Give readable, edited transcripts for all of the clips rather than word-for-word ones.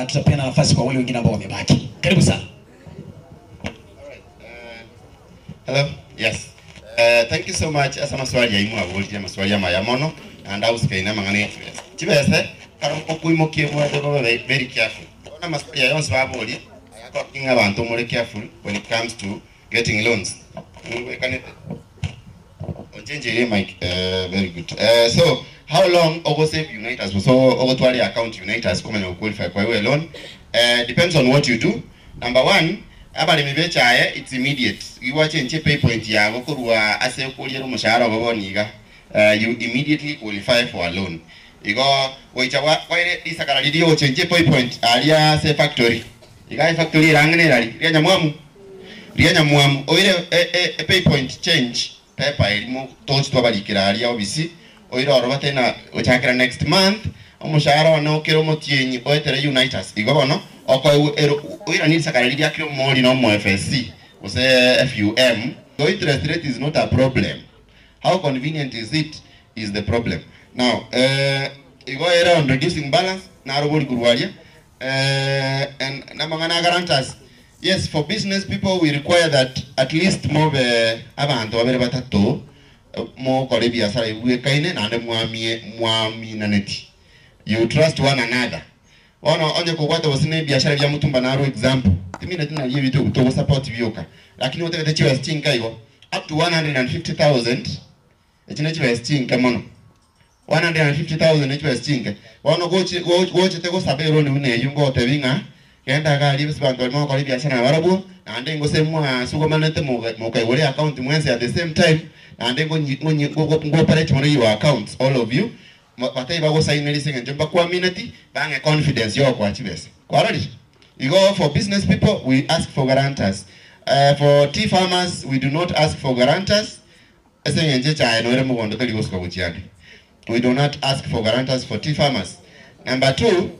tutapeana nafasi kwa wale wengine ambao wamebaki. Karibu sana. Hello. Yes. Thank you so much. Asa maswali ya imu abulije maswali ya mayamono and I was kaina mangane experience. Chibese karon okuimo kiemwe de very careful. Ona maswali ya yonse babuli talking abantu more careful when it comes to getting loans. Can it change your mic? Very good. So how long Ogo Save Unitas so Ogo Twali account Unitas come and qualify for a loan? Depends on what you do. Number one, abali mibecha it's immediate. You watch and pay point ya gokurwa ase kuliero mushahara waboniga. You immediately qualify for a loan. You go waitawa kwaire isakara lidio change pay point alia say factory. Igai factory rangne rali rianya muamu oire pay point change pepa ilimo touch to balikira alia obisi oire orobate na ochakira next month omushahara wana kero motienyi oetere Unitas igobono oko oira ni sakara lidia kiro moli no mo FSC ose FUM. So interest rate is not a problem. How convenient is it is the problem. Now igo era on reducing balance na roboli kurwalia and namangana guarantors. Yes, for business people we require that at least more abantu babere batatu mo kole biashara iwe kaine na mwami naneti. You trust one another. Ono onye kukwata wasine biashara bya mutumba na ro example. Timina tina yeye vitu kutoka support byoka. Lakini wote techiwa stinka hiyo up to 150,000. Echine chiwa stinka mono. 150,000 echiwa stinka. Ono goche tego sabero ni une yungo tebinga. Kenda gali bisbanto mo kole biashara na barabu na ande ngo semwa suko manete mo kai wole account mwense at the same time na ande ngo operate mo your accounts all of you. Batai bago sign anything njomba kwa minute bange confidence yo kwa chibese. Kwa radi. You go for business people we ask for guarantors. For tea farmers we do not ask for guarantors. Ese nje cha no re mo gondo tali gosko buchiani. We do not ask for guarantors for tea farmers. Number 2,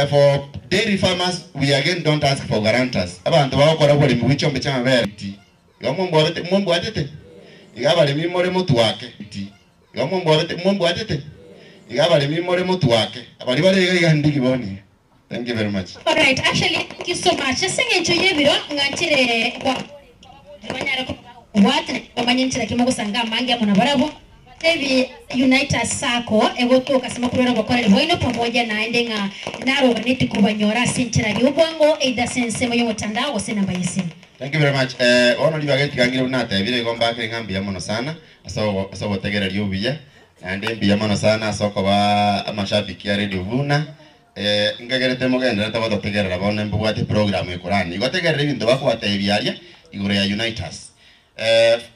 for dairy farmers we again don't ask for guarantors. Abantu bakora bole mu bichombe cha mabere. Yo mombo atete. Igabale mi more mutu wake. Yo mombo atete. Igabale mi more mutu wake. Abali bale igandiki boni. Thank you very much. All right, actually thank you so much. Senge choye biro ngachire kwa banyara ko what bamanyinchira kimogo sanga mangi amuna barabo. Tevi Unitas Sacco egoto kasema kurora bakora boino pamoja na endenga naro ganiti kubanyora sinchira yubwango either sense mo yotandao se namba yesimu. Thank you very much. Ono libageti kangire unata vile gomba kire ngambi ya mono sana. Aso botegera lyobia. Ande mbi ya mono sana soko ba amashabiki ya Radio Vuna. Ngagerete mugenda tawo botegera labone mbugwate program ekorani. Igotegera ibintu bakwata ebiaria igure ya Unitas.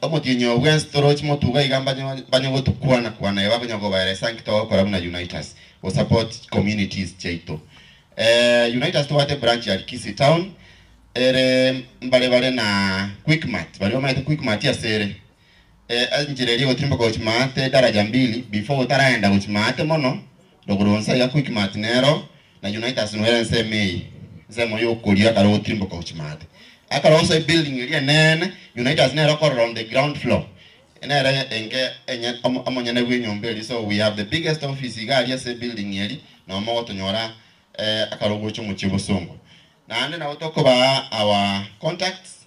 Omotinyo bwen storage motuga igamba banyo tukwana yababanyo bayire sankito okora muna Unitas wo support communities cheito. Unitas to wate branch ya Kisii Town ere mbale na Quickmart bali omaite Quickmart ya sere anjireri otimba coach mate daraja 2 before utaraenda coach mate mono dogoronsa ya Quickmart nero na Unitas no era nseme zemo yo kulia karo otimba coach mate akara also building area nene Unitas nero koro on the ground floor enere enge enye amonyane gwenyombeli. So we have the biggest office igari ase building yeli na omo tonyora akaro gocho mu Kibosongo na ande na utoko ba our contacts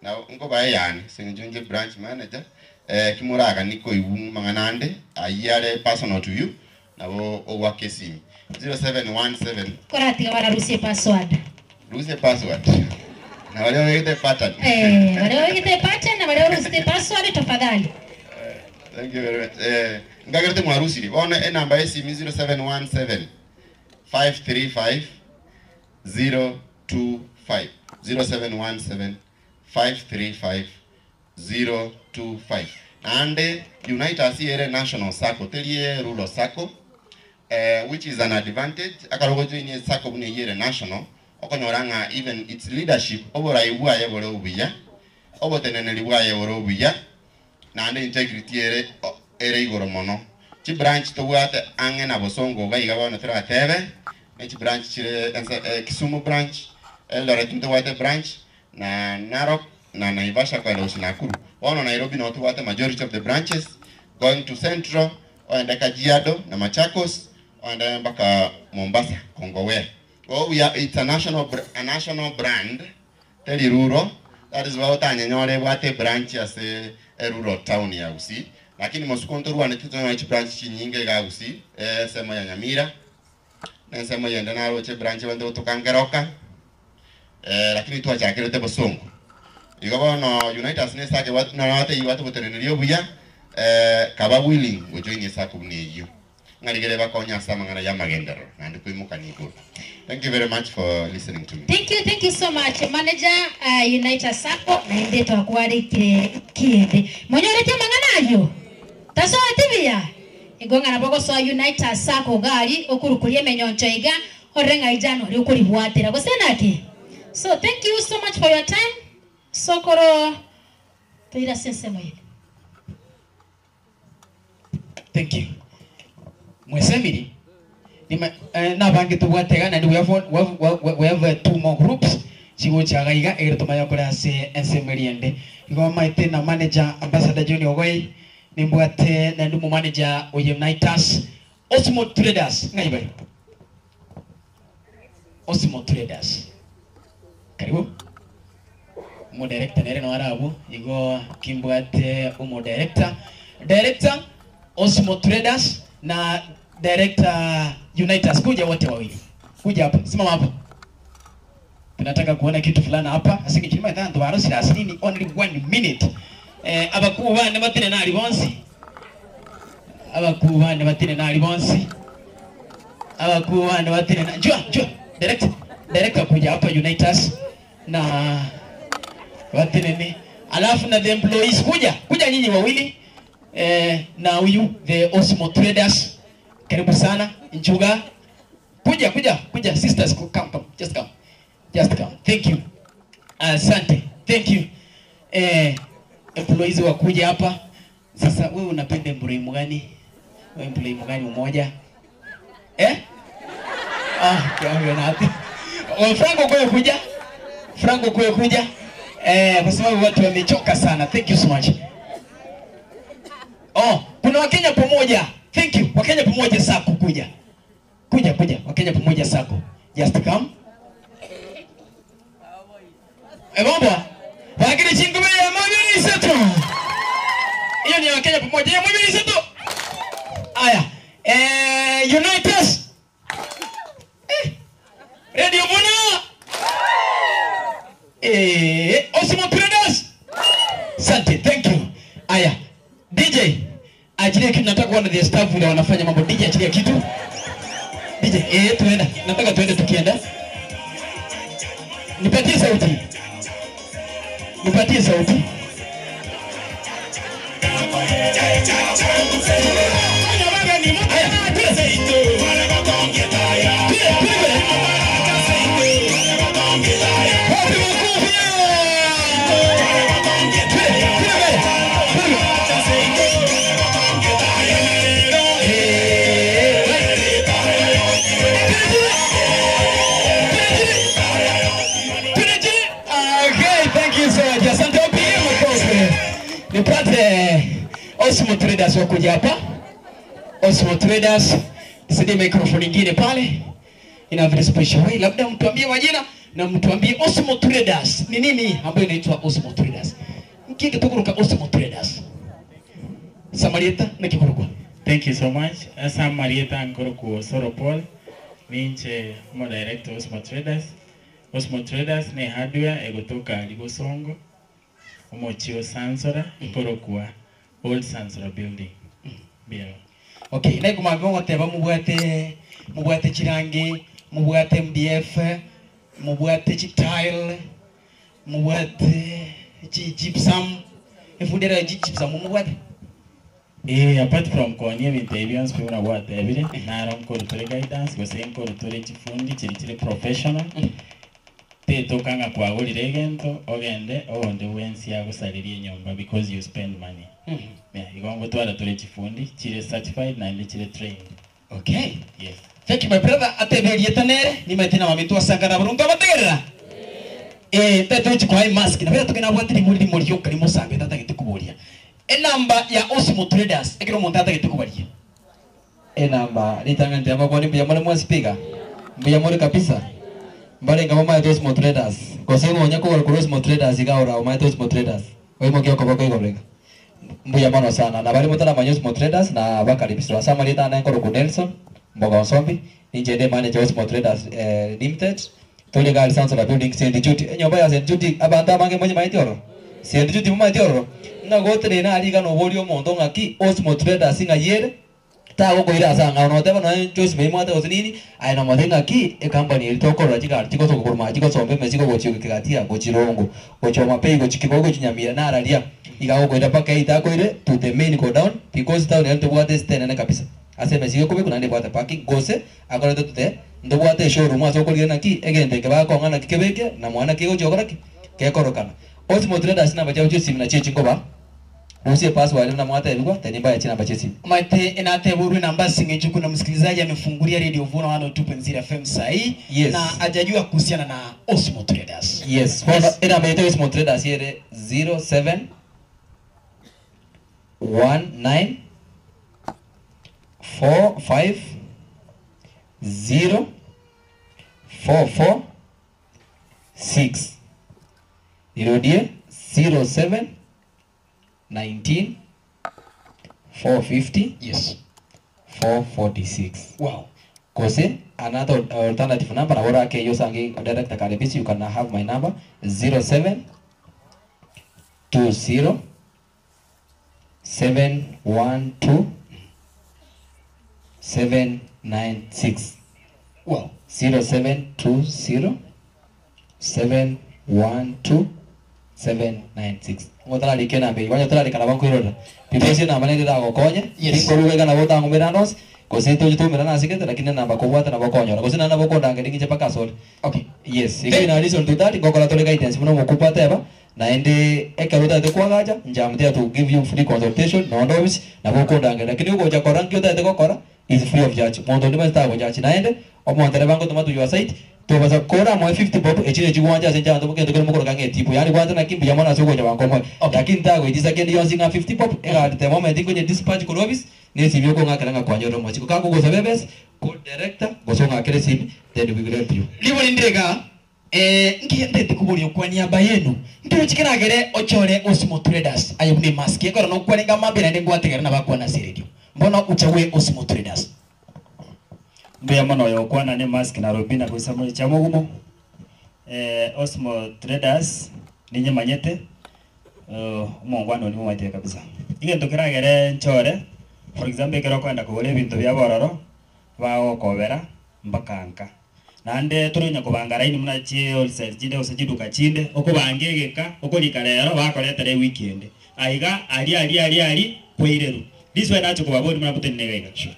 na ngo ba yani sinjunje branch manager kimuraga niko iwu manganande ayale personal to you na wo owakesimi 0717 Korati wala rusie password. Lose password. Na wale wengine pattern. Wale wengine pattern na wale rusie password tafadhali. Thank you very much. Ngagerete mwarusi. Ona namba ya simu 0717 535 025. 0717 535 025. And Unitas here National Sacco telie rulo Sacco which is an advantage. Akarogojo ni Sacco bune here national. Okonyoranga even its leadership obora ibuwa yeboro ubiya obotenene libuwa yeboro ubiya na ande integrity ere igoro mono chi branch to wate ange na Bosongo ga igaba no tra tebe chi branch chire Kisumu branch Eldoret to wate branch na Narok na Naivasha kwa Nakuru. Ono Nairobi no to wate majority of the branches going to Central and Kajiado na Machakos and mpaka Mombasa Kongowea. Oh, it's a national brand. Tell you rural. That is why utanyanyore wate branch as a rural town ya Gusii. Lakini mosukonto ruwa nitito branch nyingi ga Gusii. Sema ya Nyamira. Na sema ya ndanaro branch wende utukangeroka. Lakini tuachakire te Bosongo. Igabo no United States watu na watu botereneriyo buya kaba willing join yesa kubniyo. Ngarigere bakonya sama ngara yamagendero and kuimuka nigo. Thank you very much for listening to me. Thank you so much manager United Sacco na ndeto akwari kiende. Monyorete manganayo. Taso atibia. Igonga na boko so United Sacco gari okurukurie menyoncho iga orenga ijano ri ukuri bwatira gosenaki. So thank you so much for your time. Sokoro tuira sense moye. Thank you. Mwesemiri na bangi tubwatega and we have two more groups chigo chagaiga erutumaya kora se ensemeriende igo maite na manager ambassador Junior Ogoi nimbwate na ndumu manager Unitas Osmo Traders ngaibai Osmo Traders karibu mo director nere no arabu igo kimbwate umo director Osmo Traders na director Unitas kuja wote wawili. Kuja hapa. Simama hapa. Tunataka kuona kitu fulani hapa. Asingi chima ndanto baro sira asini only 1 minute. Abakuba ne batine na ribonsi. Abakuba ne batine na ribonsi. Abakuba ne batine na njoo. Director kuja hapa Unitas na batine ni. Alafu na the employees kuja nyinyi wawili. Na huyu the Osmo Traders karibu sana Nchuga kuja sisters come just come thank you asante thank you employees wa kuja hapa sasa wewe unapenda employee mgani mmoja kiasi nati Franco kuja kwa sababu watu wamechoka sana. Thank you so much. Kuna Wakenya pamoja. Thank you. Wakenya pamoja Sako kuja. Wakenya pamoja Sako. Just come. Baba. Wakenya chingume ya mwili setu. Hiyo ni Wakenya pamoja ya mwili setu. Aya. Unitas. Radio Mona. Osmo Traders. Asante. Thank you. Aya. DJ, achilia kitu, nataka kuona the staff wale wanafanya mambo. DJ, achilia kitu. DJ, tuenda. Nataka tuende tukienda. Nipatie sauti. Nipate Osmo Traders wakuja hapa. Osmo Traders, nisidi microphone nyingine pale. Ina very special way. Labda mtuambie majina na mtuambie Osmo Traders ni nini ambayo inaitwa Osmo Traders. Mkinge tukuruka Osmo Traders. Samarieta na kikuruka. Thank you so much. Samarieta Nkuruku Soro Paul. Ninche mo director Osmo Traders. Osmo Traders ni hardware egotoka Libosongo. Omochio Sansora Nkuruku Old Sansora building. Bien. Okay, na kumagongo teba mubwate chirangi, mubwate MDF, mubwate chitile, mubwate gypsum, efudera gypsum mubwate. Apart from konie vintavians puna what every na ram ko tore guidance go sen ko tore chifundi chiri professional. Te tokanga kwa goli regento ogende onde wensi ya gusalirie nyomba because you spend money. Igongo twala tore chifundi chire certified na ndi chire trained. Okay. Yes. Thank you my brother. Atebeli etanere ni metina mamitu asangana burundu abategera. Tete chiko hai mask na bera tukena bwatiri muri muri yo kali musange tata gitukuburia. Enamba ya Osmo Traders ekiro montata gitukubaria. enamba litanga ndema kwa nimbe yamole mwa speaker mbuya mole kabisa mbale ngama ma those traders kwa sababu onyako kwa those traders igaora ma those traders oimo kyo kwa kwa igobrega mbuya mono sana na bali mutana manyos traders na bakaribiswa sama lita na ngoro ku Nelson mboga osombi injede manager those traders limited tole gali sanso la building send duty nyomba ya send duty abanda mange mwenye maitioro send duty mwa maitioro na gotre na aliga no bolio mondo ngaki osmo traders nga yere ta go ira sanga no teba no choice me mwate osinini ai no madenga ki e company iri toko ra jiga artiko to kurma jiga sombe mesiko go chigo kigatia go chirongo go choma pay go chikibo go chinyamira na aralia iga go ira paka ita ko ire to the main go down because town ento bwate stene na kabisa ase mesiko ko be kuna ndi bwate parking gose akore to te ndo bwate showroom aso ko lina ki egende ke ba ko ngana kikebeke na mwana ke go chokora ki ke korokana osmo traders na bacha uchi simna chechi ngoba usie password na mwata ilikuwa tanimba ya china bachesi Mate enate buru namba singeju kuna msikilizaji amefungulia Radio Vuno 102.0 FM sahi yes. Na hajajua kuhusiana na Osmo Traders. Yes. Ina mete Osmo Traders here 07 19 45 0 44 6 irudie 07 19 450 Yes. 446. Wow. Kose another alternative number awara ke yosangi direct akaribisi you can have my number 07 20 712 796. Wow. 0720 712 796. Ngotala likena be wanya tala likana banku iroda piposi na manende da gokonye Yes. ngolu wega na bota ngumiranos kosi to jitu mirana sikete lakini namba ko bota na bokonyo kosi na nabo konda ngedi nje paka sol. Okay. Yes, in addition to that gokola tole guidance muno mukupa teba na ende ekalota de kwagaja njamte to give you free consultation na ndobis na bokonda ngedi lakini uko ja korangi ota de kokora is free of charge mondo ndima sta go jachi na ende omontere bango tomatu your site to baza kora mo 50 bob echire jiwanja senja ndo bukende kole mukoro kange tipo yani kwanza na kimbi yamana soko ja banko mo lakini tago itisa kendi yonsi nga 50 bob ega te moment ngo je dispatch ko robis ne sivyo ko ngakala ngakwanyo ro mo chiko kango go sabebes call director go songa kele sibi then we will help you Libo ndega ngiyendete kubulyo kwa niaba yenu ndiro chikenagere ochore Osmo Traders ayubne maski ekora no kwarenga mambira ndi ngwategera na bakwa na radio mbona uchawe Osmo Traders Mbuya mono yo kwana ne mask na robina kwa samu chamo gumo Osmo Traders ninye manyete umongwano ni mwate kabisa igento kiragere nchore for example kero kwenda kugure bintu bya bororo bao kobera mbakanka nande turunya kubangara ini muna chi wholesale chinde usajiduka chinde okubangegeka okolika rero bakoretere weekend aiga ali kwireru this way nacho kubabodi muna butenega igacho.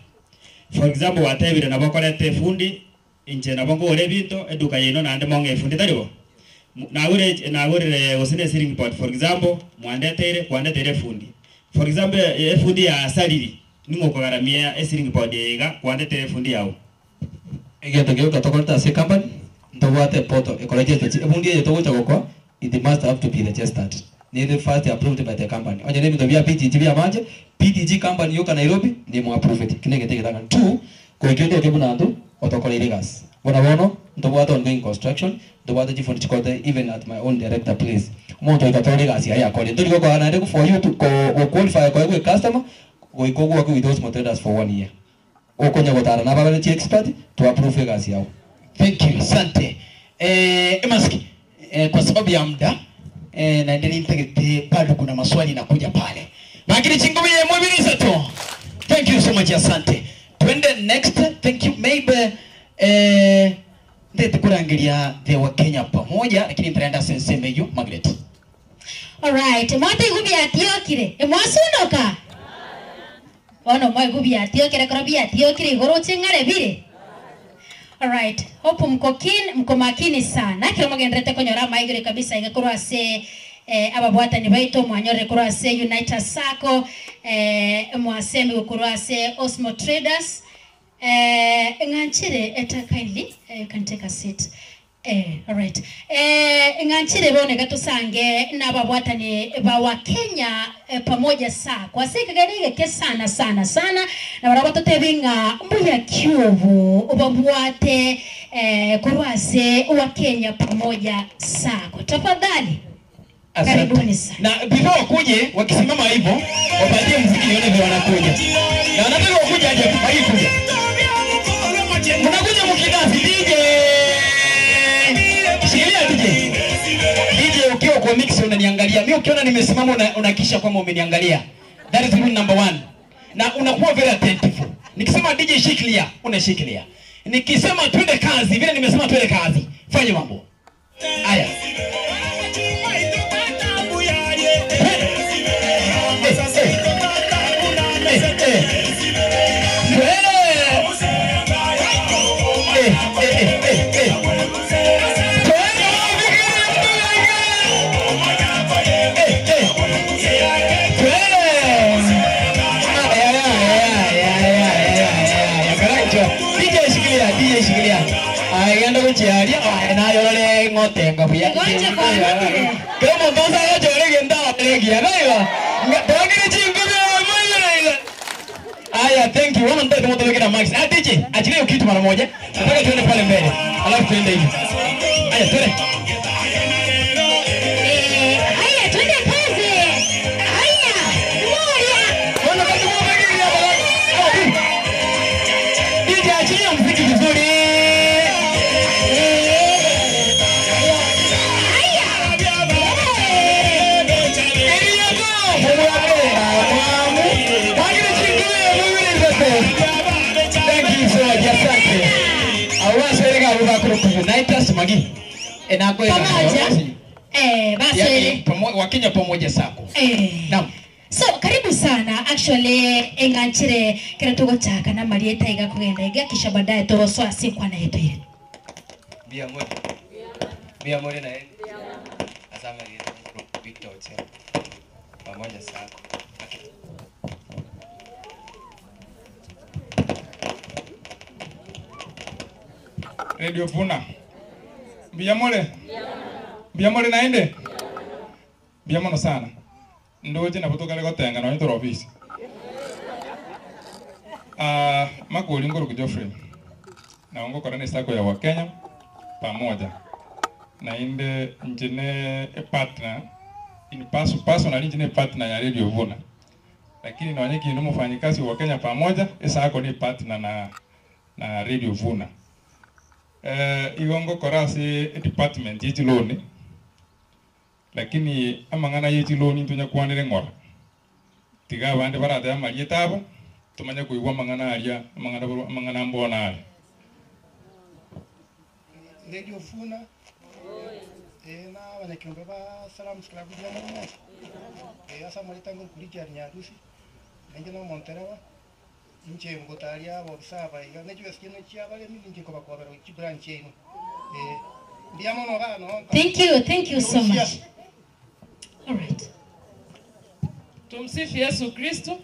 For example, watebire nabo korete fundi inje nabo ngore binto eduka yino nande monge fundi taribo nagure osine selling point for example mwandetere kwandetere fundi for example fundi ya saliri ningo kugaramia selling point ega kwandetere fundi yao igento gyo katokorta se company ndo wate poto ecologist fundi yeto gocha gokwa it must have to be registered the first approved by the company onye nemi ndo bia PTG bia manje PTG company yoka Nairobi ndi mo approve it kinenge tege tanga 2 ko igento ke bunandu otokolere gas bona bono ndo bwata ongoing construction ndo bwata jifundi chikote even at my own director place moto ikatole gas ya kole ndo liko kwa nande for you to qualify kwa a customer go ikogo with those traders for 1 year okonya gotara na baba ni expert to approve gas yao. Thank you. Asante. Maski kwa sababu ya muda naendelea nitegete bado kuna maswali nakuja pale. Magiri chingumi ya mwabiliza tu. Thank you so much, asante. Twende next. Thank you. Maybe ndete kurangilia the Kenya pamoja lakini mtaenda senseme hiyo Margaret. All right, mwate gubi atiokire. Mwasunoka. Ono mwe gubi atiokire korobi atiokire igoro chingare bire. All right, hope mko makini sana. Kila mgendrete konyora maigire kabisa igakorwa ase ababwata ni baito mwanyore korwa ase United Sacco mwasemi korwa ase Osmo Traders nganchire eta kindly you can take a seat. Alright. Nganchire bone gatusange n'ababwatani ba wa Kenya pamoja saa kwa sika garige sana na barabato tebinga mbuya kyubu ubabwate kurwase wa Kenya pamoja saa tafadhali. Karibuni sana. Na before wakuje wakisimama hivyo wapatie muziki nione vile wanakuja. Na wanataka wakuje aje kubaki kuja. Mnakuja mkidasi DJ. Shikilia DJ. DJ ukiwa kwa mix unaniangalia. Mimi ukiona nimesimama unakisha kwamba umeniangalia. That is rule number 1. Na unakuwa very attentive. Nikisema DJ shikilia, unashikilia. Nikisema twende kazi, vile nimesema twende kazi. Fanya mambo. Haya. Ayanda kuchiaria na yorole ngote ngabuya. Ngote kwa ngote. Kama mbanza yote orege ndala pelegi anaiwa. Ngabagire chingube moyo. Aya, thank you. Wana mtoto mmoja wekena Max. DJ, achilie kitu mara moja. Nataka tuende pale mbele. Alafu tuende hivi. Aya, twende. Haya, twende kazi. Haya, moja. Wana watu mwingine hapa. DJ, achilie muziki vizuri. Thank you so much. Asante. Awasirika ubakuru Unitas Magi. Enako Pamoja. Basi. Wakenya pamoja sako. Naam. So karibu sana actually enganchire kera tugo chaka na Marieta iga kugenda iga kisha baadaye to swasi kwa na yetu ile. Bia mori na yeye. Asa Marieta Victor Ochieng. Pamoja sako. Radio Vuna. Biamole naende? Biamono sana. Ndoje na kutoka lego tenga na ito office. Makuli ngoro Geoffrey. Na ongo korane sako ya Wakenya pamoja. Na inde njene partner in personal njene partner ya Radio Vuna. Lakini na wanyeki ino mfanyikazi wa Kenya pamoja, sako ni partner na Radio Vuna. Igongo korasi department yechi loni lakini amangana yechi loni tunya kwanire ngora tiga bande barata ya Marieta abo tumanya kuigwa mangana aria mangana mbona ari Radio Vuna na wanakiomba ba Salam Club ya mwana asa Marieta ngurikya nyarusi nje no Monterewa nje ngotaria bo saba iga nejo skino chiaba le mimi ngiko bakwabero chibranch eno ndiamono gano. Thank you so much. All right. Tumsifu Yesu Kristo.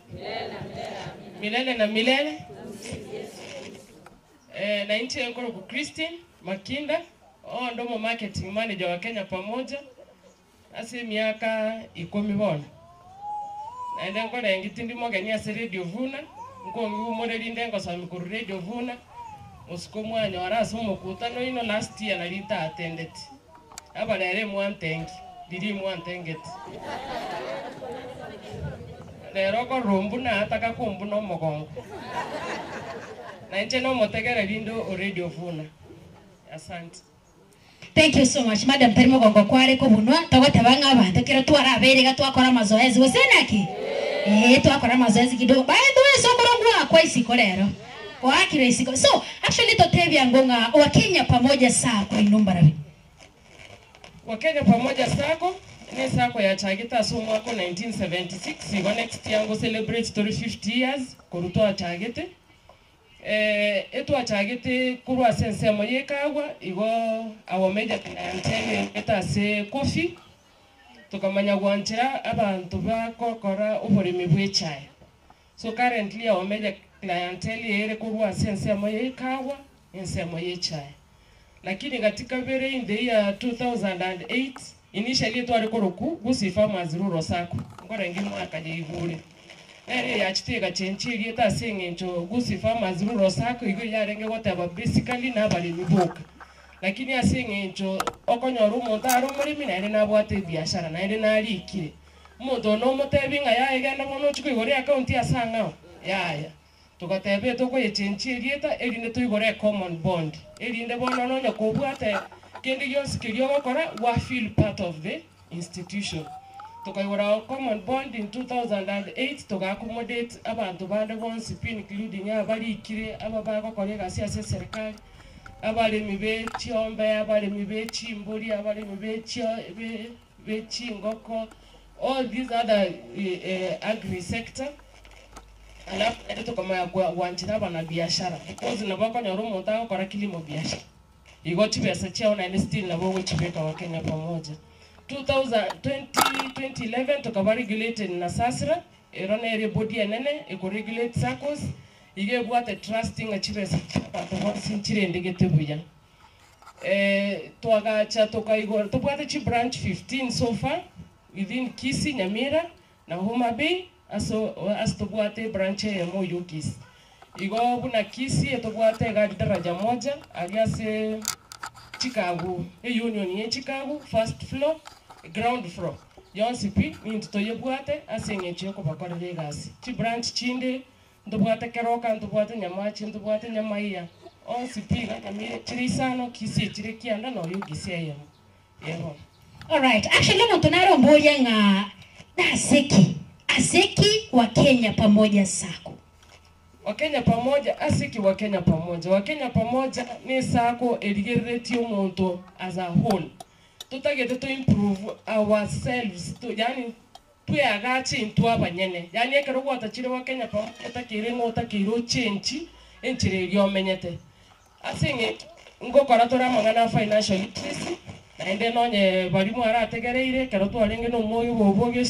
Milele na milele. Na nchi ngoro ku Christine Makinda ndomo marketing manager wa Kenya pamoja asi miaka 10 bona. Na ndio ngora ngitindi mogeni ya Radio Vuna ngo modeli ndengo sa mikuru Radio Vuna usiku mwanya waraso mukutano ino last year na lita attended aba lere mwantengi dili mwantenget lero ko rumbu na ataka kumbu no mogongo na nje no motegere lindo Radio Vuna. Asante. Thank you so much Madam Tarimo gongo kware ko bunwa tagotabanga abantu kira twaraberega twakora mazoezi usenaki twakora mazoezi kidogo by the way sokorogwa kwa isiko lero wakire isiko so actually totebya ngonga wa Kenya pamoja sako inumbarabi wa Kenya pamoja sako ni sako ya Chagita so mwaka 1976 igo next year ngo celebrate 50 years kurutoa Chagite etu Chagite kurwa sense moye kagwa igo our major clientele etase coffee tukamanya gwanchira abantu bakokora uburimi bw'icyayi. So currently our major clientele ere kurwa sense moye kawa ensemo y'icyayi. lakini katika vere in the year 2008 initially twari koroku gusi farmers rural sacco ngora ngi mwaka je igure ere yachitega chenchiri eta sengencho gusi farmers rural sacco igo yarenge goteba basically na bali miboka lakini asengencho okonyoru umuntu ari umurimi na ere nabwate biashara na ere narikire umuntu no mutebinga yaye genda bono chikigore account ya sangao yaya tukatebe toko yechenchiri eta erinde tuigore common bond erinde bono no nyakobwate kendi yonse kiryo gokora wa feel part of the institution tukaigora common bond in 2008 tugaaccommodate abantu bande bonse including abarikire abagakora gasi ya serikali abalemi bechiombe abalemi bechimburi abalemi bechingoko all these other agri sector alafu ndio kama wanjira bana biashara because nabako nyoro monta kwa kilimo biashara igoti pesa chao na still na bogo chipeka wa Kenya pamoja 2011 tukaba regulated na SASRA erona ere body enene eko regulate SACCOs ige bwate trusting achipesa abantu sinchire ndegete buya twagacha tukaigora tubwate chi branch 15 so far within Kisii, Nyamira na Homa Bay tubwate branch ya Moi Ukis igo buna Kisii tubwate gari daraja moja aliase Chicago union ye Chicago first floor ground floor yonsipi ni tutoyebwate asengeche ko bakora legasi chi branch chinde ndubwate Keroka ndubwate Nyamachi ndubwate Nyamaiya onsipi Nyamira chirisano Kisii chirikianda no Ukis yemo all right actually muntu naromboria nga aseki wa Kenya pamoja sako Wakenya pamoja asiki Wakenya pamoja ni sako eligereti umuntu as a whole tutagete to improve ourselves yani tuyagachi into abanyene yani ekero gwatachire Wakenya pamoja takirengo takiro change enchire ryomenyete asinge ngokora tora magana financial literacy naende nonye barimu arategereire kero twarenge no moyo boboge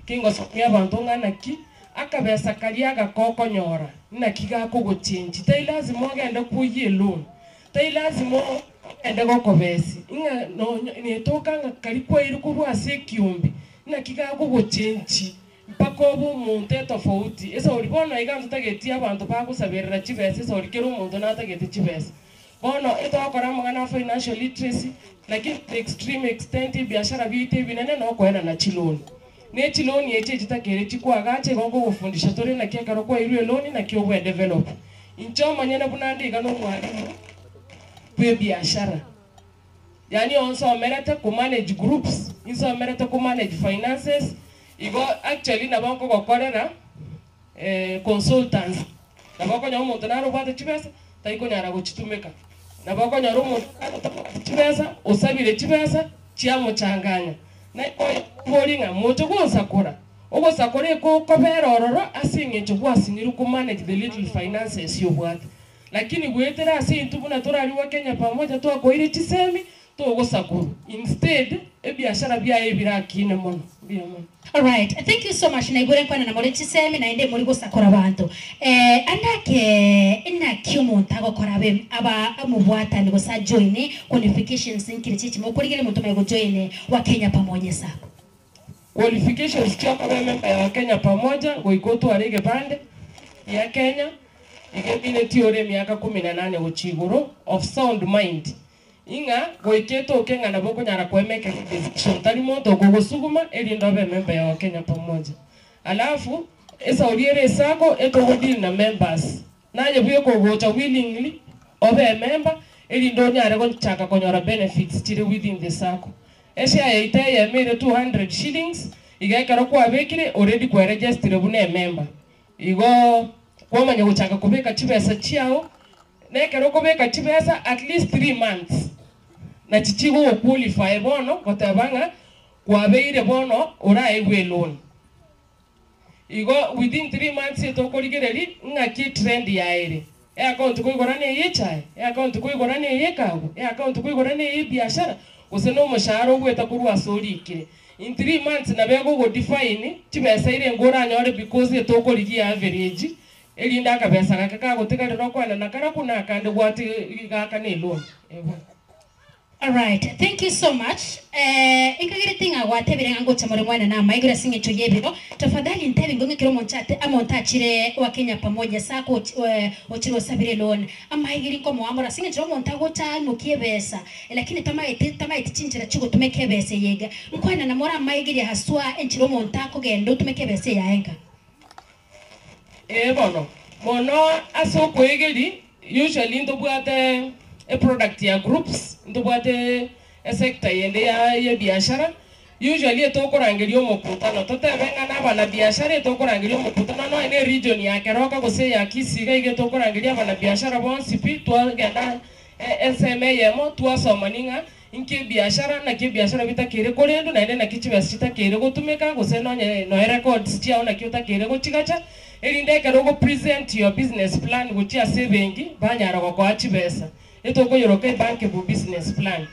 kingo sokia bantu nganaki akabesa kaliaga kokonyora nakiga kuguchinji tai lazima ogende kuye loan tai lazima ende gokobesi inga no netokanga kali kwa iri kubwase kiumbi nakiga kuguchinji mpaka obu muntu tofauti esa ulibona igantu tagetia abantu bagusabirira chibese esa ulikero umuntu natagete chibese bono itokora magana financial literacy lakini the extreme extent biashara bite binene no kwena na chiloni nechi loan yeche chitakere chikwagache gongo gufundisha tore na kiakaro kwa irwe loan na kyo we develop incho manyana bunandi gano mwalimu kwe biashara yani onso merete ku manage groups inso merete ku manage finances igo actually na banko gokorera consultants na bako nyamu muntu naro bate chibesa taiko nyara gochitumeka na bako nyaru muntu chibesa usabire chibesa chiamo changanya na bolinga moto gonsakora ogosakora ko kobera ororo asinge chugwa singiru ku manage the little finances you want lakini gwetera asintu buna torali wa Kenya pamoja to akoire chisemi to ogosakuru instead ebiashara bya ebirakine mono biyamo. All right, thank you so much naigore kwana na muri chisemi na ende muri gosakora bantu andake ina kyumuntu agokora be aba amubwata ni gosa join qualifications nkiri chichi mukurigire muntu mayigo join wa Kenya pamoja sako qualifications choko be member ya Kenya pamoja goikoto arege bande ya Kenya igebine tiore miaka 18 gochiguro of sound mind inga goiketo kenga na boko nyara kwemeka decision tali moto gogosuguma elindo be member ya Kenya pamoja alafu esa oliere sako eto godil na members naje buye ko gocha willingly obe member elindo nyara go chaka konyora benefits chire within the sako ese aite ya mere 200 shillings igaikaro kwa bekire already kwa register bune member igo kwa manya guchaka kubeka chibesa chiao nekero kubeka chibesa at least 3 months na chichigo qualify bono gotabanga kwa beire bono ora ewe loan igo within 3 months etokoligereri ngaki trend ya ere account kuigorane yechai account kuigorane yekago account kuigorane biashara useno mushahara gweta kurwa sorikire in 3 months na bego go define chibesa ire ngora nyore because etokoligia average elinda akabesa gake kaguteka rero kwana na kara kuna kande gwati gaka ni loan. All right, thank you so much. Ikagire tinga gwatebire ngango chamore mwana na maigira singe choyebiro. Tafadhali ntebi ngonge kiro monchate ama ontachire wa Kenya pamoja sako ochiro sabire loan. Ama igiri ko muamora singe chiro montago cha nukie besa. Lakini tama iti chinchira chugo tumeke bese yega. Nkwana na mora maigiri haswa enchiro montako gendo tumeke bese yaenga. Bono. Mono aso kwegeri usually ndo bwate a product ya groups ndo bwate a sector yende ya biashara usually etokorangirio mukutano totebenga na bana biashara etokorangirio mukutano no ene region ya Keroka gose ya Kisiga igetokorangiria bana biashara bonsi pi twagenda SMA yemo twasomaninga inke biashara na ke biashara bitakire korendo na ende na kichibasi kitakire gutumika gose no records tia ona kiutakire guchigacha elinde karogo present your business plan gutia saving banyara kwa achibesa etoko yoroke bank bu business plan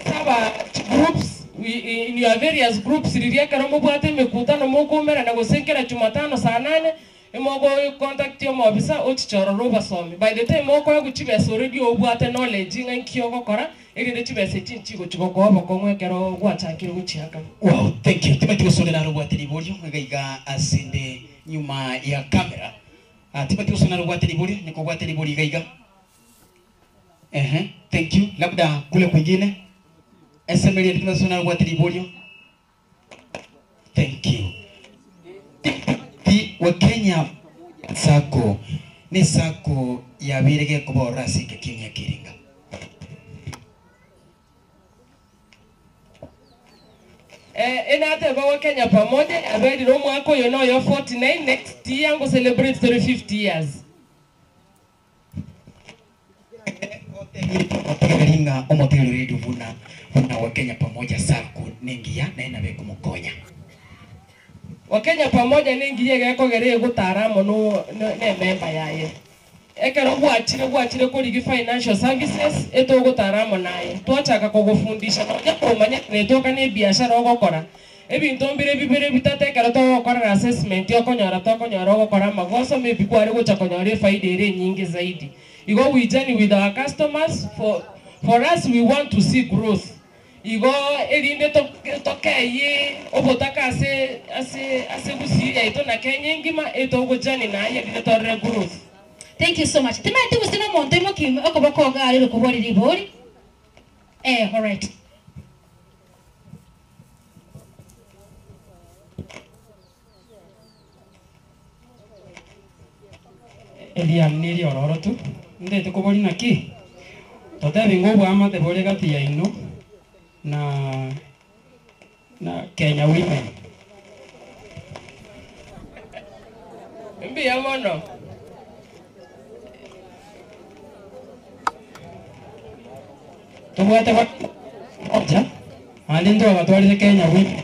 saba groups in your various groups riria karomo bwate mekutano mokomera na gosenkera Jumatano saa 8 emogo contact yo mobisa ochichoro roba somi by the time moko guchibesa already obwate knowledge ngankio gokora elinde chibesa chinchi gochigo kwa bokongwekero gwachakire guchiaka. Wow, thank you. Timothy Usonera rubwate libolyo ngaiga asende nyuma ya kamera. Timothy Usonera rubwate libolyo niko bwate libolyo gaiga. Thank you. Labda kule kwingine. SML Timothy Usonera rubwate libolyo. Thank you. Wa Kenya sako ni sako ya birege kubora sike Kenya Kiringa. Enate bawa Kenya pamoja abedi no mwako yo no yo 49 next year ngo celebrate 50 years. Otegaringa omotelo redu vuna wa Kenya pamoja sako ningia na ina beku mukonya. Wa Kenya pamoja ningia geko gere gutaramo no ne member yaye. Ekero gwachire kuri financial services eto gutaramo naye. Twachaka kugufundisha no kumanya netoka ni biashara ogokora. Ebintu mbire bibire bitatekera to gukora assessment okonyora ogokora magoso maybe kwari guchakonyora faida ire nyingi zaidi. Igo we journey with our customers for us we want to see growth. Igo elinde tokeye obotaka ase gusiria ito na Kenya ngima eto go journey na ye to growth. Thank you so much. Timati usina monte mo kim okoboko ga ale ko bori ribori. All right. Eliam nili ororo tu. Ndete ko bori naki. Tote bingo bwa mate bori gati ya ino na Kenya Women. Mbi ya mono. Tubwate oja alindo batwalire Kenya Women.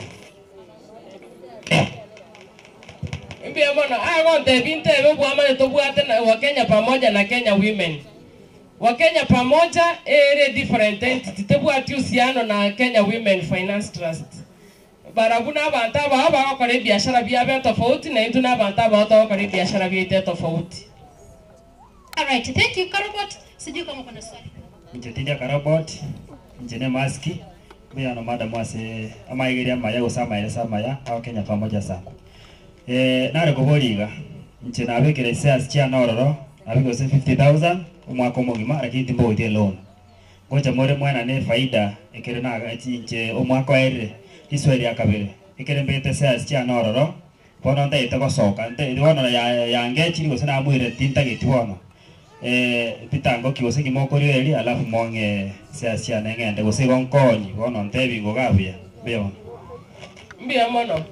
Mbi ya mono agonte binte bwa mate tubwate na wa Kenya pamoja na Kenya Women. Wa Kenya pamoja ere different entity tebwati usiano na Kenya Women Finance Trust. Barabuna abantu aba bakora biashara bya tofauti na into n'abantu aba bakora biashara bya tofauti. All right, thank you Karobot. Sijui kama kuna swali. Njetindia Karobot, njene maski. Bia no madam wase amaigeria maya gusama ya au Kenya pamoja sako. Nare kuboriga. Njena abekere sales chia nororo, abigose 50,000 umwaka mugima lakini timbo ite loan. Ngoja more mwana ne faida ekere na nje umwaka ere isweri yakabere. Ekere mbete sales chia nororo. Bono nda ite gosoka nte wono ya ngechiri gose na mwire tinta getiwono. Pitango kiwose kimokori eri alafu monge sia nengende gose gonkoni wono ntebi ngogabia beo mbia mono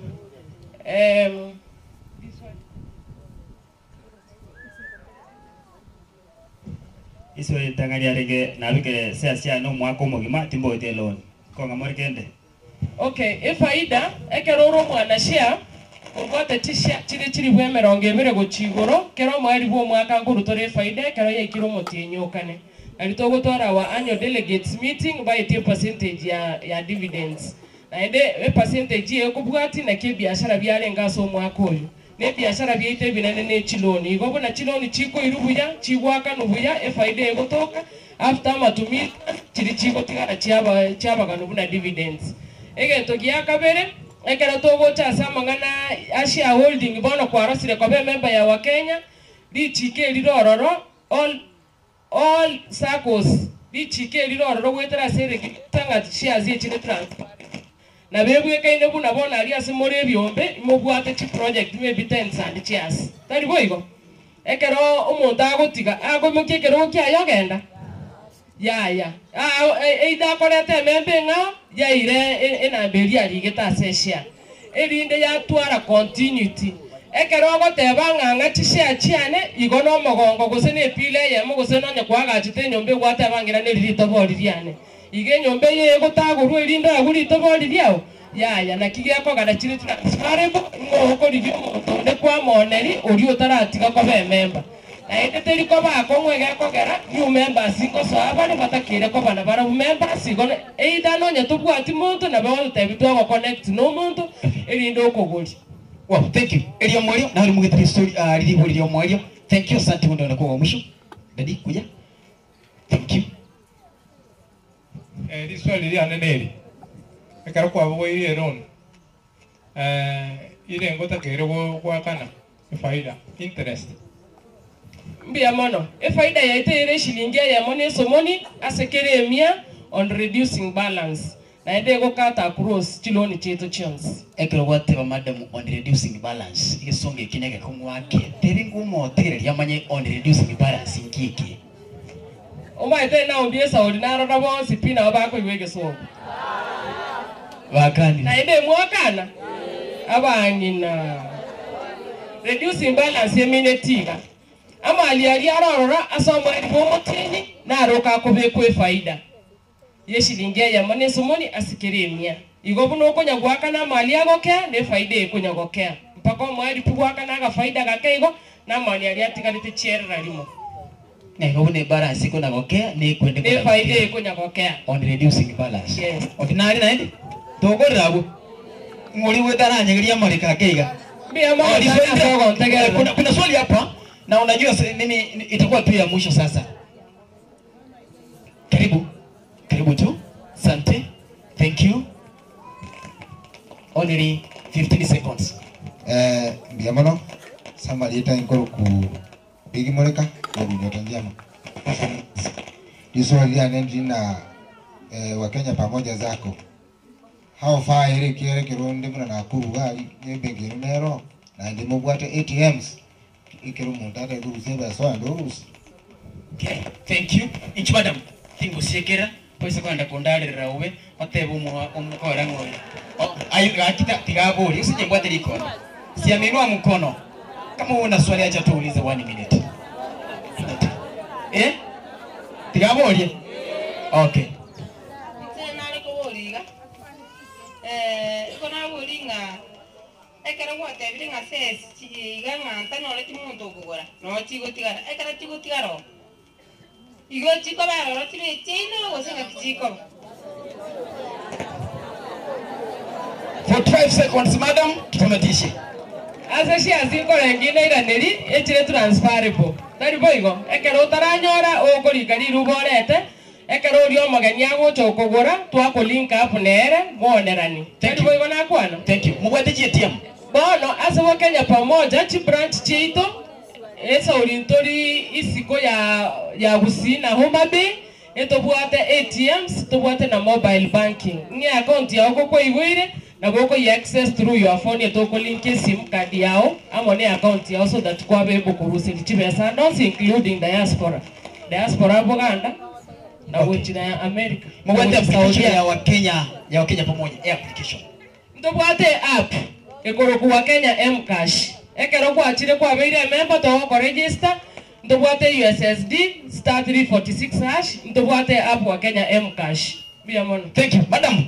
iso tangari arege nabike sia no mwako mugima timbo ite loan konga morikende. Okay, faida ekeroro mwana share Ogote tisha chiri bwe merongo ebere gochigoro kero mwari bwo mwaka ngurutore faida kero yekiro motinyokane alito gotora wa annual delegates meeting by 10% ya dividends na ende percentage ye kubwati na ke biashara byarenga so mwaka oyu ne biashara biite binene ne chiloni igo na chiloni chiko irubuya chiwaka nubuya faida egotoka after matumizi chiri chiko tigara chiaba kanu buna dividends egento giakabere ekera togo cha samangana Asia Holding bono kwarosire kobe member ya wa Kenya lichike lirororo all SACCOs lichike lirororo gwetera sere kitanga shares yechine transfer na bebwe kaine buna bona ali asimore ebyombe imobwate chi project maybe 10 and shares tari boigo ekero umuntu agotiga agomuke kero kyayogenda ya eida korete membe ngao yaire enamberi ali getasesha erinde ya twara continuity ekero goteba nganga chishia chiane igono mogongo gusene pile yemo guseno nya kwaga chite nyombe gwate bangira ne rito bori riane ige nyombe ye gotaguru erindo aguri to bori riao ya na kigia ko gada chiri transferable ngo ko rivio ne kwa moneri ori otaratiga ko be member na eteri ko ba ko ngwege ko gera new members ko so abane batakire ko bana bara members go either no nya tubwati muntu na bawo tebitwa ko connect no muntu erindo ko goli. Wow, thank you. Elio Morio, na ulimugeta story lili Elio Morio. Thank you, asante ndo na kwa mwisho. Dadi kuja. Thank you. This swali lya neneri. Ekara kwa bo ile ron. Ile ngota kere kwa kana faida interest. Mbia mono. Faida ya ite ile shilingi ya money so money asekere emia on reducing balance. Na ende go kata across chiloni cheto chance. Ekero wate ba madam on reducing balance. Igesonge kinyake kumwake. Teri ngumo tere yamanye on reducing balance nkiki. Oma ite na ondiesa ordinary na bo sipina obako iwege so. Wakani. Na ende mwakana. Abangina. Reducing balance yemine tiga. Ama ali arorora asoma edibo motini na aroka kubekwe faida. Yeshilingi ya money so money asikiremia. Igobu no konya gwaka na mali agokea ne faida ekunya gokea. Mpaka mwali pugwaka na ga faida gakeigo na mali ali atikalite cherera limo. Na igobu ne balance iko na gokea ne kwende ne faida ekunya gokea on reducing balance. Yes. Ordinary na ndi. Togo rabu. Ngoli wetara nyegeria mali kakeiga. Mbia mama kuna swali hapa na unajua mimi itakuwa tu ya mwisho sasa. Karibu tu. Asante. Thank you. Only 15 seconds. Biamono samalita inkoro ku bigi moreka na binyota njama. Swali ya nendi na Wakenya pamoja zako. How far ile kiere kironde muna na kurugali ne bengi nero na ndimo bwate ATMs ikero mundata kuruseba so andorus. Okay, thank you. Each madam tingo sekera poisa kwenda kondalira ube matebo umukora ngori. Ayu akita tigabori usije bwate likono. Siaminua mkono. Kama una swali acha tuulize 1 minute. Tigabori? Okay. Kona buringa ekara gwate biringa ses iganga ntano le timuntu kugora no chigo tigara ekara chigo tigaro igo chiko baro ro tire chino gosenga chiko For 5 seconds madam tutamatishi. Asa shi aziko lengine ira neri echire transferable tari boigo ekara utaranyora ogori gari ruborete ekero rio magania gochoko gora twako link up nere monerani. Thank you boy na kwana. Thank you. Mugwete GTM. Bono asa wa Kenya pamoja chi branch chito esa orintori isiko ya Busina Homa Bay etobwate ATMs tobwate na mobile banking. Ngi account yako kwa igwire na goko ya access through your phone etoko link sim card yao amone account yao so that kwa bebo kurusi chibesa not including diaspora. Diaspora Buganda na wachina ya America. Mwate application ya Wakenya pamoja application. Ndobwate app ekoro ku Wakenya Mcash. Ekero kwa chire kwa beire member to ko register. Ndobwate USSD *346#. Ndobwate app Wakenya Mcash. Bia mono. Thank you. Madam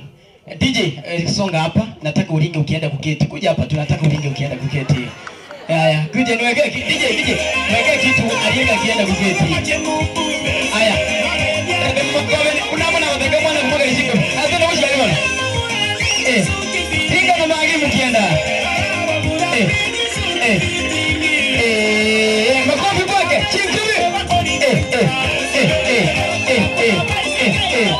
DJ songa hapa. Nataka ulinge ukienda kuketi. Kuja hapa tunataka ulinge ukienda kuketi. Haya, kuja niweke DJ. Niweke kitu alinga akienda kuketi. Haya. Unamona wataka mwana kumoga ishiko. Hata na ushika liwana. Hinga na magi mkienda. Thank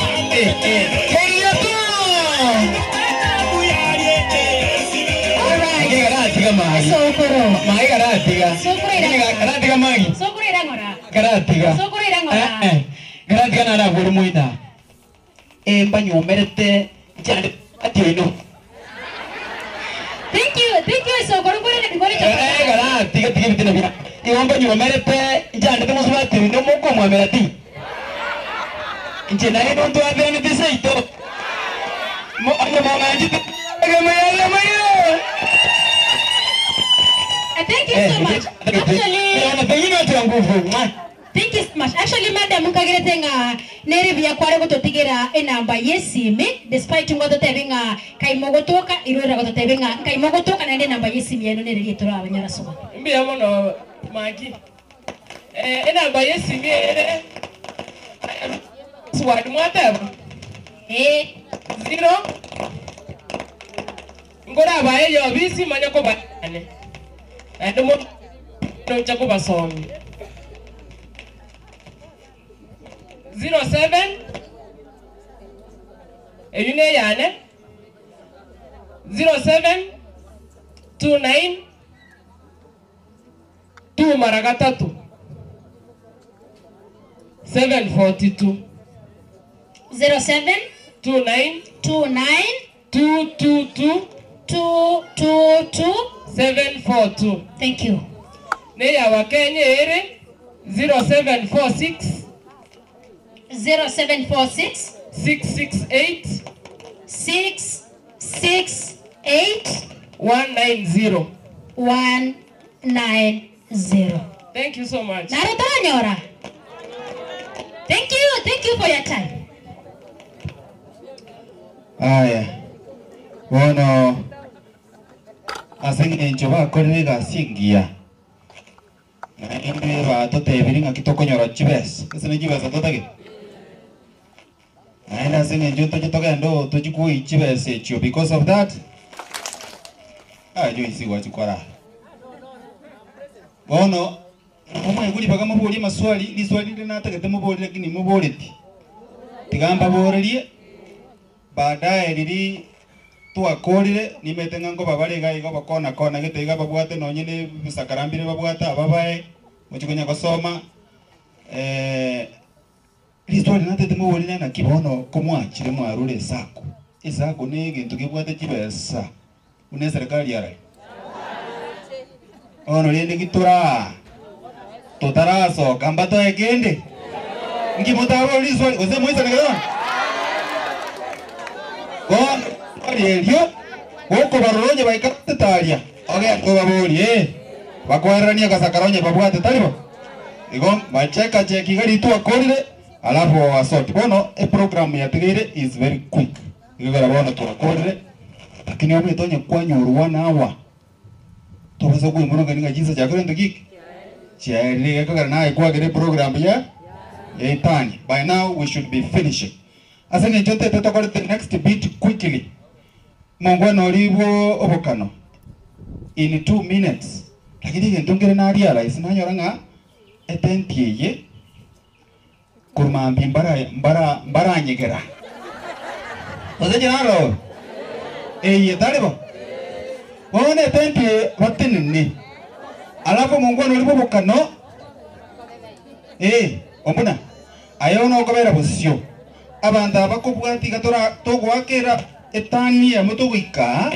you, so koro koro ni koro cha. Tiga bitina bina. Iomba nyumerete jande temo subati no moko mwamerati. Injena ino ndo abeni bisaito. Mo anya mama njite. Gamaya. Thank you so much. Thank you so much. Actually, madam, mukagiretenga neribia kware gototigera enamba yesimi despite ngoto tebinga kaimogotoka irora goto tebinga kaimogotoka na namba yesimi eno neriri tora abanyara soma. Mbia mono magi. Enamba yesimi ere swad mwateba. 0 ngora bae yo bisi manya ko bane. Adomo no chako basomi. 07 eyune yane 07 29 2 mara gatatu 742 07 29 222 742. Thank you. Ne ya Wakenya ere 0746 0746 668 190. Thank you so much. Narotanyora. Thank you for your time. Aya. Wono asenge njoba kollega singia. Na inde ba totebiringa kitokonyora chibes. Esene chibes atotake. Na asenge njoto chitoka ndo tojikui chibes echo because of that. Jo isi wachikwara. Wono omwe nguli baka mubuli maswali liswali linataka mubuli lakini mubuliti. Tigamba borelie baadaye lili twakorire nimetenga ngo babarega igo bakona kona gitega babwate no nyine bisakarambire babwata ababaye muchikonya gosoma liswali natete mubuli na kibono komwachire mwarure sako isako ni gintu gibwate kibesa une serikali yara ono lende gitura totaraso kambato egende ngimutaro liswali ose moisa ngedon elio woko baroronye baikate talia oge ko babori bakwarania kasakaronye babwate talibo igo macheka cheki gari tu akorire alafu wasoti bono program ya tigire is very quick igo gara bono tu akorire lakini obe tonye kwanyurwa nawa to bazo ku muno ganinga jinsa jakore ndiki chiaire ko gara nae kwa gere program ya itani by now we should be finishing asenge jote tetokore the next bit quickly mongwano libo obokano in 2 minutes lakini ngentongere na realize nanyoranga etentiye kurmambi mbara nyegera ozenye naro yetalibo wone etentiye batinini alafu mongwano libo obokano ombuna ayono okobera bosio abantu abakobwati gatora togwakera etani ya mutugika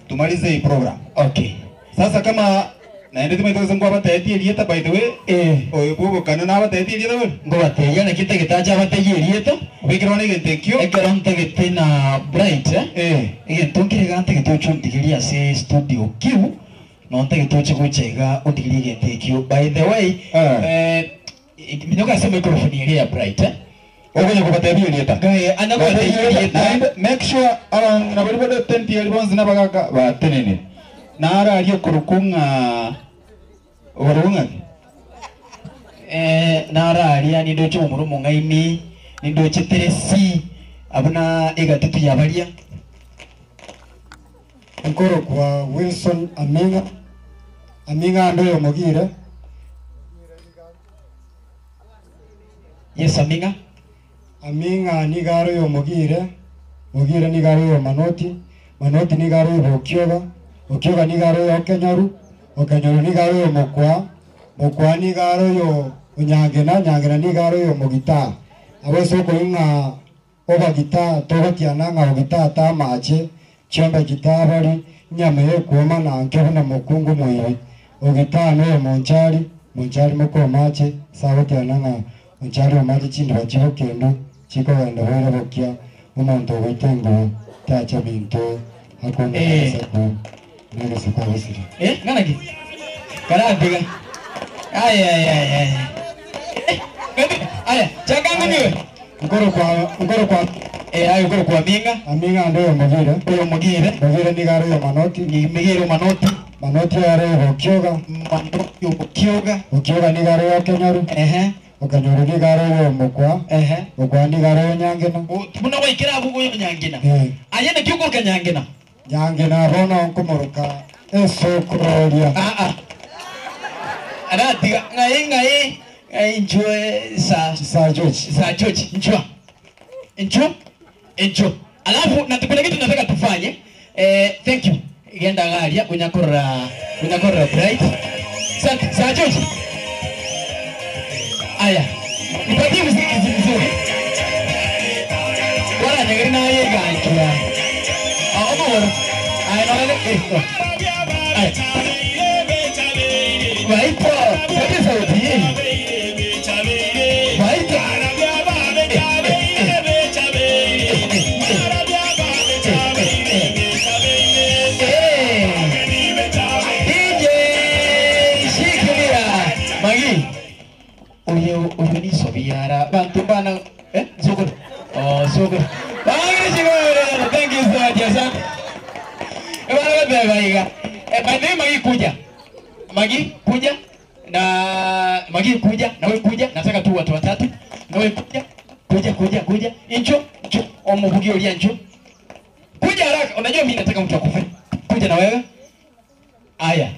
tumalize hii program. Okay. Sasa kama naende tumeitoza ngo abateti elieta by the way oyo bobo kana na abateti elieta we ngo bateya na kita gitacha abateti elieta ubikira ne gentekyo ekero ntegete na bright egentongire gante gitocho ndigiria se studio Q no ntegetoche gochega ondigiria gentekyo by the way minyoka sema microphone ile ya bright ogonya kubatabia elieta anakubatabia elieta make sure na bali bali tenti elbons na bagaka batenene nara aliyo kurukunga orunga nara aliya ni docho umurumu ngaini ni docho teresi abuna egatatu yabalia nkoro kwa Wilson Aminga ndo Mogire. Yes Aminga Aminga nigaro yo Mogire, Mogire nigaro yo Manoti, Manoti nigaro yo Okioga, Okioga nigaro yo Okenyaru, Okenyaru nigaro yo Mokwa, Mokwa nigaro yo Nyangena, Nyangena nigaro yo Mogita. Aweso ko inga oba gita toba kiana nga ogita ta mache, chomba gita bari nyame yo kuoma na nkebuna mokungu muibi. Ogita no yo Monchari, Monchari moko mache, sawo kiana nga Monchari o mache chindi bachiho kendo. Chiko wenda wera bokia umuntu witengo tacha binto akona sabu nene sokwa wasiri ngana ki kala biga ay aya chakangu niwe ngoro kwa ayo ngoro kwa aminga ndo yo Mogire nigaro yo Manoti ni Mogire Manoti yare Okioga Okioga nigaro yo Kenyaru Okenyaru nigaro yo Mokwa Mokwa nigaro yo Nyangena tubona wikira abugo yo Nyangena ayene kyuko Nyangena Nyangena bono nkomoruka esokrolia arati ngai enjoy sa George enjoy alafu na tukuna kitu nataka tufanye thank you igenda garia unyakorra bright sa George aya nipatie muziki vizuri wala nyagari na yeye ganchura bora aya na esto aya waipo sasa sauti waipo Oye ni sobiara bantu bana sokor sokor bana chigoro thank you so much asante bana bebaiga bana Magi kuja na wewe kuja nataka tu watu watatu na wewe kuja incho omubugi ulia incho kuja haraka unajua mimi nataka mtu akufe kuja na wewe aya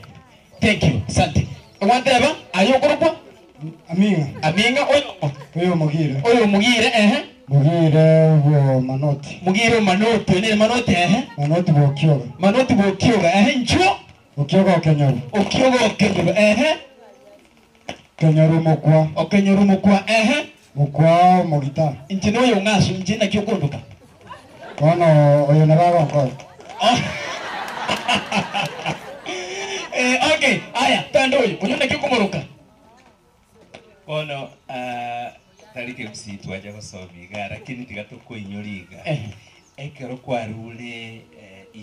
thank you asante whatever ayokorokwa Aminga oyo Mogire Mogire wo Manoti ne Manoti Manoti bo Okioga incho Okioga Kenyaru Kenyaru Mokwa Mokwa Mogita intino yo ngasu njina kyokondoka ono oyo nababa ngo okay aya tando oyo unyona kyokomoroka ono tarike msitu aja kusomiga lakini tigatukuinyuriga ekero kwarule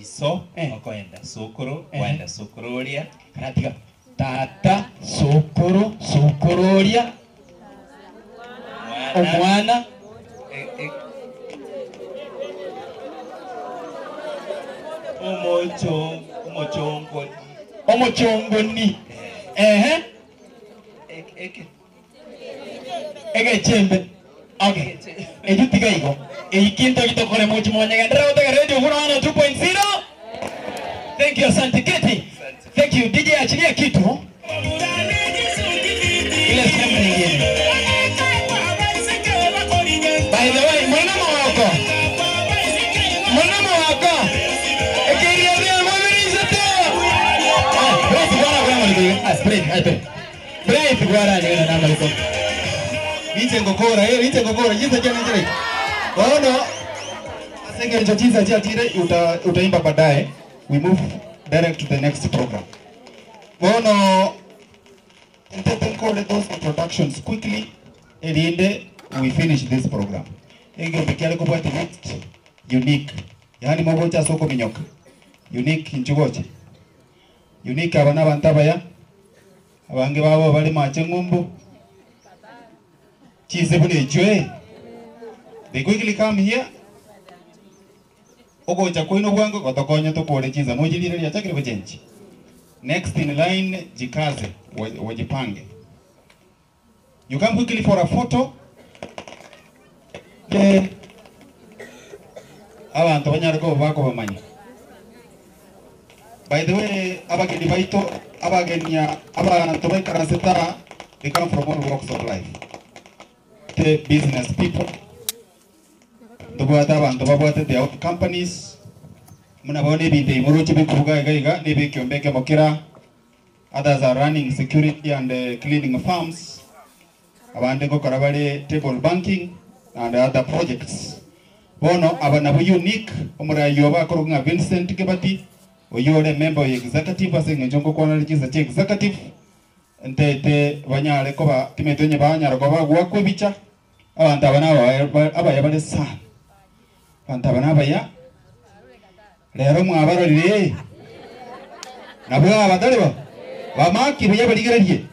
iso okoenda sokoro wenda sokororia karatiga tata sokororia omwana omochongoni ege chembe okay ejutiga igo eikinto kitokore mochi mwanya ndara utaka radio 102.0 thank you asante keti thank you DJ achilia kitu ile sema nyingine by the way mwana wako ekiria vya mwamiriza tu Bright gwara ni na namba iko Vite ngokora jinsi jana njere Waona asenge njotiza jatire utaimba baadaye we move direct to the next program Waona ntetenkole those introductions quickly elinde we finish this program Ege bekiale ko bwate next unique yani mogocha soko minyoka unique nchugoche unique abana bantabaya abange babo bali mache ngumbu chize bune jwe they quickly come here ogocha koino bwango gotokonyo tokore chiza mojilire ya chakire bochenji next in line jikaze wajipange you come quickly for a photo abantu banyargo bako bamanyi by the way abageni baito abagenya abantu bakaraseta they come from all walks of life the business people tubwate abantu babwate the out companies munabone ebintu ebimuruki bikubuga iga nebikyombeke mokera. Others are running security and cleaning farms. Abande gokora bali table banking and other projects. Bono abana bu unique omurayo bakorunga Vincent Kibati oyore member of executive asenga jongo kwana likiza che executive ntete banyale ko ba timetonye banyara ko bagwa kwebicha abantu abaya bali sana abantu abaya lero mwabarorire nabwo abadali ba bamaki buye baligerarie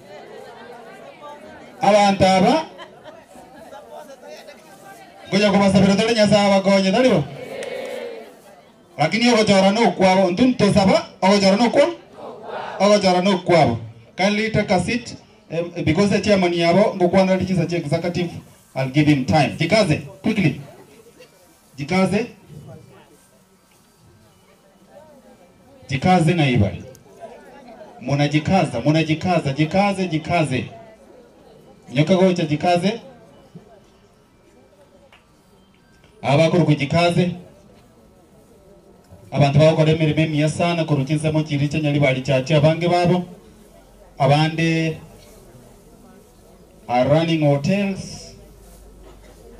abantu aba ngoja kubasabira dole nyasa bagonye dalibo lakini ogojora no kwabo ndunto saba ogojora no kwa ogojora no kwabo kindly take a seat because the chairman yabo ngokwana likiza che executive. I'll give him time. Jikaze quickly, jikaze na ibali jikaze nyoka gocha jikaze abakuru kujikaze abantu bakora emirimo emiya sana kurukiza mu kirice nyali bali chache abange babo abande are running hotels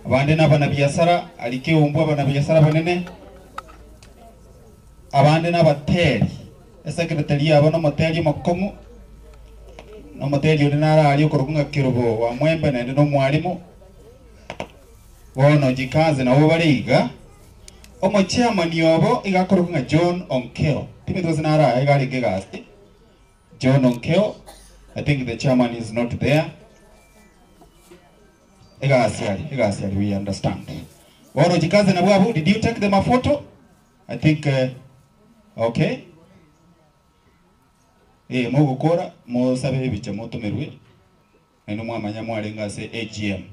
abande n'abana biasara alike umbu abana biasara banene abande n'abateri secretary yabo no moteli makomu no moteli ordinara ali okurugunga kirubo wa mwembe na no mwalimu wono jikaze na obaliga omo chairman yobo igakurugunga John Onkeo timetoze nara igali gegasti John Onkeo. I think the chairman is not there. Egasiali, we understand. Wono jikaze na bwabu, did you take them a photo? I think okay. Mogukora mo sabe ebicha moto merwe eno mwamanya mwalenga se AGM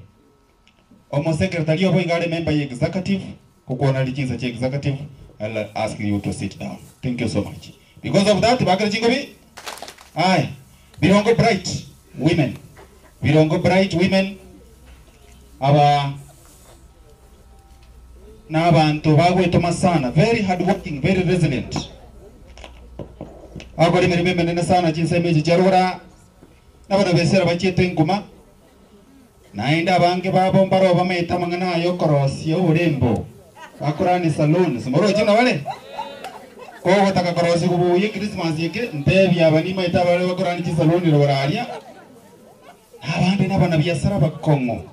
omo secretary yobo ingale member ye executive kukuona likinza che executive. I'll ask you to sit down. Thank you so much. Because of that bakale chingobi ai Birongo bright women aba na abantu bagwetoma sana, very hardworking, very resilient. Agora mirime menene sana chinsemeji jarura nabana besera bachete nguma naenda bange babo mbaro bameta mangana yo korosi yo urembo akurani salon simoro jina wale ko wataka korosi kubuye Christmas yeke ndebi abani maita bale bakurani chi salon ro bararia abande nabana biasara bakongo.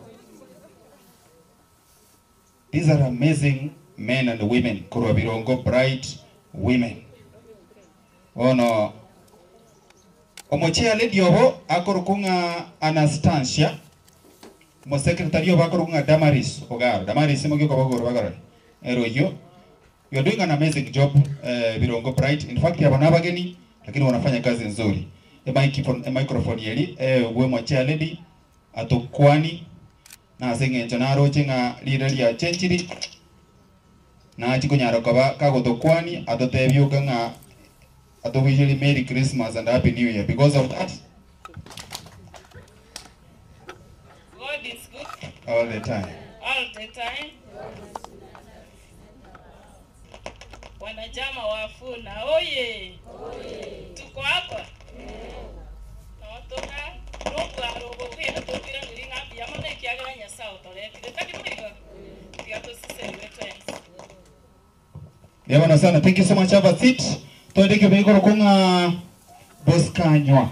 These are amazing men and women, Kurwa Birongo, bright women. Ono omochea ledi yobo akorukunga Anastasia, mo secretary yobo akorukunga Damaris Ogaro. Damaris mo gyoko bagoro bagoro. Ero yo, you are doing an amazing job, Birongo bright. In fact, yabana bageni lakini wanafanya kazi nzuri. Microphone yeli we mochea ledi atokwani na senge chanaro chinga leader ya chenchiri na chikunyaro kaba kagotokwani atotebyo kanga atowishili Merry Christmas and Happy New Year. Because of that, God is good all the time. Wanachama wa Funa oye, tuko hapa tunatoka robo robo kwa tokira nilinga pia mwana kiagala nyasao tole kitaki mwiga pia to celebrate. Yabana sana, thank you so much. Have a seat. Todeke beko kunga boskanywa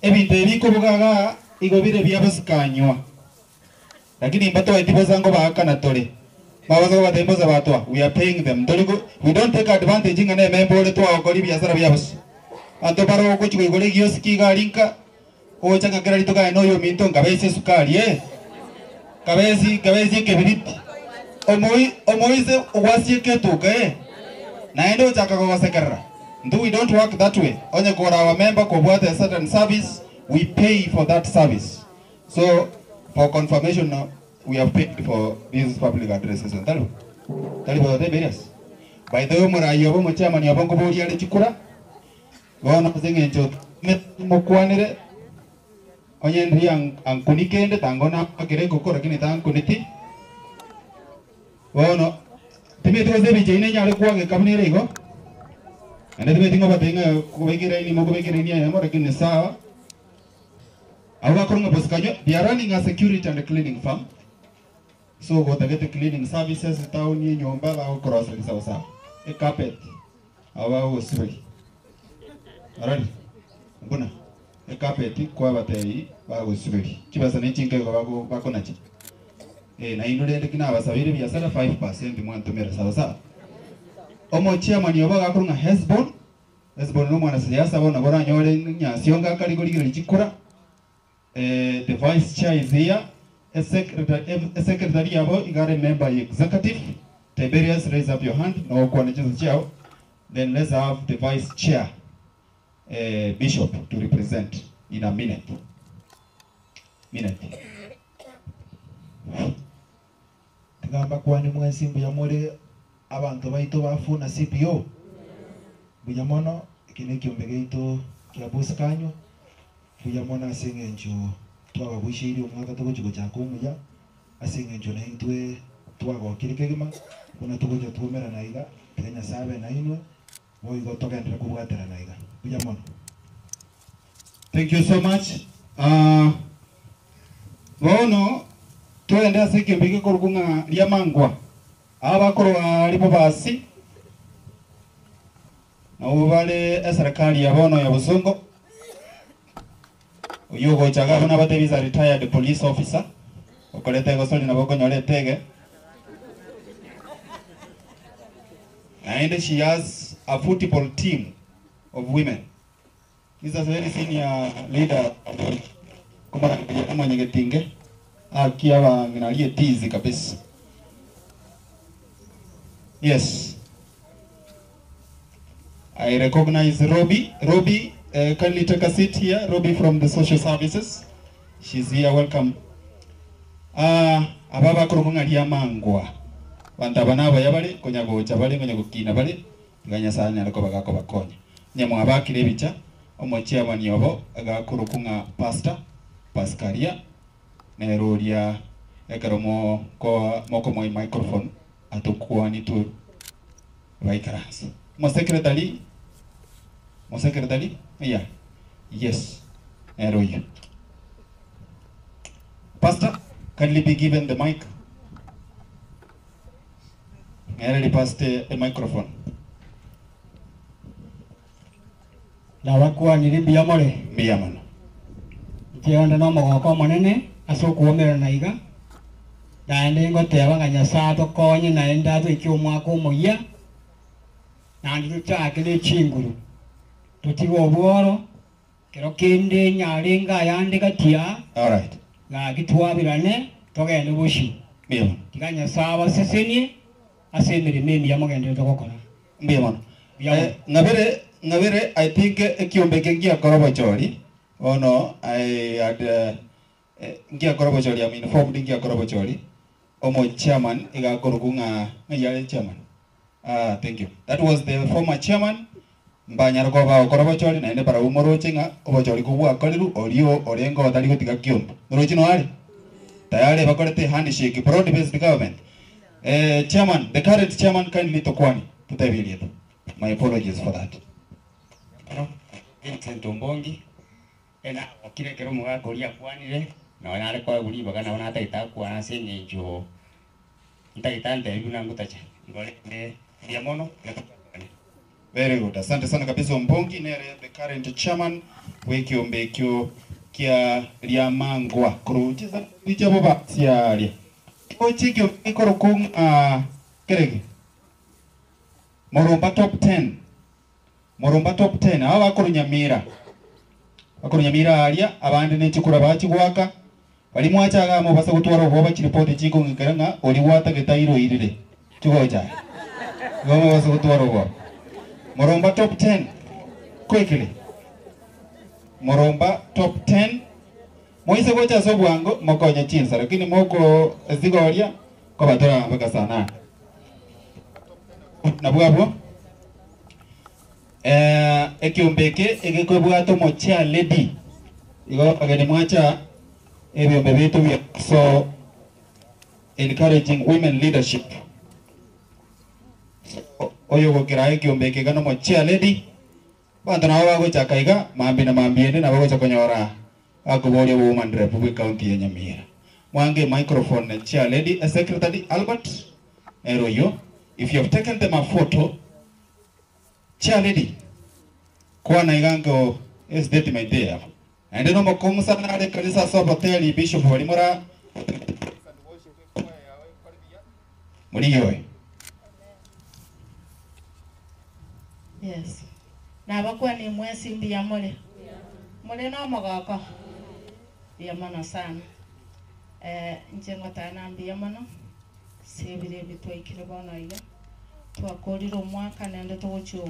ebintu ebiko bugaga igobire bya boskanywa lakini mbato etibo zango baakana tole babazo batemboza batwa. We are paying them. We don't take advantage ngane member to akoli biashara byabos anto baro ko chiko igole gioski galinka o changa gerali to ga no yo minto ngabese sukari kabezi kebiriti omoize owasi ketuka naendo chaka ko wasekera. Do we don't work that way? Onye kwa our member kubwata a certain service, we pay for that service. So for confirmation now, we have paid for these public addresses and tell about the various. By the way, murayobo mo chairman yabongo bori ale chikura. Gona zinge ncho mokwanire. Onye ndri ankunikende tangona akire kokora kini tanguniti. wono timete koze biche ine nyale kuange kabnire igo ande timete ngoba tenga kubekira ini mo kubekira ini ya mara kini sawa awa kurunga boskanyo they are running a security and cleaning firm so go target cleaning services town ni nyomba ba cross sawa sawa a carpet awa usuri already mbona a carpet kwa batei ba usuri kibasa ne chinga go ba konachi na inurende kina abasabire biasara 5% mwantumira sawa sawa omo chairman yobaga kurunga Hesbon no mwana siasa bona bora nyore nyasionga kali goligiro chikura the vice chair is here a secretary yabo igare member executive Tiberius, raise up your hand no kwa nechezo chao then let's have the vice chair bishop to represent in a minute Gamba kwani mwezi mbuyamore abantu baito bafuna CPO buyamono kine kiombe gaito kya Boskanyo buyamona asengenjo twababwishiri umwaka tugochiko cyakumuya asengenjo na intwe twagokire kegima kuna tugoja twomera naiga Kenya sabe na inwe boigo togendera kubwatera naiga buyamono. Thank you so much. Wono tuende asiki mbiki kurukunga liamangwa abakoro alipo basi na ubale serikali ya bono ya Busungo uyugo chaga bana batebiza retired police officer okolete gosoli na boko nyoletege and she has a football team of women. He's a very senior leader kama nyegetinge akiwa nginalie tizi kabisa. Yes, I recognize Robbie. Robbie, kindly take a seat here. Robbie from the social services. She's here. Welcome. Ababa kurunga dia mangwa. Wantabana bayabali konyago chabali konyago kina bali. Ganya sana aliko bagako bakonya. Nyamo abaki lebicha. Omochia wanyobo aga kurukunga pastor Pascalia. Neroria ekaromo ko moko moi microphone atokuwa ni tu vaikarans. Mo secretary yeah, yes, Neroya. Pastor, kindly be given the mic. Already passed the microphone. La wakwa nilibia mole. Biyamano. Jionda no mogoko monene asokuomera naiga. Naende ngoteba nga Nyasaye tokonye naenda twikyo mwaka omuya. Nandi tuchakire chinguru. Tutigo obworo kero kende nyarenga yandika tia. All right. La kitwabirane togende bushi. Biyamano. Tiganya sawa sesenie asemere memi yamogende tokokora. Biyamano. Ngabere I think ekiombe kengia korobo chori. Oh no, I had ngia korobo chori, I mean informed ngia korobo chori. Omo chairman iga korugunga ngiyale chairman. Thank you. That was the former chairman. Mbanyar ko ba korobo chori na ende para umoro chinga obo chori kubwa koliru olio orengo tali kutika kiombe. Norochino ali. Tayari bakorete handshake broad based government. Chairman, the current chairman kindly tokwani tutabilie. My apologies for that. Vincent Ombongi ena okire kero muga koria kwanire na wana kwa buli bagana wana taita kwa senye jo ntaita nte yuna ngutacha ngole ne diamono. Very good. Asante sana kabisa Ombongi nere the current chairman wekiombe kyo kia liamangwa kuruchiza lichabo batsialia kochikyo ikorokung kerege Moromba top 10 aba bakorunyamira alia abandi n'ekikura bakigwaka bali mwachaga mu basa gutwara obo bakiripoti chiko ngikaranga oli wata getairo irire kigoja gomo basa gutwara obo Moromba top 10 quickly Moromba top 10 moise gocha sobwango mokonya chinsa lakini moko zigoria ko batora mpaka sana na bwabo ekiombeke egekwebwato mocha lady igo agene mwacha ebyombe bitu bya so encouraging women leadership oyo gokira kiumbeke kana mo chair lady bantu nabo bagochaka iga mambi na mambiende nabo gocha konyora akobore woman rep we county ya Nyamira mwange microphone na chair lady a secretary Albert Eroyo if you have taken them a photo chair lady kwa na igango is statement there and no mo kumusa na ale kanisa soba teli bishop walimora Muriyo. Yes. Na bakwa ni mwesi mbia mole. Mole no mogoko. Bia mono sana. Njengo tana mbia mono. Sebire bitwaikire bono iga. Twakorira omwaka nende togocho.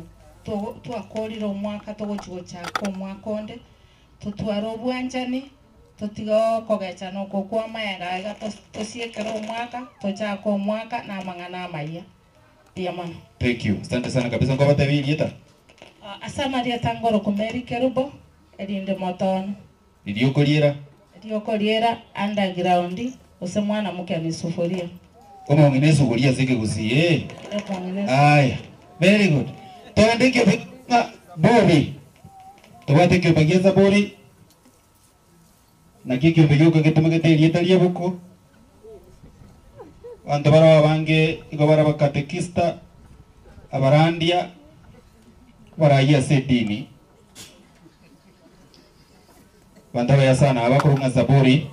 Twakorira omwaka togocho chako omwaka onde. Tutwara obwanjani. Tutiga kogecha no kokwa mayega iga tosiekera omwaka tochaka omwaka na mang'ana amaya. Bia mono. Thank you. Asante sana kabisa kwa batabi yeta. Asamaria tangoro kumeri kerubo erinde motono. Ndiokoliera underground ose mwana muke ni sufuria. Kama ngine sufuria zike gusie. Aya. Very good. Twende kyo bori. Twende kyo bageza bori. Na kikyo byoka getumage yeta lieboko. Andabara bange igobara bakatekista abarandia baraya sedini bandaba ya sana abakurunga zaburi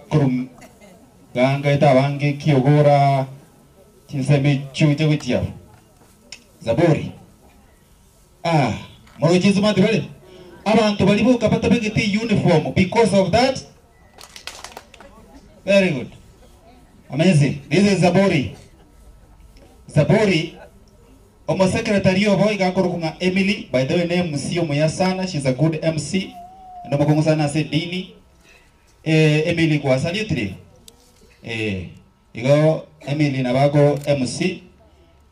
kurum ganga ita bange kiyogora tinseme chuje gutia zaburi moro chizuma tibale abantu balibuka batabegeti uniform because of that. Very good. Amazing. This is Zaburi. Zaburi. Omo secretary of Boy Gakorukunga Emily. By the way, name Musio Moyasana. She's a good MC. And Omokongusana said Dini. Emily kwa salutri. Igo Emily Nabago MC.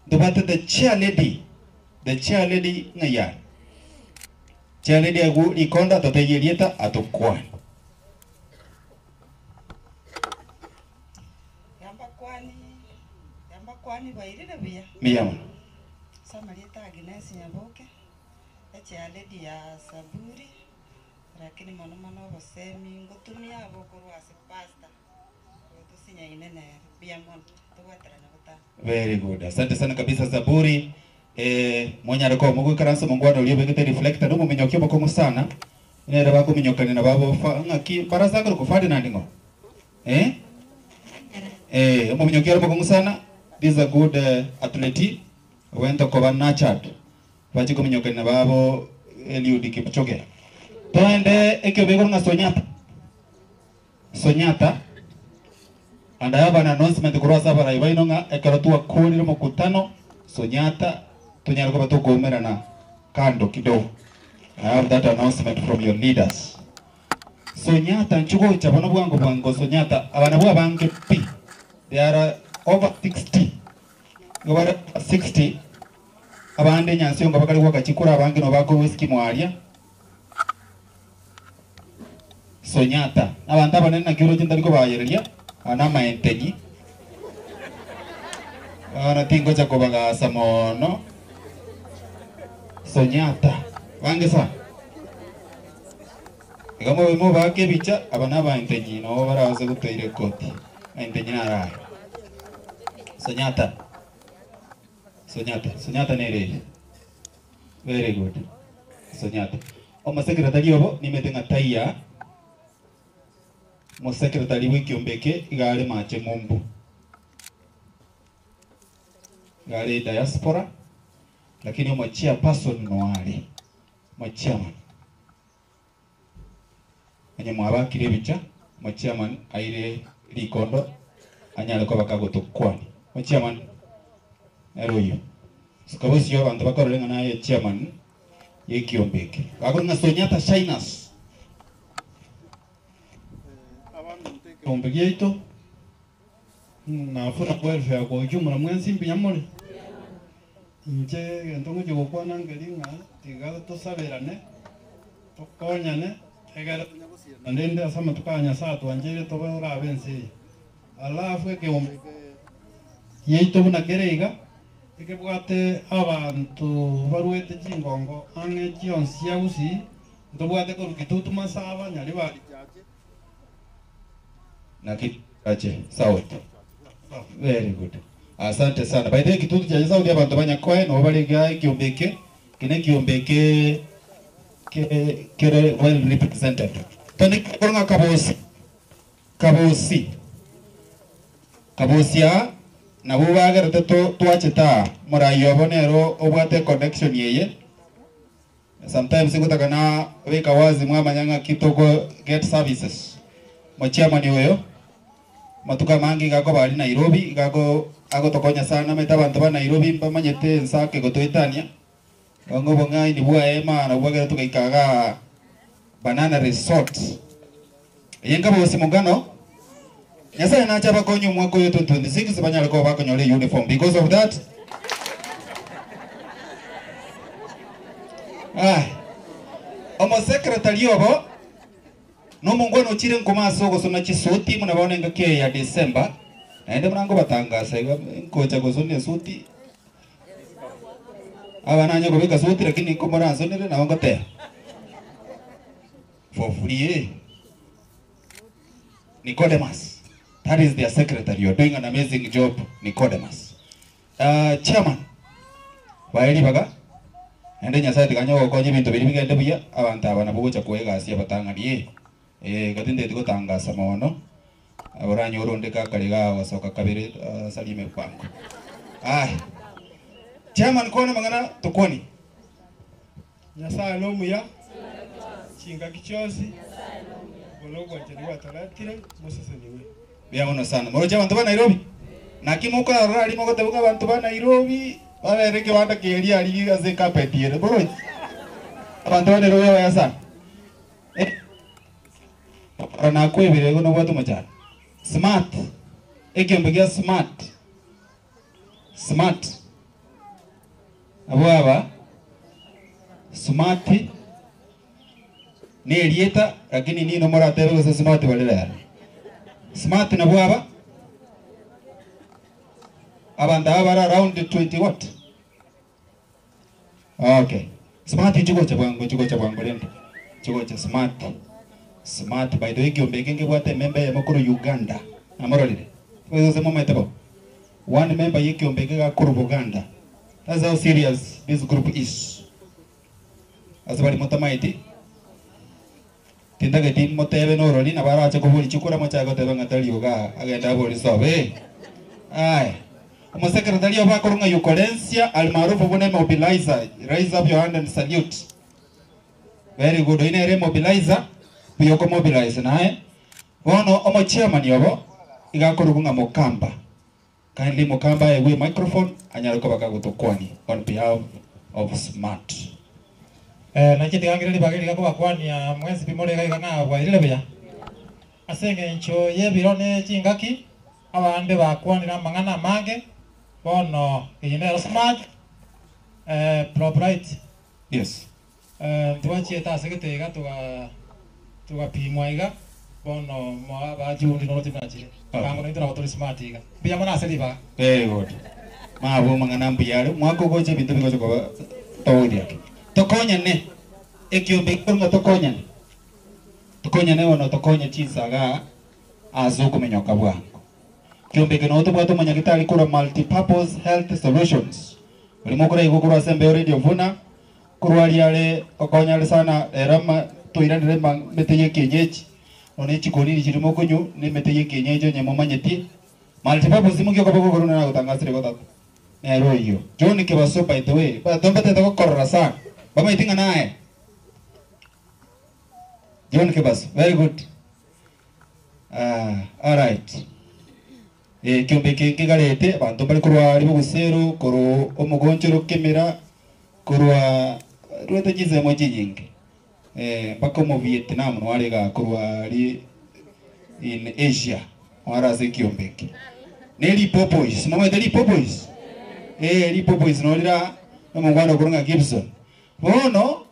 Dubate the chair lady. The chair lady ngaya. Chair lady agu ikonda tote yelieta atokwani. Kwani bairire bia Miyama. Samarieta Agnes Nyaboke eche lady ya Saburi lakini mwana bosemi ngotumia abokoro as pastor tusinya inene bia mon tuwatara na buta. Very good. Asante sana kabisa Zaburi. Mwenye alikuwa mungu karansa mungu wana uliyo begete reflector numu minyokio bakomu sana. Nere bako minyokani na babo ngaki barasa ngoro kufadi na ndingo. Umu minyokio bakomu sana. This is a good athlete. Went to cover nurtured. Wachiko minyokani na babo Eliud Kipchoge. Tuende ekyo nga Sonyata. Sonyata. And I have an announcement kura sabara ibaino nga ekaratua kuli na mkutano Sonyata tunyariko bato kuumera na kando kidogo. I have that announcement from your leaders. Sonyata nchuko chabano bwango Sonyata abana bwa bange pi. They are over 60. Over 60. Abande nyansi nga bakali wakachikura abange no bako whisky mwalia. Sonyata. Abanda banene kiro jindaliko bayerelia. Ana maentenyi. Ana tingo cha kubaga samono. Sonyata. Wange sa. Kama wemo bake bicha abana baentenyi no baraza gutoire koti. Maentenyi nara. Sonyata. Sonyata. Sonyata nere. Very good. Sonyata. Oma secretary obo nimetenga taiya. Mo secretary wiki ombeke igale mache mombu. Gale diaspora. Lakini mo chairperson no wale. Mo chairman. Anye mwaba kirebicha. Mo chairman aire likondo. Anyale kwa bakago tokwani. Mo chairman. Eroyo. Sikabosi yo abantu bakorenga naye chairman. Yeki ombeke. Ako nga Sonyata Shiners. Ombegeito na funa welfare kwa ujumla mwenzi mpinyamole nje ndongo joko na ngelinga tiga tosaberane tokonyane egara ndende asama tukanya saa twanjire tobora abense alafu ke ombege yeito buna kerega ikibwate abantu baruete chingongo ang'e chionsi chiagusi ntobwate korukitutu masaba nyari bari chache na kichache sauti. Very good. Asante sana. By the way, kitutu cha sauti abantu banyakoe no bali gai kiombeke kine kiombeke kere well represented. Tani koranga kabosia na bubagera to twacheta murayo bonero obwate connection yeye. Sometimes ngutaka na weka wazi mwamanyanga kitoko get services. Mochiamani oyo matuka mangi gago bali Nairobi gago agotokonya sana meta bantu ba Nairobi mbamanyete nsake gotoitania ngo bonga ni bua ema na bua tukaikaga banana resort yenga bosi mugano nyasa na chaba konyo mwako yoto 26 banyala ko bakonyole uniform. Because of that omo secretary obo no mungono chire nkomaso gosona chisuti munabone ngake ya December naende mrango batangasa ngocha gosone suti abananya kubika suti lakini komora sonere na ngote for free. Nicodemus, that is their secretary. You are doing an amazing job, Nicodemus. Chairman waeli baga ende nyasa tikanyo okonye bintu biri bigende buya abantu abana bugocha kuega asia batanganie gatinde tikotangasa maono abaranyo urondeka kaliga wasoka kabiri salime kwangu. Chairman kona mangana tukoni nyasa no muya chinga kichozi bologo njeriwa talatire museseniwe biamono sana morocha abantu ba Nairobi na kimuko rali moko tebuka abantu ba Nairobi bale reke banda keria ali aze kapetiere borocha abantu ba Nairobi ya sana ana kwebire gono bwatu machana smart ekembegia smart ababa smart ni elieta lakini nino mora tebe go smart balera smart na bwaba abanda abara around 20 what. Okay, smart chugo cha bwango lento chugo cha smart by the way kiombeke bwate member ya makuru Uganda amorolile wewe sema metebo one member yekiombeke ga kuru Uganda. That's how serious this group is. Asabali motamaiti tindaga tim motebe no roli na bara cha kubuli chukura mocha go tebe ngatali yoga agenda boli sobe secretary of Akorunga Eucolencia almaarufu bune mobilizer. Raise up your hand and salute. Very good. Ine mobilizer biyoko mobilize nae wono omo chairman yobo igakorunga Mokamba. Kindly Mokamba ewe microphone anyaruko bakagutokwani on behalf of Smart. Na kiti ngirili bagiri gako bakwani ya mwezi bimore gaiga na bwaile bya asenge ncho yebirone chingaki abande bakwani na mangana mange bono ine Smart propriety. Yes. Tuwachi eta segete ga tuga pimwa iga bono mwa bajundi no timachire kango no ndira otori Smart iga bya mona seliba. Very good. Mabo mangana mbiyale mwako goche bintu bikocho kwa tawidi yake tokonya ne ekiombe kurunga tokonya ne wono tokonya chisaga azuko menyoka bwango kiombe kino to bwato manya kitali kura multi-purpose health solutions ulimo kura igukura sembe radio vuna kurwali yale okonya le sana erama toirandire meteye kienyeji one chikoni chirimo kunyu ne meteye kienyeji nyemo manyeti multi-purpose mungyo kwa kuruna na utangasire kwa ero hiyo John Kibaso by the way ba tomba tete ko korra sana bama itinga nae John Kibaso very good. All right kiombe kigarete abantu bali kurwa ari bugusero koro omugonjero kemera kurwa rwete gize mo nyingi bako mu Vietnam no arega kurwa ari in Asia wara se kiombe ki neli popois mama deli popois lipopo isinolira nomungwana kurunga Gibson bono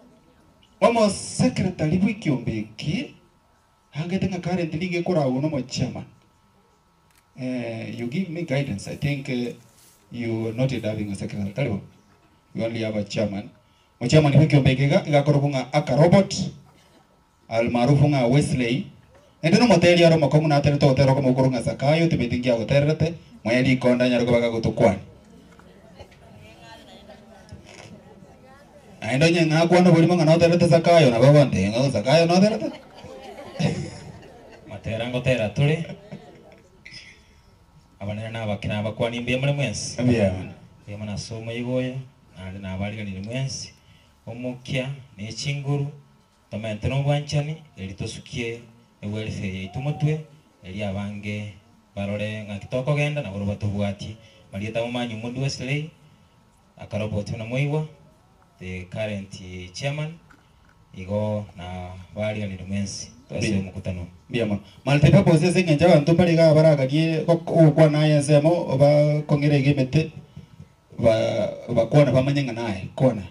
omo secretary wikiombeki hangetenga current league kora uno mo chairman you give me guidance. I think you are not having a secretary. Karibu. You only have a chairman. Chairman wiki ombegega igakorokunga aka robot almaarufu nga Wesley. Ndio moteli aro makomu na tele to tero ko kurunga sakayo tibetingia goterete mweli konda nyaro ko baga gutukwani. Aindo nyanga kwano boli manga no terete sakayo na baba ndenga sakayo no terete. Materango tera tuli. Abanana nabakina abakwani mbiye muri mwensi. Mbiye. Mbiye mana somo yigoye nandi nabaliga ni mwensi. Omukya n'ekinguru tomente n'obwanchani eritosukie ewelfare yaitu mutwe eri abange barore nga kitoko genda na boro batubwati marieta mumanyi mundu Wesley akaroboti na moiwa the current chairman igo na bali ni mwensi twase mukutano biyama malte purpose zingenja abantu bali ga baragadie kwa naye semo oba kongere gemete ba kona bamanyenga naye kona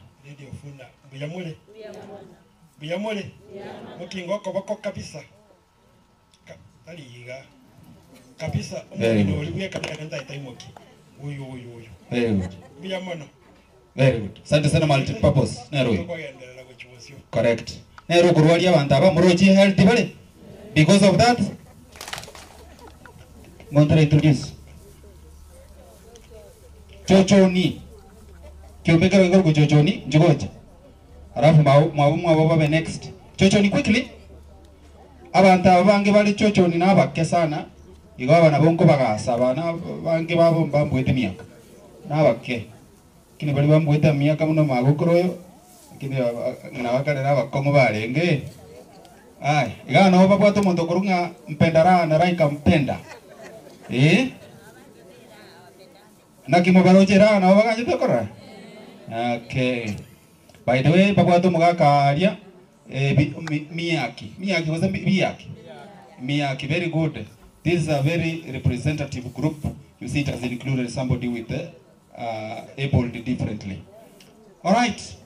Buyamule. Buyamule. Mukingo kobako kabisa. Aliga. Kabisa. Ulibuye kabisa kanda itaimoki. Uyu. Very good. Buyamono. Very good. Asante sana multi purpose. Nero. Correct. Nero kurwali abantu aba muroji health bale. Because of that Montare introduce. Chochoni. Kiumbeka wengoro kuchochoni njogoja. Alafu mwabu babe next. Chochoni quickly. Abantu abange bali chochoni nabake sana. Igo abana bonko bagasaba na bange babo mbambwete myaka. Nabake. Kini bali bambwete myaka muno magukoroyo. Kini nabakarera abakongo barenge. Ai, iga no babwato mondo kurunga mpendara na raika mpenda. Na kimobarojera na baganje tokora. Okay. By the way, babwato mugakaria Miyaki was a Miyaki, very good. This is a very representative group. You see, it has included somebody with able differently. All right.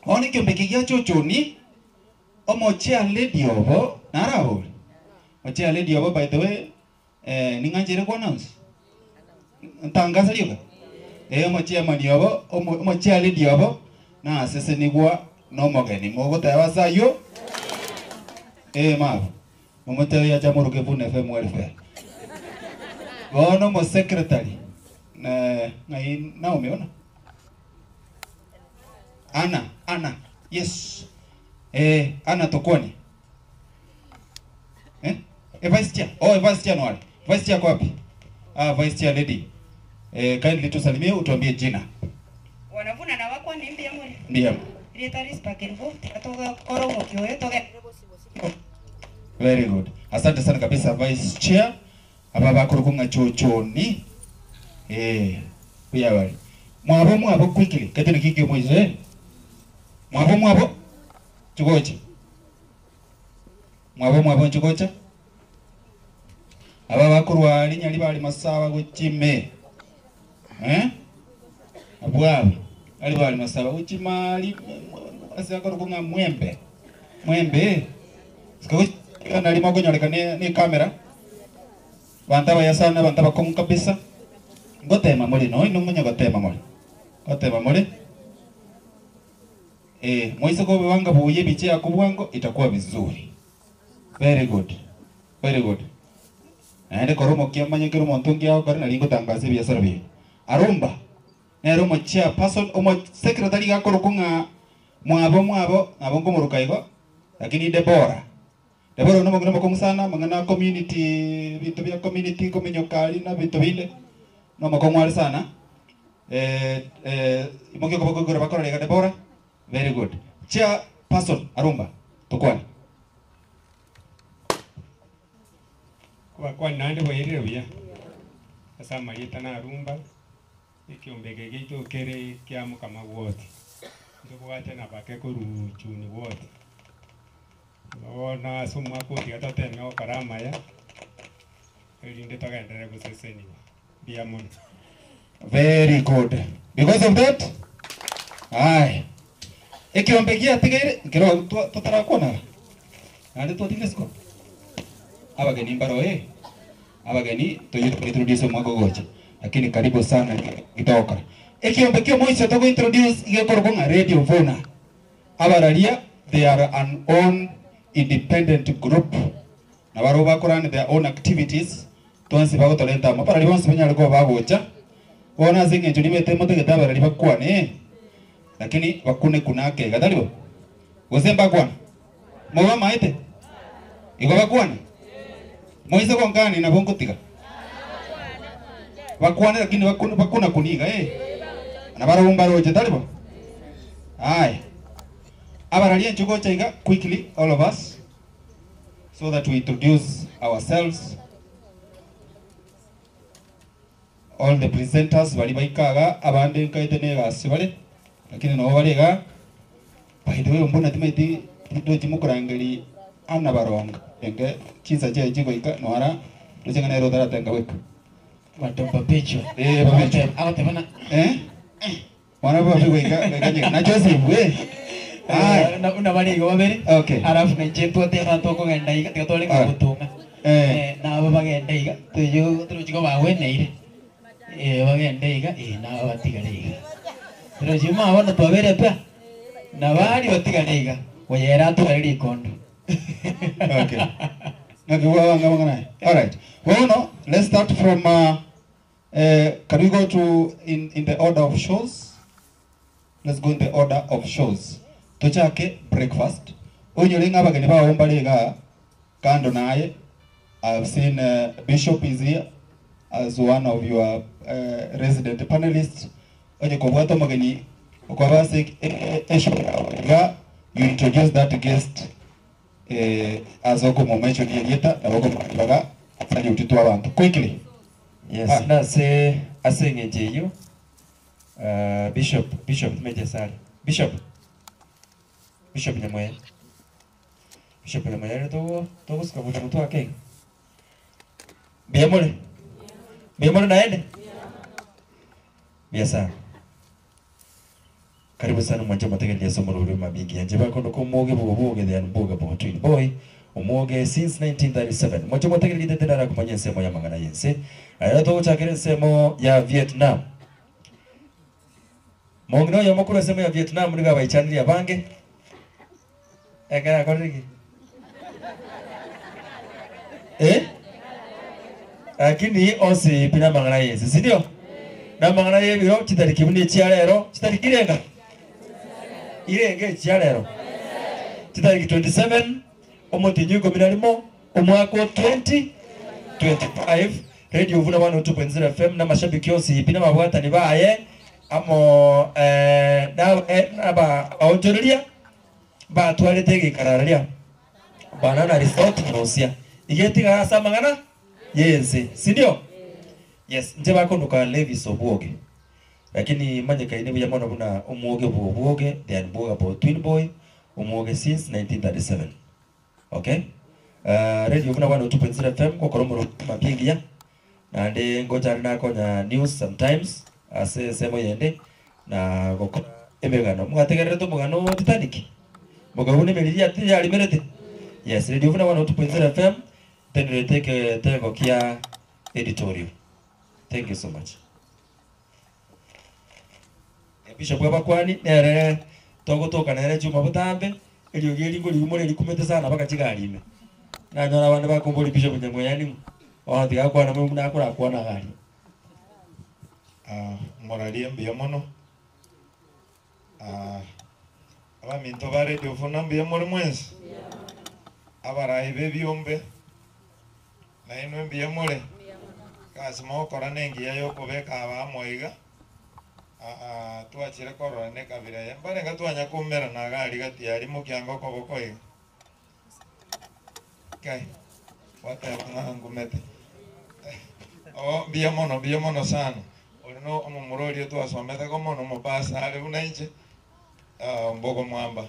Oni kembekigia chochoni omochea lady obo narabo. Omochea lady obo, by the way, ninganjere kwa announce. Ntangaza liyoga. Omochea mani obo, omochea lady obo na sese nigwa no mogeni mogo tawa sayo mavu momote ya jamuru ke bune FM welfare bono mo secretary na umeona Ana yes Ana tokoni vice chair vice chair no vice chair kwa wapi vice chair lady kindly tusalimie utuambie jina wanavuna na wako ni mbia mwele ndio very good. Asante sana kabisa vice chair. Ababa kurukunga chochoni. Pia wali. Mwabo quickly. Katini kiki mwizo Mwabo. Chugocha. Mwabo chugocha. Ababa kurwali nyali bali masawa guchime. Abwaba. Ali bali masawa uchimali asaka rukunga mwembe sikawe nali magonyoleka ni kamera bantaba yasana bantaba komu kabisa ngotema muri no munya gotema muri moise ko banga buye biche yakubwango itakuwa vizuri. Very good ande koromo kiamanye kero montongi yao kare nalingo tangaze biashara bi arumba nero mo chairperson omo secretary gakorokunga mwabo abongo murukaigo lakini Debora no mogno komusana mangana community vitu vya community komenyokali na vitu vile no mokomwali sana imoke ko gora bakora lega Debora. Very good. Chairperson Arumba tukwani kwa nande boyerero bya asa mayita na Arumba ikiombege gito kere kiamu kama wote ndobwate na bakeko ruchuni wote na sumwa ko tigata teme karama ya elinde tagandere guseseni bia mon. Very good. Because of that ikiombege atigere ngiro tutara kona ande to tingesko abageni mbaro abageni to introduce mwago gocha lakini karibu sana gitoka ekiombe kio moiso to introduce igekoro konga Radio Vuna abararia they are an own independent group na baro bakorana their own activities tonsi bagotolenta mapara libonse banyari ko bagocha wona zinge njulibete motegeta barari bakwane lakini bakune kunake gatalibo gozemba kwana moba maite igo bakwana moise konkani na bongotiga bakwane lakini bakuna kuniga na barumba roje talibo ai abararia nchugo chaiga quickly all of us so that we introduce ourselves. All the presenters bali baikaga abande nkaite nega sibale lakini no balega by the way mbona timeti ndo timukurangeli ana baronga enge chiza je jigo ika no ara tujenga nero dara tenga weka matomba pecho babecho agote bana wana baba bigo ika na Joseph na una bali go babere okay arafu na chetu atema to ko genda ika tikatole ngutunga na baba genda ika tuyo turuchiko bawe neire bagende iga na batigare iga pero juma abona twabere pa na bari batigare iga oyera tuariri kondo okay nakiwa ngabangana all right well no let's start from can we go to in the order of shows? Let's go in the order of shows. Tuchake breakfast onyolenga bageni ba ombalega kando naye I've seen Bishop is here as one of your resident panelists. Onye kobwato magani okwabase you introduce that guest as oko momencho yeta na oko baga sali utitwa abantu quickly. Yes, na se asenge jeyo Bishop Mejesari. Bishop Nyamoya. Bishop Nyamoya to kuskabuta mtu wake. Biamole naende? Biasa. Karibu sana mwanja mategeli ya somo lulu mabigi. Anjeba kondo kumoge buboge the anboga bo twin boy. Umoge since 1937. Mwanja mategeli dete dara kumanya semo ya mangana yense. Ayo to chakere semo ya Vietnam. Mongno ya makura semo ya Vietnam ndiga baichani ya bange. Ekara koriki. Lakini osi pina mangana yense, si ndio? Na mangana yebiro kitariki buni cyarero, kitariki renga. Irenge cyarero. Kitariki 27 omotinyugo minarimo omwaka 2025 Radio Vuna 102.0 FM na mashabiki yose pina mabwata ni baye amo aba aonjoria ba twalete gikararia banana resort nosia igetiga hasa mangana yense, si ndio? Yes, nje bakonduka Levis Obuoge. Lakini manje kaine buya mwana buna umuoge buoge, then boga bo twin boy, umuoge since 1937. Okay? Radio Vuna 102.0 FM kwa koromoro mapingi ya. Na ande ngoja na konya news sometimes ase semo yende na goko emegano. Mugategerere to mugano Titanic. Mugabune meliria ya limerete. Yes, Radio Vuna 102.0 FM. Then we take tego kia editorial. Thank you so much. Bishop baba kwani nere togotoka nere chuma butambe elio geli ngoli umole likumete sana baka chigalime. Na nyona bana bakomboli Bishop Nyamoya ni watiga kwa na mungu nakora kwa na gali. Moralia mbia mono. Aba minto bare dio fona mbia mole mwenzi. Abara ibe biombe. Na ino mbia mole. Kasi mokora nengia yoko beka aba moiga. Tuachire korora ne kabira ya mbare ngatwanya kumera na gali gati yari mukiango kobokoiga. Kai. Wata ngumete. Mbia mono sana. Olino omumurori tu asomete como no mopasa ale unanche. Mbogo mwamba.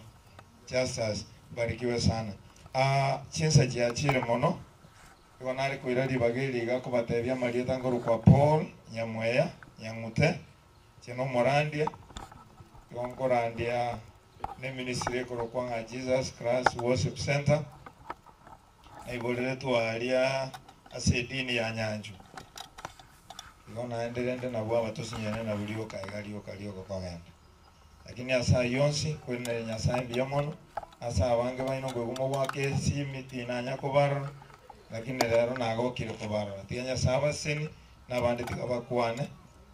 Justus barikiwe sana. Chinsa chiachire mono. Ikonari kuirari bageli gakubatebya marieta ngoro kwa Paul Nyamoya Nyangute chino morandia yongorandia ne ministry koro kwa Jesus Christ Worship Center aibolere tu alia asedini ya Nyanju igona enderende na bwa batusinyane na bulio kaigalio kogenda lakini asa yonsi kwene nyasaye biamono asa abange baino gwegumo gwake simiti nanya kubara lakini rero nagokire kubara tianya saba sini nabandi tikabakwane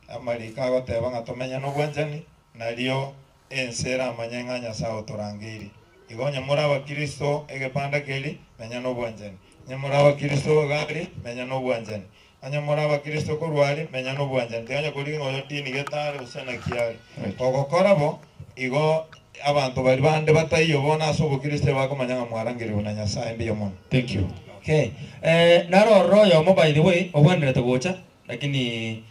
amarika goteba ngatomenya no bwanjani nario ensera amanyanga nyasaye otorangiri igonya muraba Kristo egepanda keli menya no bwanjani nyamuraba Kristo gari menya no bwanjani anya muraba Kristo korwali menya no bwanjani tianya kulingo yotini getare usana kiali kogokorabo igo abantu bari bande batayo bona asobo Kristo bakomanya mwarangire una nyasaye mbiyo mono. Thank you. Okay. Naro yo mo by the way obwanire togocha lakini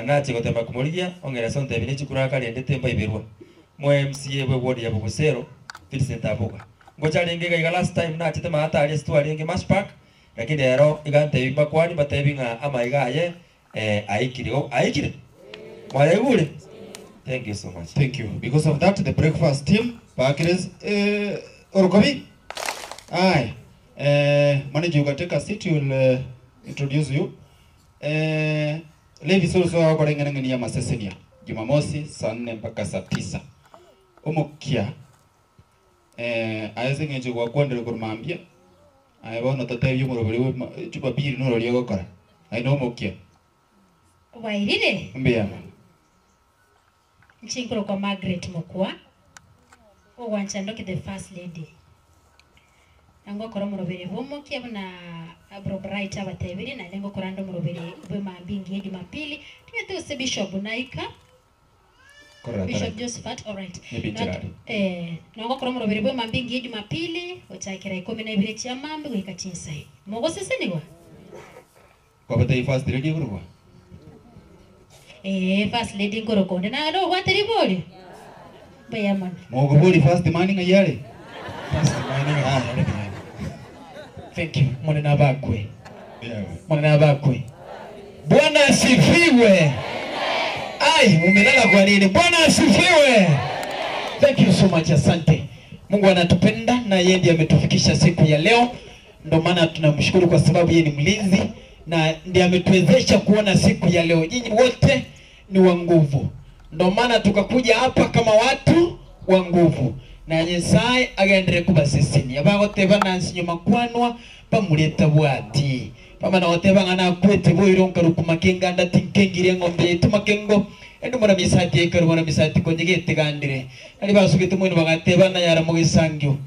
nachi gotema kumurigia ongera sonte bine chikura kali ndete mba ibirwa. Mo MCA bwe ward ya Bugusero Vincent Abuga. Ngocha lingega iga last time nachi tema hata ali story linge match pack lakini ero igante bimba kwani batebinga ama igaye aikire. Mwayegule. Thank you so much. Thank you. Because of that, the breakfast team, Bakres, Orokobi. Aye. Manager, you can take a seat. We'll introduce you. Ladies also are going to be Masesenia. Jumamosi, saa 4 mpaka saa 9. Umukia. Aweze ngeje kwa kwenda kurumambia. Aibona tataye yumurobere chupa biri no ryo gukora. Aino umukia. Wairire. Mbia. Nchinkuro kwa Margaret Mokwa. Wanchandoke the first lady. Nango kora murobere bomokia buna Bro Bright abatebiri na lengo korando murobere bwe mambingi Jumapili. Tumetuse Bishop Naika. Bishop Josephat, all right. Nango kora murobere bwe mambingi Jumapili, ochakira 12 chia mambe wika chinsai. Mogo seseniwa. Kwa bata first lady gurwa. First lady ngorokonde na ro wateri boli. Bayamana. Mogo boli first morning ayale. First morning. Thank you. Mwana bakwe. Mwana bakwe. Bwana asifiwe. Ai, umelala kwa nini? Bwana asifiwe. Thank you so much, asante. Mungu anatupenda na yeye ndiye ametufikisha siku ya leo. Ndio maana tunamshukuru kwa sababu yeye ni mlinzi na ndiye ametuwezesha kuona siku ya leo. Nyinyi wote ni wa nguvu. Ndio maana tukakuja hapa kama watu wa nguvu. Na Nyasaye agendere kubaseseni. Abagoteba nansi nyuma kwanwa pamuleta bwati. Pama na oteba ngana kwete boiro nkarukuma kenganda tinkengire ngombe ituma kengo. Endo mara misati ekarubona misati konjegete gandire. Ali basugite mwino bagateba na yara mugisangyo.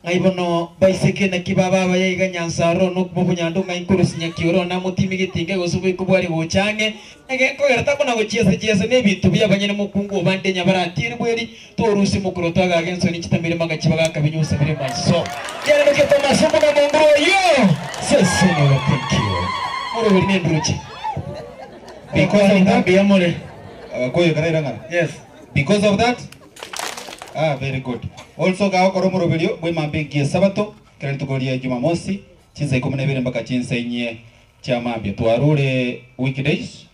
Ngaibono baiseke na kibaba bayiga nyansaro no kubunyando ngaikurusi nyakioro na mutimi gitinge gosubu kubwari bochange ngeko yarata na gochiese ne bintu byabanyene mukungu bande nyabaratiri bweri torusi mukurota gagenso ni kitambire manga kibaga kabinyusa bire maso yare no keto masumbu na mongro yo sese no thank you moro beri ndruchi because of that biamole koyo karaira ngana. Yes, because of that. Very good. Also gaho koromoro video bwe mambingi sabato kare tukoria Jumamosi chinza 12 mpaka chinza inye cha mambia twarure weekdays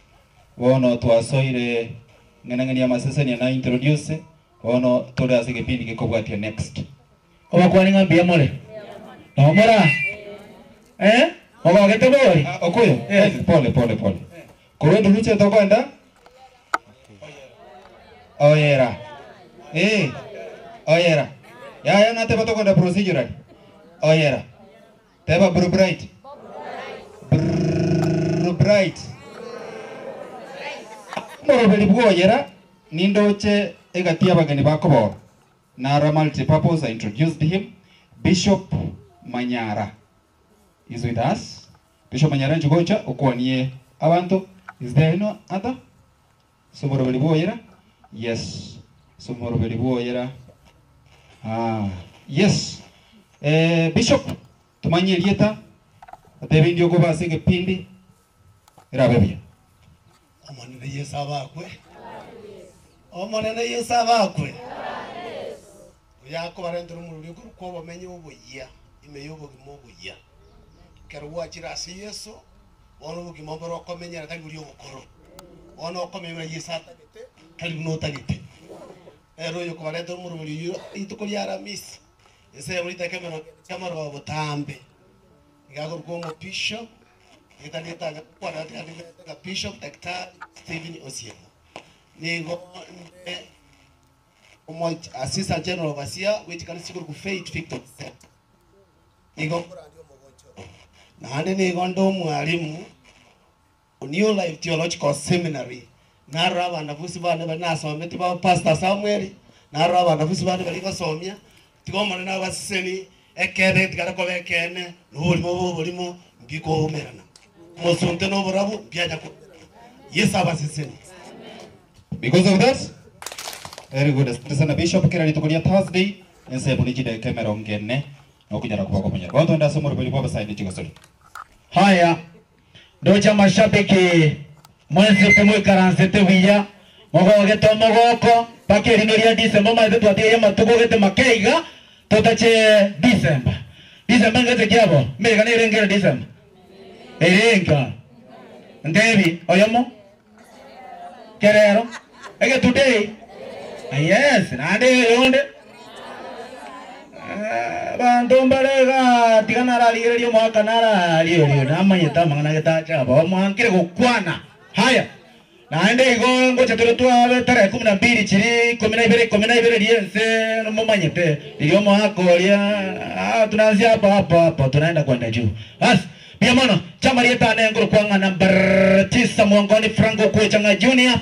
wono twasoire ngenangani ya maseseni na introduce wono tole asige pindi kikobwatia next oba kwani ngambia mole no mora oba getobori okoyo pole korendo luche tokwenda oyera oyera ya na teba tokwenda procedural oyera teba bright moro beli bwoyera nindoche egatia bagani bakobora na multi purpose. I introduced him. Bishop Manyara is with us. Bishop Manyara njugocha okwanie abantu. Is there no other? Sumoro beli bwoyera. Yes, sumoro beli bwoyera. Yes. Bishop tumanye lieta atebe ndio ko basenge pindi irabebya omonene Yesu abakwe omonene Yesu abakwe yako barendero mururi ko bamenye ubuya imeyobo gimobuya kero wachira asi Yesu ono bugimo baro komenyera tali buri obukoro ono komenya Yesu atagete tali no tagete ero yo ko barendero mururi itukuri aramisi ese muri takemeno chamaro botambe ngago rwomo pisho italeta kwa na Bishop Dr. Stephen Osiemo nigo Assistant General Overseer which can see ku Faith Victor nigo na hande nigo ndo mwalimu New Life Theological Seminary nara wanafunzi bana banasoma tiba Pastor Samuel nara wanafunzi bana baliko somia tigomana na baseni ekere tigara ko bekene no bolimo mbiko umerana mosunte no borabu byaja ko yesa baseni. Because of that, very good. Asante sana Bishop kera litukulia Thursday ense bunijide kamera ongene no kujara kubako munya watu nda somo rubeli kwa side chikosori. Haya ndocha mashabiki mwenzi pemwe karansete wiya mogo geto mogoko pakeri no ria December maithe twatie matuko gete makeiga totache December ngete kiabo mega ne rengera December erenga ndebi oyomo kerero ege today yes nande yonde bandombalega tigana ralirio mwaka nara liyo namanyeta mangana getacha ba mwankire gukwana haya naende igo ngocha tuletwa tare 12 chiri 12 liense no mumanyete liyo mwakolia tunaanzia hapa tunaenda kwenda juu bas pia mwana chama lieta nengoro kwanga number 9 mwangoni Franco Kuchanga Junior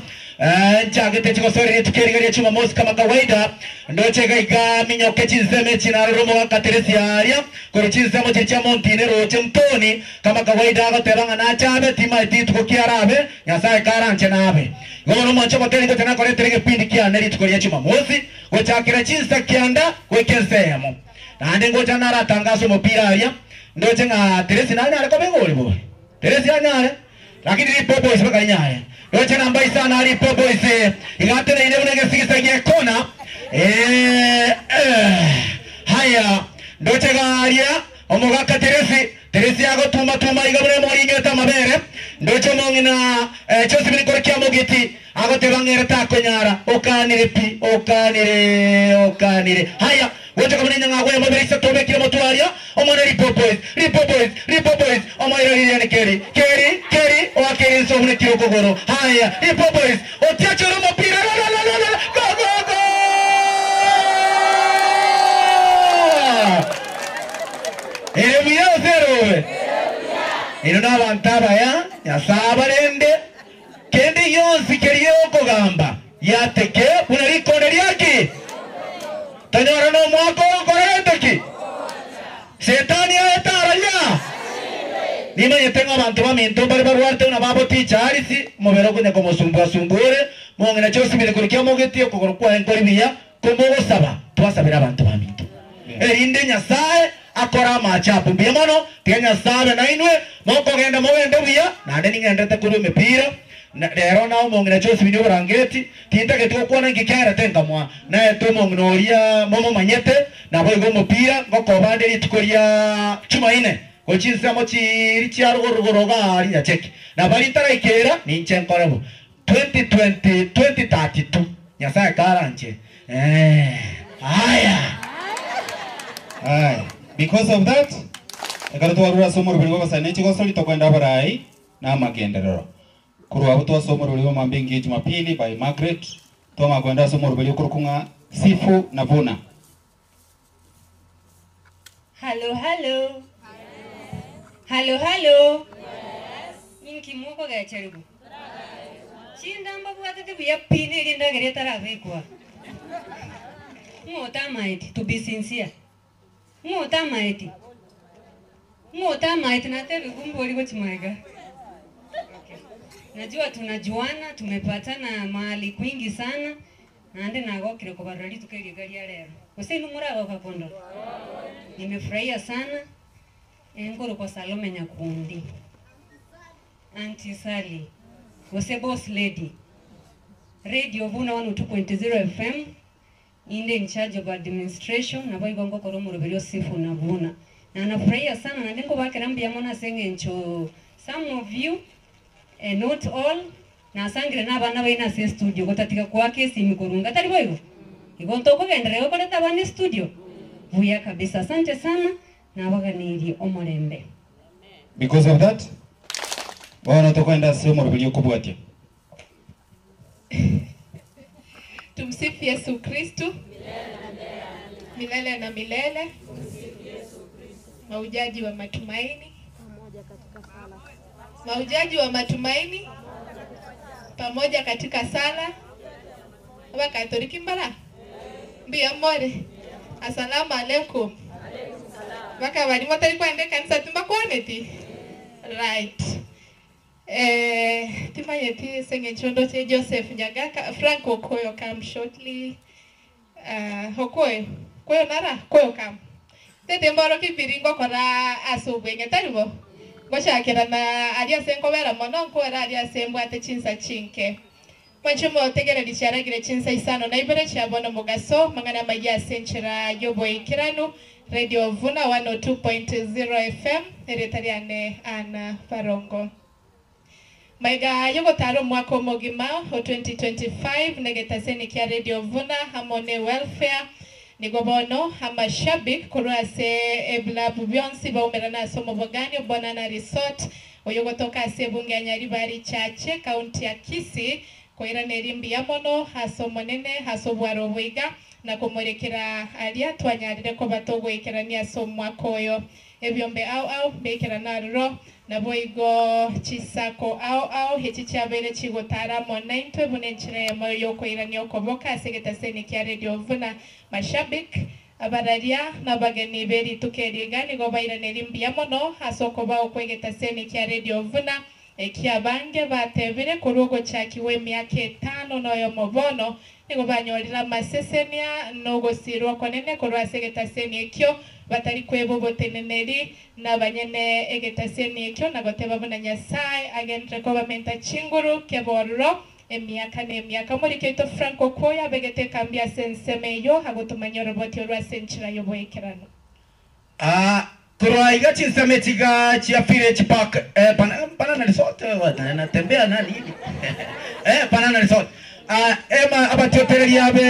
Chagete chikosori tukeri chuma mosi kama kawaida ndoche gaiga minyoke chinzeme chinarumo wakateresiaria koro chinzemo chicha montinero chemtoni kama kawaida agotebanga na chabe tima tuko kiarabe nyasaye karanche nabe ngono mwancho bateri gotena kore terege pindi kia neri tukoria chuma mosi gochakira chinsa kianda wekensemo nande ngocha nara tangazo mopira aria ndoche nga teresi nani ariko bengoli bo teresi anyare lakini ripopo isibaka nyaye yote namba isana alipo boys igate na ile unenge sikisa kona haya ndoche garia omugaka teresi yago tuma igabure mo ingeta mabere ndoche mongina chose bili korkia mogiti agote bangere takonyara okanire haya wote kama nyanga ngwe mo berisa tobe kile motwaria omone ripo boys omoira ile keri wakeri so mune kiro kogoro haya ripo boys otiacho no mopira go Eremia zero ino na bantaba ya sabarende kende yonsi keriyo kogamba yateke unarikone lyaki tanyora no mwako korendeki setani ataranya nima yetenga abantu baminto bari barwarte una babo ticharisi mobero kunya como sumbure mongena chose bile kurikia mogeti okogoro kwa enkori biya komogo saba twasabira abantu baminto erinde nyasaye akora machapu biamono tianya sabe na inwe moko genda mogende biya nande ningendete kuri mipira rero nawo mongena chose bile barangeti tinta getu kuona ngikera tenga mwa na eto mongnoria momo manyete na boigo mupira ngoko bande litukoria chuma ine Kochinsa mochi chiaro gorogoroga ari ya cheki na bali taraikera ni chenkorebo 2032 nyasaye karanche haya because of that ekalo twarura somo rubiri basa nechi gosoli tokwenda barai na magenderero kuru abo to somo rubiri mambingi Jumapili by Margaret to makwenda somo rubiri kurukunga Sifu na Vuna. Hello. Minki muko ga charibu. Chinda mbabu atete buya pini linda gereta ravekwa. Ngota maiti to be sincere. Ngota maiti na tebe gumboli gochimaiga. Najua tunajuana, tumepatana mahali kwingi sana. Nande nagokire ko barali tukege gari ya leo. Usenu murago kakondo. Nimefurahia sana. Engoro kwa Salome Nyakundi. Auntie Sally. Wase boss lady. Radio Vuna 102.0 FM. In charge of administration. Na boy gongo koromo roberio Sifu na Vuna. Na nafurahia sana na dengo bake rambia mona senge ncho. Some of you, not all, na sangre na bana baina se studio. Gotatika kwake simikorunga. Tali boyo. Igontoko gendreo kwa leta bane studio. Vuya kabisa. Asante sana. Na waganiri omorembe. Because of that, Bono tukwenda somo rubili kubwatia. Tumsifu Yesu Kristu milele na milele. Maujaji wa matumaini, maujaji wa matumaini pamoja katika sala. Wakatoliki mbara mbia more, asalamu alaikum. Waka wali motari kwa ende kanisa tumba kuoneti right. Timayeti senge chondo che Joseph Nyagaka. Frank Okoyo come shortly. Okoyo koyo nara koyo come tete mboro kipiringo kora asubwenge taribo ngosha kera na alia senko vera mononko era alia sembo ate chinsa chinke mwachumo tegera lichara gire chinsa isano na ibere chabono mugaso mangana magia senchera yobo ikiranu Radio Vuna 102.0 FM eretariane ana Farongo. Maiga yogo taro mwako mogima o 2025 negetaseni kia Radio Vuna hamone welfare nigobono hama shabik kuruase eblabu bionsi ba umerana somo bogani bonana resort oyogo toka sebunge anyaribari chache kaunti ya Kisii koira nerimbi ya mono haso monene haso bwaro bwiga na kumwerekera alia twanyarire ko batogo ikerania somwa koyo ebyombe au bekera naruro na boigo chisako au hechi chabere chigotara mona intwe bunenchire moyo ko irani okoboka segetaseni kia Radio Vuna mashabik abararia na bageni beri tukerigani go baira nerimbi ya mono hasoko bao kwegetaseni kia Radio Vuna ekia bange batebere kurugo chakiwe miake 5 noyo mobono nigo banyolira masesenia nogo sirwa konene korwa segetaseni ekyo batari kwebo boteneneri na banyene egetaseni ekyo nagoteba buna Nyasaye agentre ko bamenta chinguru keborro emiaka muri keto Franco Koya begete kambia sensemeyo hagotumanya roboti olwa senchira yoboekerano Turaiga chinseme chiga chiafire chipak banana resort na tembea na nini banana resort ema abatiotereria be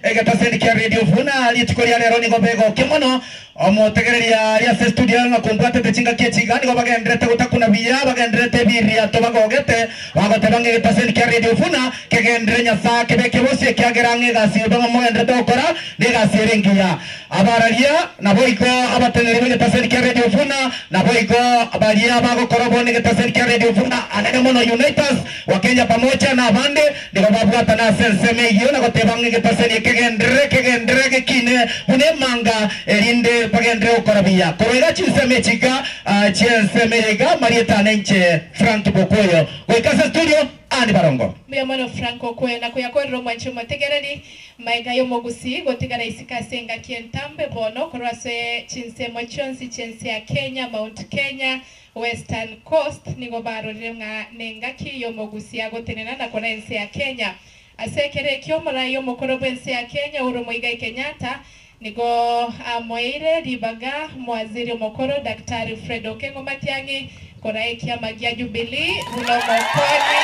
egataseni kia Radio Vuna alitukoria lero ni gobego kimono omotegereria ria se studio nga kumbate techinga kia chigani go bagendrete gutakuna biya bagendrete biria to bagogete bagote bange egataseni kia Radio Vuna kegendre nyasa kebeke bose kia gerange gasi bango mogendrete okora de gasi rengia abararia na boiko abatenere egataseni kia Radio Vuna na boiko abaria bago koroboni egataseni kia Radio Vuna anene mono Unitas wa Kenya pamoja na bande de babu atana senseme yona gotebange egataseni kegendre kine une manga erinde pagendre okorabia korega chinseme chiga chensemerega marieta nenche Frank Bokoyo wekasa studio ani barongo mwana Frank Okoyo na kuyakorero mwancho mategereri maiga yo mogusi gotigara isika senga kientambe bono korwase chinsemo chonsi chense ya Kenya Mount Kenya Western Coast nigo baro nga nengaki yo mogusi agotenena na kona ense ya Kenya asekere kiomora yo mokorobo ense ya Kenya urumoiga Kenyatta nigo amoire ribaga mwaziri mokoro Daktari Fred Okengo Matiang'i koraiki ya magia Jubilee unomokoni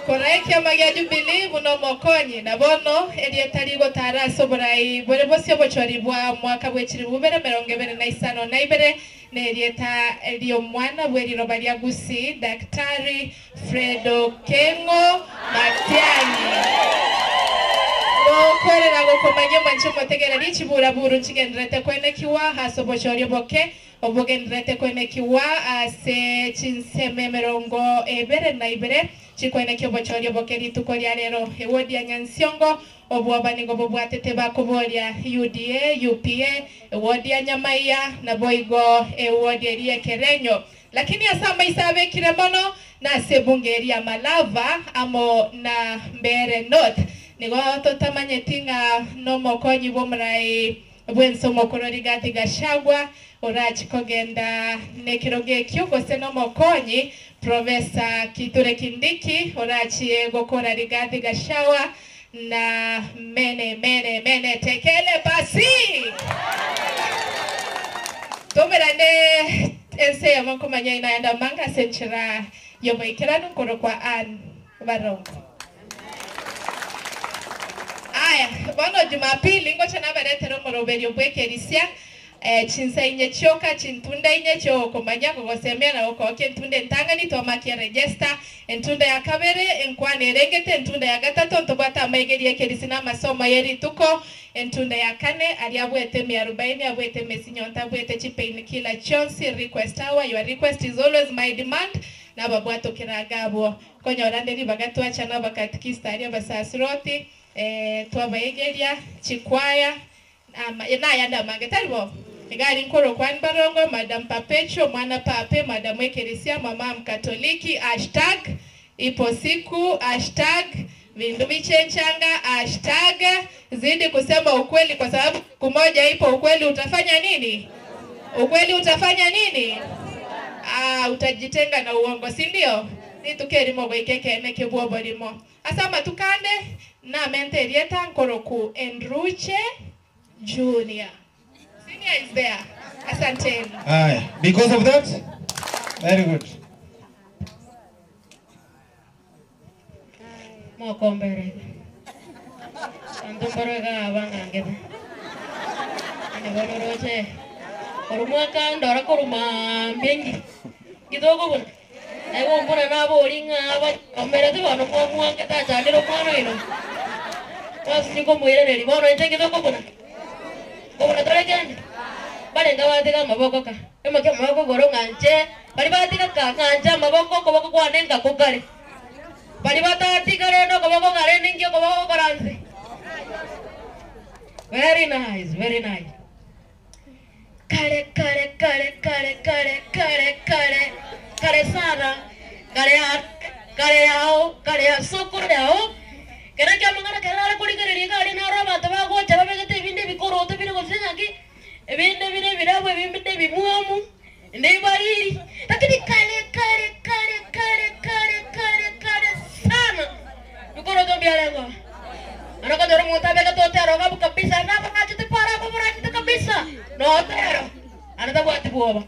koraiki ya magia Jubilee unomokoni na bono elietarigo tara soborai borebosio bochoribwa mwaka bwechiri bubere 2025 na ibere na elieta elio mwana bweri robaria gusi Daktari Fred Okengo Matiang'i korera gokomanya mwancho motegera lichibura buru chigendrete kwene kiwa hasobochori boke obogendrete kwene kiwa ase chinseme merongo ebere na ibere chikwene kibochori boke litukoria lero ewodi ya Nyansiongo obwabani go bobwatete bakoboria UDA UPA ewodi ya Nyamaiya na boigo ewodi erie Kerenyo lakini asama isabe kiremono na sebungeri ya Malava amo na Mbere North nigo totamanye tinga no mokonyi bomrai bwenso mokoro rigati gashagwa orachi kogenda nekiroge kyugo se no mokonyi Professor Kithure Kindiki orachi gokora rigati gashawa na mene tekele pasi tomerane ense ya makomanya inaenda manga senchira yobo ikiranu koro kwa an barongo aya bono Jumapili ngocha nabaretero moroberio bwekerisia chinsa inye choka chintunda inye choko manya kugosemea na ukoke ntunde ntangani tomakia register entunda ya kabere enkwane rengete entunda ya gatatu ntobata maigeri kerisina masomo yeri tuko entunda ya kane aliabwete 40 abwete mesinyonta abwete chipain kila chonsi request hour. Your request is always my demand na babwato kiragabo konyorande ni bagatwa chana bakatikista ari basasiroti twabaigeria chikwaya na yanda mangetaribo igari nkoro kwa barongo madam Papecho mwana pape madam Ekerisia mama mkatoliki ipo siku vindu vichenchanga zidi kusema ukweli kwa sababu kumoja ipo ukweli utafanya nini? Ukweli utafanya nini? Utajitenga na uongo, si ndio? Ni tukeri mogo ikeke neke buobo limo. Asama tukande na mente rieta nkoroku Enruche Junior. Senior is there. Asante. Aye. Because of that, very good. Mokombere. Antumborega abangangebe. Ani bororoche. Orumwaka ndora koruma mbengi. Kidogo buna. Ego mbona nabo oringa aba omerete bano kwa mwaka tachandiro mwana ino. Basi niko mwire ni bono ite kidogo buna. Buna tore gani? Bale ngawatika maboko ka. Ema ke maboko goro nganje. Bali batika ka nganja maboko ko kwa nenga kokale. Bali batatika reno ko boko ngare ningi ko boko koranze. Very nice, very nice. Kare sana. Kare ya sokoro yao. Kera kya mangana kera kuri kare kare na roba taba ko chaba begete binde bikoro to bine ko sinaki. Binde birabwe binde bimuamu. Ndei bari. Lakini kare sana. Bikoro to bialengo. Anaka doro monta bega to tero kabu kabisa na pangachi te para ko para kabisa. No tero. Anata buat buaba.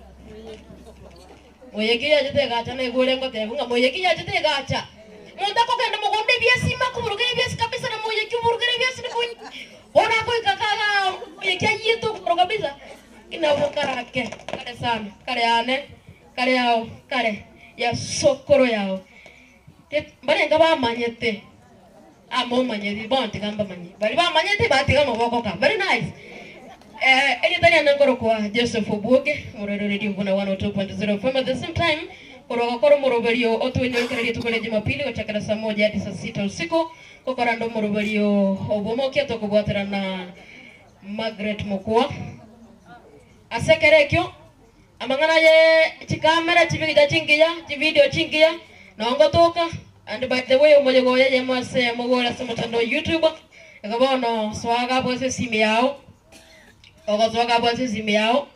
Moyeki ya jete gacha na igore ngo tebunga moyeki ya jete gacha. Monta ko kenda mo gonde biasi makuru ke biasi kabisa na moyeki burgere biasi ni ko. Ona ko ikakala moyeki yito ko kabisa. Ina vokara ke. Kare sana. Kare ane. Kare yao. Kare ya sokoro yao. Bale ngaba manyete. Amo manyeti bonte kamba manyi. Bali ba manyete ba tiga maboko ka. Very nice. Anytime nangoro kwa Joseph Obuoge, Murero Radio Vuna 102.0 FM. At the same time, koro Moroberio otuenyo kare tukole Jumapili wachakara saa 1 hadi saa 6 usiku. Kokorando Moroberio Obomokia tokobwatera na Margaret Mokua. Asekerekyo amangana ye chikamera chibigida chingiya, chivideo chingiya naongo toka. And by the way umoja goya jemase mogola samotando YouTube. Ekabono swaga bose simu yao. Ogosoka bose simu yao.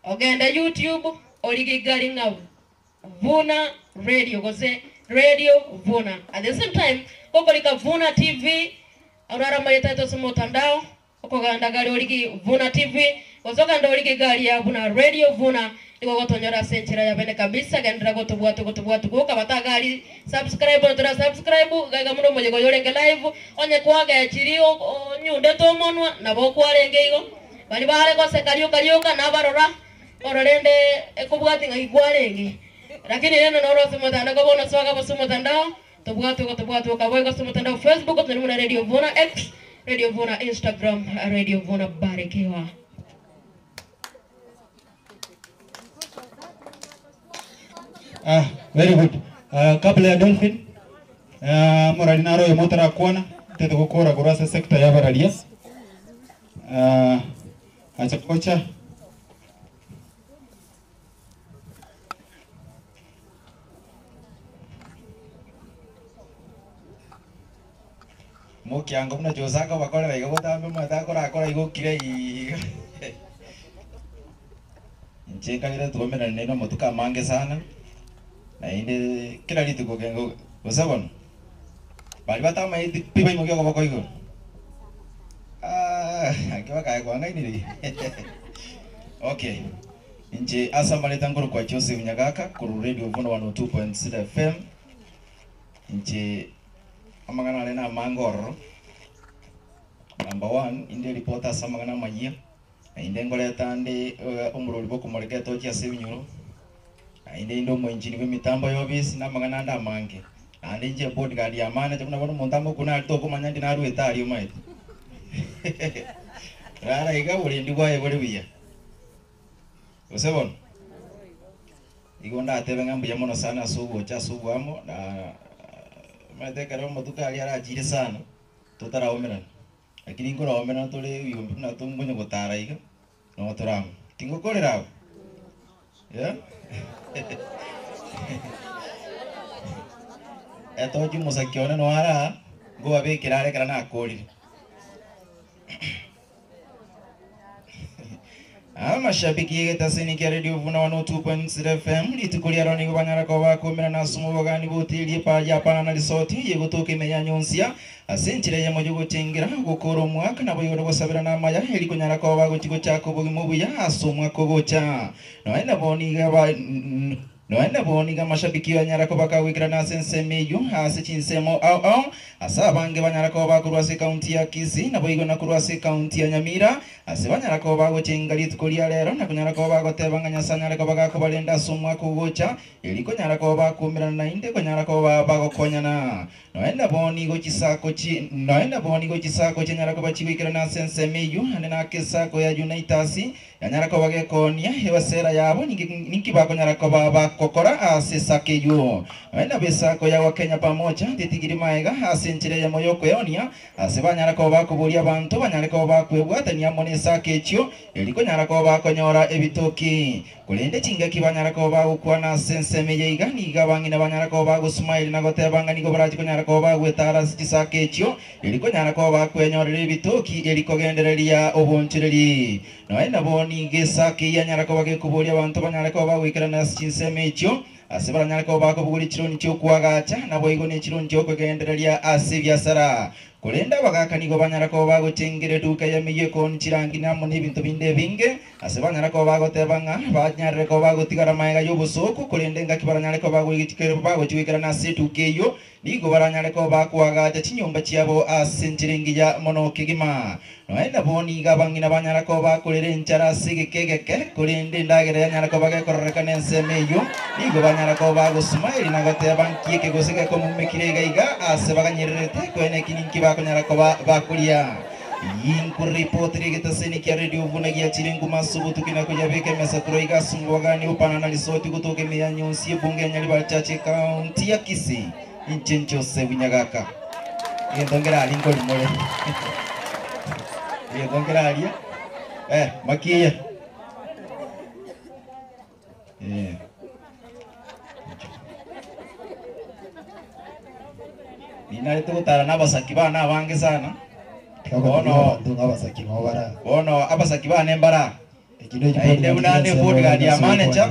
Ogenda YouTube oligigari nga Vuna Radio gose Radio Vuna. At the same time kokolika Vuna TV aurara mayeta to samotandao. Okoganda gari oligi Vuna TV. Gosoka ndo oligi gari ya Vuna Radio Vuna. Iko gotonyora senchira ya bene kabisa gendra gotubuatu kuka batagali subscribe tora subscribe gaga muno moje goyorenge live onye kwaga ya chirio nyunde to monwa na bokwarenge igo bali bare go sekariuka na barora ororende ekubwati ngikwarenge lakini neno noro simotanda go bona swaga basumotandao tobuatu ka boy go sumotandao Facebook to muna Radio Vuna X Radio Vuna Instagram Radio Vuna barikiwa. Very good. Kabla ya Dolphin, morali naro ya motara kuona, teto kukora kurasa sekta ya baralia. Acha kocha. Mukiango mna josaka bakora baiga botambe mata kora igo kire i ncheka ile tuomera neno motuka mange sana. Na inde kila litu ko kengo usabon bali batama iti piba imogyo ko bako igo akiwa kai kwa ngai ni okay nje asa maleta ngoro kwa Joseph Nyagaka ku Radio Vuna 102.6 FM nje amangana lena mangoro number 1 inde reporter samangana mayia inde ngoreta ndi umururi bwo kumureka tokia sebinyuro inde ndo mwenjini we mitambo yobisi na magana nda mange ande nje bodyguard ya manager kuna bono muntambo kuna alito kumanya ndi naru etari umaite rara iga buri ndi gwaye buri biya usebona igonda atebe ngambu ya mono sana subu cha subu amo na mateka ro motuka ali arajire sana tutaraomerana lakini ngora omerana tole yombi na tumbonye gutara iga no turamu tingo korera ya eto jumusa kione no ara go abe kirare kana na akori mashabiki yegetasini kia radio vuna 102.0 FM litukulia roni kubanyara kwa wako mena na sumu wagani butili paja pana na lisoti yegutoke menyanyonsia asenchire ya mojo gutingira gukoro mwaka na boyo gusabira na maya heli kunyara kwa wako chiko chako bugimubu ya asumwa kogocha no enda boni ga mashabiki banyara ko bakawikira na sense meyo ase chinsemo au asa bange banyara ko bakurwase county ya Kisii na boigo na kurwase county ya Nyamira ase banyara ko bago chengali tukolia lero na kunyara ko bago tebanganya sanyara ko bagako balenda sumwa kugocha eliko nyara ko bakumira na inde kunyara ko bago konyana noenda boni go chisako nyara ko bachiwikira na sense meyo ane na kesako ya Unitasi yanyara ko bagekonia hebasera yabo ninki bako nyara ko baba kokora asesake yo wenda besako ya Wakenya pamoja titigiri maega asenchire ya moyoko yonia asebanyara ko bakuburia abantu banyara ko bakwebwatania monesa kechyo eliko nyara ko bakonyora ebitoki kulende chinga kibanyara ko bagukwana sense meyeiga niga bangina banyara ko bagusmile na gotebanga nigo baraji konyara ko bagwetara sisake kechyo eliko nyara ko bakwenyorera ebitoki eliko gendereria obonchireri no wenda boni gesake ya nyara ko bagekuburia abantu banyara ko bagwikira na sinseme ekyo asibara nyara ko bakubugura ikironi cyo kuwagacha nabo igo ne ikironi cyo kwegendereria asibyasara kulenda bagakanigo banyara ko bagotengere duka ya miye kon chirangi namo n'ibintu binde binge asibanyara ko bagotebanga banyara ko bagotigara maega y'obusuku kulende ngakibara ko bagwigikere bagochwikira na setu keyo nigo baranyara ko bakuwagacha chinyumba cyabo asenchiringi ya mono kigima noenda boni gabangina banyara ko bakurere nchara sigekegeke kulende ndagere yanyara ko bagakoreka nensemeyo nigo banyara ko bagusmile na gotebankie ke gosike ko mumekirega iga asebaganyerete kwene kininki bakonyara ko bakulia yinku report rigetaseni kia radio vunagia chirengu masubutu kina kujabeke mesa kuroiga sumbogani upana na lisoti kutoke meyanyonsi bunge nyali bachache county ya Kisii inchencho sebunyagaka yendongera alingo limole yendongera alia makia Nina itu utara nabasaki bana abange sana ono abasaki bana embara inde unane bodyguard ya manager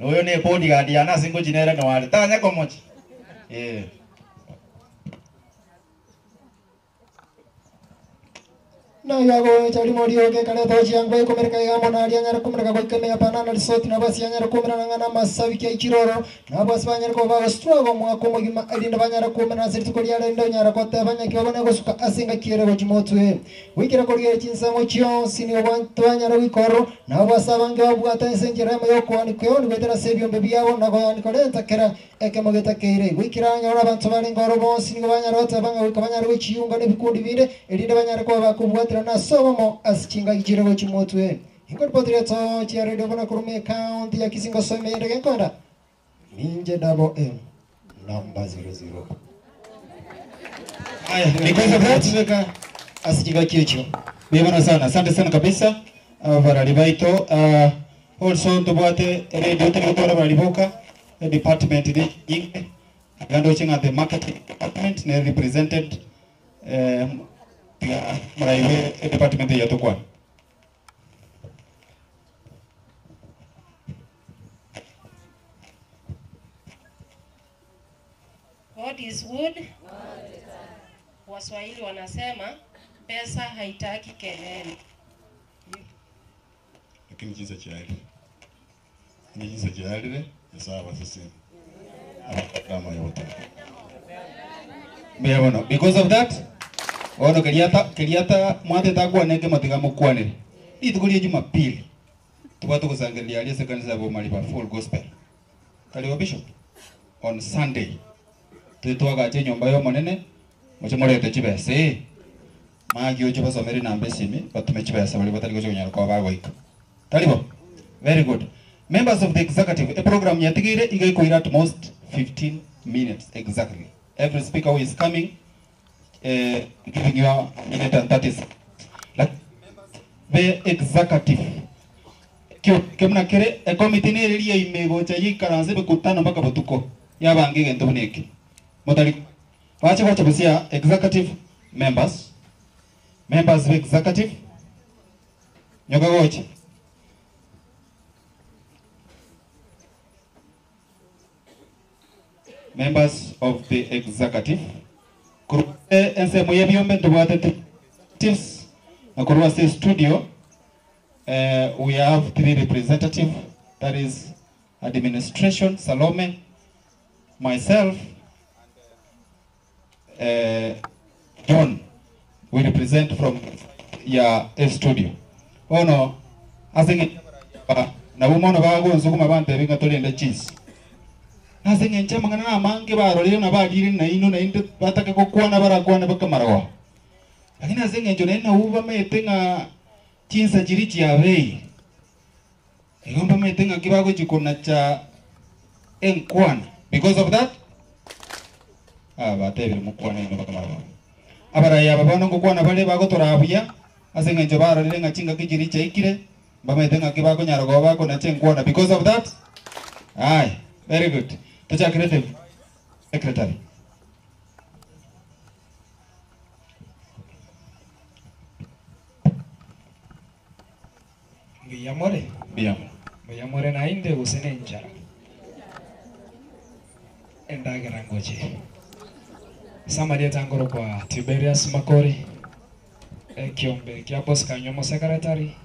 noyo ne bodyguard ya nasingo jinera no wale tanya komochi na yago chali morio ke kale to chiang bai komer kai gamo na ria nyara kumra ko keme apana na resort na basi nyara kumra ngana masawi ke chiroro na basi banyara ko ba struggle mo ko mogima adinda banyara kumra na sirtu ko ria ndo nyara ko te banya ke bana ko suka asinga kiere ko chimotwe wikira ko ria chinsa mo chio sini wantu banyara wikoro na basa bange babugata senjera mo yoko ani ko ni betera sebio bebi yabo na ko ani ko lenta kera eke mogeta keire wikira nyara bantu bali ngoro bo sini banyara te banga wikaba banyara wichiunga ne bikundi binde edinda banyara ko ba kubwatira na somo asichinga kichiro chimotwe ingol potria to chia radio bona kurume county ya Kisingo Soime ndege konda ninje double M number 00 Aya, because of that weka asichinga kicho bibona sana asante sana kabisa barali baito also tubwate radio telekora baliboka department ni gando chinga the marketing department ne represented mraiwe department ya tukwa God is good. Waswahili wanasema pesa haitaki kelele. Lakini jinsi chali. Ni jinsi chali ni sawa sisi. Kama yote. Because of that ono keriata mwate takwa nege matiga mukwanire itukulie Jumapili tubatu kusangilia ali sekanisa bo maliba full gospel kali wa bishop on Sunday twitwaga che nyumba yo monene muche morete chibese magi ocho basomeri na mbesimi batume chibese bali batali gocho nyara kwa bagoika talibo very good members of the executive a program yatigire igaikoira at most 15 minutes exactly every speaker who is coming giving you a minute and 30 seconds like the executive kemna kere a committee ne ria imego cha yikaranze bekutana mpaka butuko yabange gento buneki motali wacha busia executive members of executive nyoga goche members of the executive kuruse ense moye biombe ndobate tips na kuruse studio we have 3 representative that is administration Salome myself John we represent from studio ono asinge na bumono bagonzo kuma bante binga tolenda cheese nasinge nchama ngana na mange barolire na bagire na ino na inde bataka kokwana barakwana bakamarawa lakini asinge njo na uba metenga chinsa chirichi ya bei igomba metenga kibago chikona cha enkwana because of that batebire mukwana ino bakamarawa abaraya babana ngokwana bale bagotorabuya asinge njo barolire ngachinga kijiricha ikire bametenga kibago nyarago bako na chenkwana because of that aye very good Tucha creative secretary. Biyamore. Biyamore na inde usene njara. Endagera ngoje. Samaria tangoro kwa Tiberius Makori. Kiombe kia boss kanyomo secretary.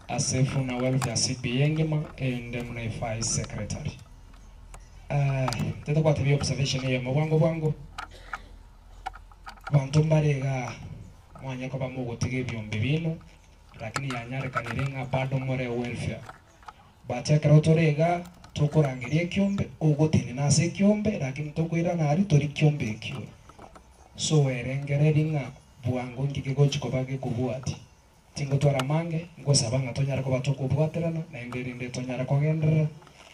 Asefu na welfare CP Yengima and MNFI secretary. Teta kwa TV observation ya mwango bantu mbarega mwanya kwa bamugo tige byombe bino lakini yanyare kanirenga bado more welfare bacha karotorega tukurangirie kyombe ugotini nase kyombe lakini tukwira na ari tori kyombe kyo so erengereringa bwango ngikego chikobage kubuati tingo twara mange ngosabanga tonyara ko batukubwaterana na enderinde tonyara kogendera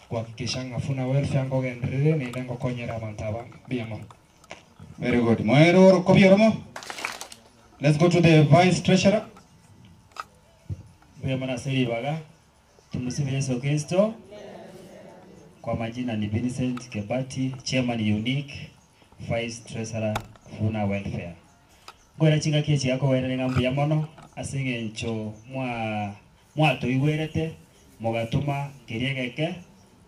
kuhakikisha ngafuna welfare ngogenderere nenda ngokonyera abantu abange biyamo. Very good. Moero kobioromo. Let's go to the vice treasurer. Biyamo na seri baga. Tumsifu Yesu Kristo. Kwa majina ni Vincent Kebati, chairman unique, vice treasurer Funa welfare. Gwera chinga kiechi yako wera ngambu ya mono asinge ncho mwa toiwerete mogatuma kiriegeke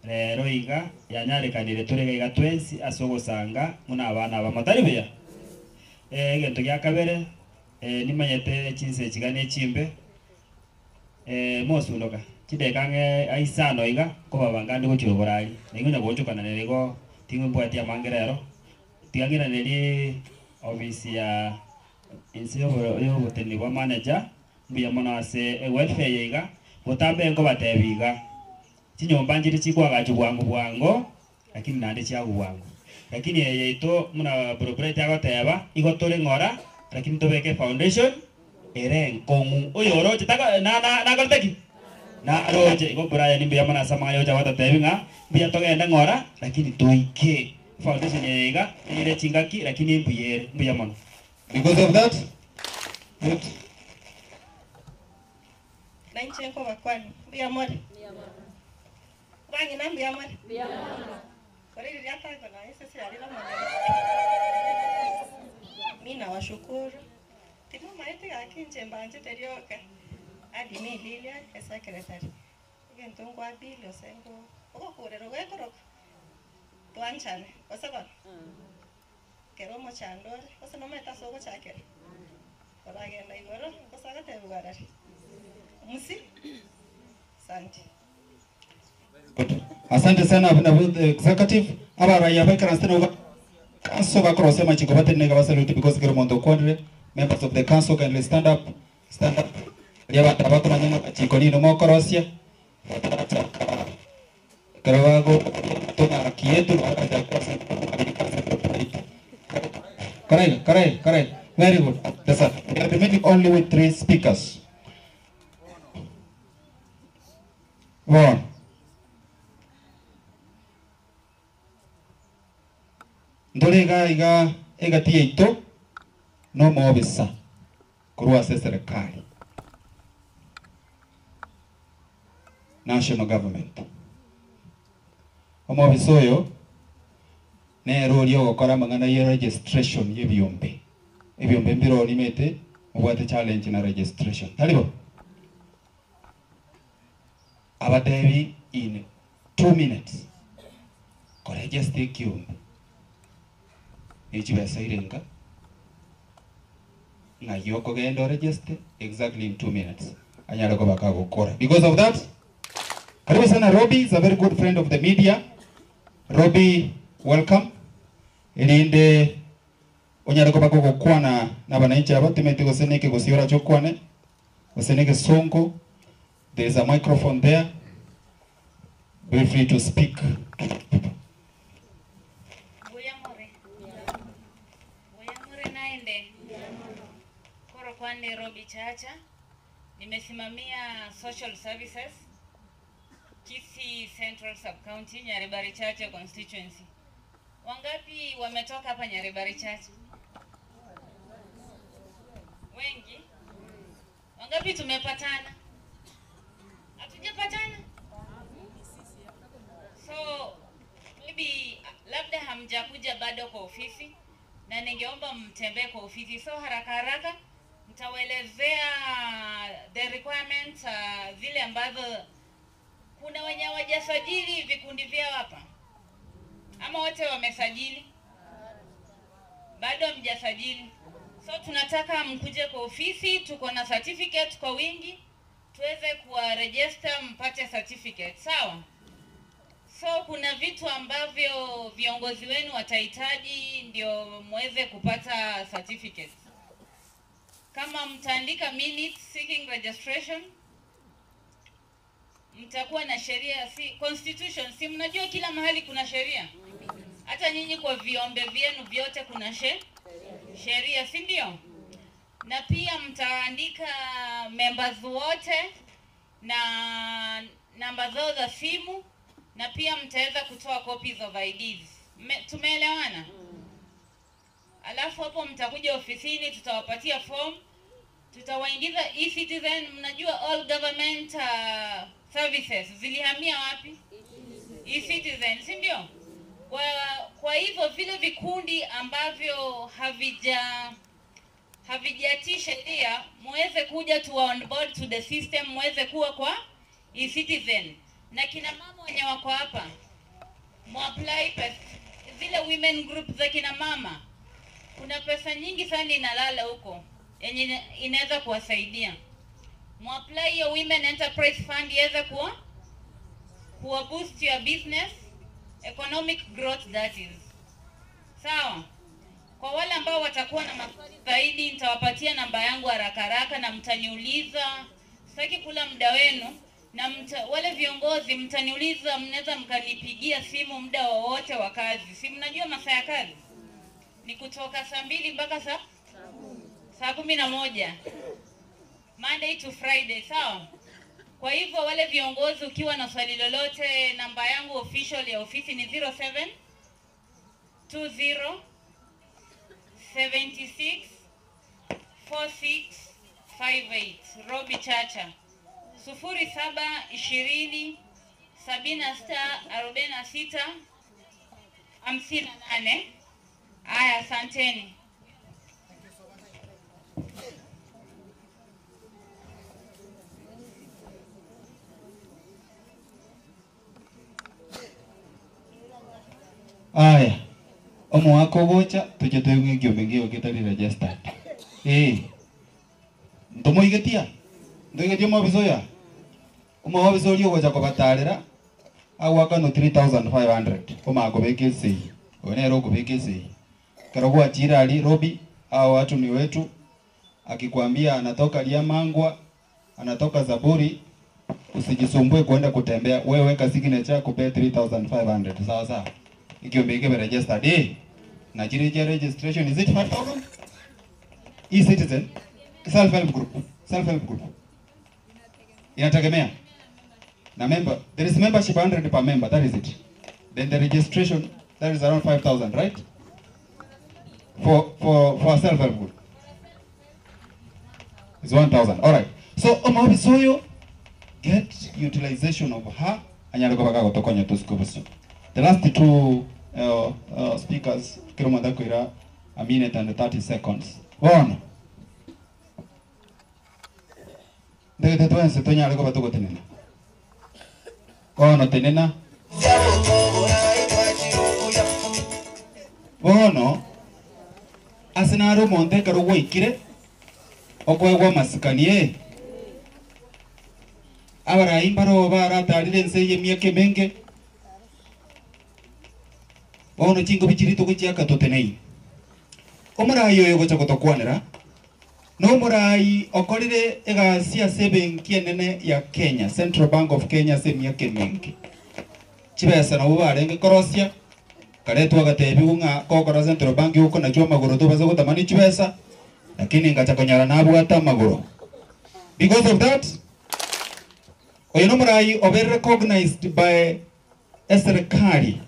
rero iga yanyarekanire turega twensi asogosanga muna abana bamataribeya gento gya kabere nimanyete chinse chigane chimbe mosuloka chidekange aisano iga koba bangandi gochiro borali ningunya gochukana nerego tingwe mbwati ya mangerero tigangira neri ofisi ya insio yo goteni kwa manager mbuya mona ase welfare iga gotambe ngo batebiga chinyomba njiri chikwaga chibwango lakini nande chiagu bwango lakini yeito muna proprietary agoteba igotore ngora lakini tobeke foundation ere nkongu oyoro chitaka na golteki na roje igo buraya nimbe yamana samayo cha watatebinga biya togenda ngora lakini toike foundation yega ile chingaki lakini mbiyere mbuya mono because of that Naichenko bakwani mbuya mori Wangi na mbuya mori Kwa hili yata kuna sisi alila mwana Mimi nawashukuru Timu maiti akinje mbanje terioka Adi mi Lilia secretary Gento ngwa bili osengo Uko kurero wekoro Tuanchane osaba Kero mo chandore osa no meta sogo chakere Baragenda igoro osagate bugarari Musi Asante Asante sana abuna executive abaraya bakara steno council bakrosema chiko batene ga basalute because kero mondo kwadre members of the council can stand up ria bataba kuna nyanga chiko ni no mokorosia karawago tuna kietu correct very good. That's it. We are remaining only with 3 speakers. One. Ndorega iga tie ito no mobisa kurua serikali national government omobisa oyo nerori ogokora mang'ana ye registration yebiombe ebiombe mbiro nimete mubwate challenge na registration talibo abadebi in 2 minutes ko register kiombe echibe sairenga na yoko gendo register exactly in 2 minutes anyala ko bakago kora. Because of that, karibu sana Robbie is a very good friend of the media. Robbie, welcome. Ilinde onyala ko bakago kwana na bananchi abatemete goseneke gosiora chokwane goseneke songo. There is a microphone there. Be free to speak. Kwani Robbie Chacha, nimesimamia social services Kisii Central Sub-County Nyaribari Chache constituency. Wangapi wametoka hapa Nyaribari Chache? Wengi? Wangapi tumepatana? Hatujapatana? So maybe labda hamjakuja bado kwa ofisi na ningeomba mtembee kwa ofisi. So haraka nitawaelezea the requirements zile ambazo kuna wenye hawajasajili vikundi vyao hapa. Ama wote wamesajili? Bado hamjasajili. So tunataka mkuje kwa ofisi, tuko na certificate kwa wingi, tuweze kuwa register mpate certificate, sawa? So kuna vitu ambavyo viongozi wenu watahitaji ndio muweze kupata certificate. Kama mtaandika minutes seeking registration, mtakuwa na sheria, si constitution, si mnajua kila mahali kuna sheria. Hata nyinyi kwa viombe vyenu vyote kuna sheria, si ndio? Na pia mtaandika members wote na namba zao za simu, na pia mtaweza kutoa copies of IDs. Tumeelewana? Alafu hapo mtakuja ofisini, tutawapatia form, tutawaingiza e-citizen. Mnajua all government services zilihamia wapi? E-citizen, si ndio? Kwa hivyo vile vikundi ambavyo havijatii sheria, muweze kuja to on board to the system, muweze kuwa kwa e-citizen. Na kina mama wenye wako hapa, mu-apply zile women group za kina mama. Kuna pesa nyingi sana inalala huko yenye inaweza kuwasaidia. Mu-apply your women enterprise fund iweze kuwa boost your business economic growth, that is. Sawa? Kwa wale ambao watakuwa na maswali zaidi, nitawapatia namba yangu haraka na mtaniuliza. Sitaki kula muda wenu. Na wale viongozi mtaniuliza, mnaweza mkanipigia simu muda wowote wa kazi. Si mnajua masaa ya kazi ni kutoka saa 2 mpaka saa 11, Monday to Friday, sawa? Kwa hivyo wale viongozi, ukiwa na swali lolote, namba yangu official ya ofisi ni 07 20 76 46 58. Robbie Chacha 07 20 76 46 58. Aya, asanteni. Aya, omo wako gocha tuje tuwe ngio kitali registered. Ndomo igetia. Ndoigetia mabizoya. Omo mabizoya gocha ko batarira. Awaka no 3500. Oma ko bekesi. Onero ko bekesi. Karogwa chira ali Robbie au watu ni wetu. Akikwambia anatoka Liamangwa, anatoka Zaburi, usijisumbue kuenda kutembea, wewe weka signature kupea 3500 sawa sawa. Ikiombe ikebe registered na jirejea registration is it 5000? E-Citizen self-help group inategemea na member, there is membership 100 per member, that is it. Then the registration, that is around 5000, right? For a self-help group it's 1000. All right, so Omabisoyo get utilization of her anyaloko baka gotokonya tusikubusyo. The last two speakers kiroma dakwira a minute and 30 seconds. One. Ndege twense tonyaloko batoko tenena. Ono tenena. Bono asenaro monte karo goikire okwegwa masikanie abara imbaro baratarire nseye mieke menge bono chingo bichirito kuchiaka totenei omurayo yo gocha gotokwanera no murai okorire egasia benki enene ya Kenya, Central Bank of Kenya se mieke menge chibesa na ubarenge korosia karetu agatebi unga kokora Central Bank uko na choma magoro to bazo gotamani chibesa lakini ngacha konyara nabu ata magoro. Because of that Oyenomurai are recognized by serikali,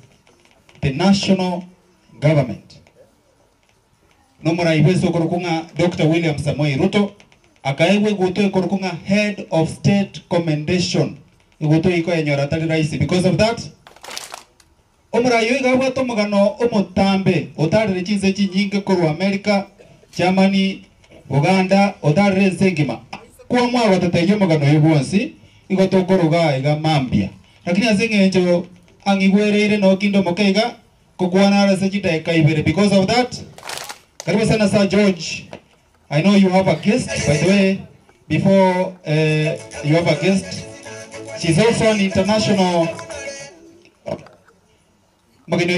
the national government. Nomurai weso korokunga Dr. William Samoei Ruto akaewe guto korokunga head of state commendation guto iko enyora tari rais. Because of that Omurai yoiga bwato mugano omutambe otarire chinse chinyinge koru America, Germany, Uganda otarire nsengima kwa mwa watateyo mugano yobonsi igotokoroga iga mambia lakini asengenjo angigwereire no kindo mokeiga kokwana arase chitaeka ibere. Because of that karibu sana Sir George, I know you have a guest, by the way. Before you have a guest, she's also an international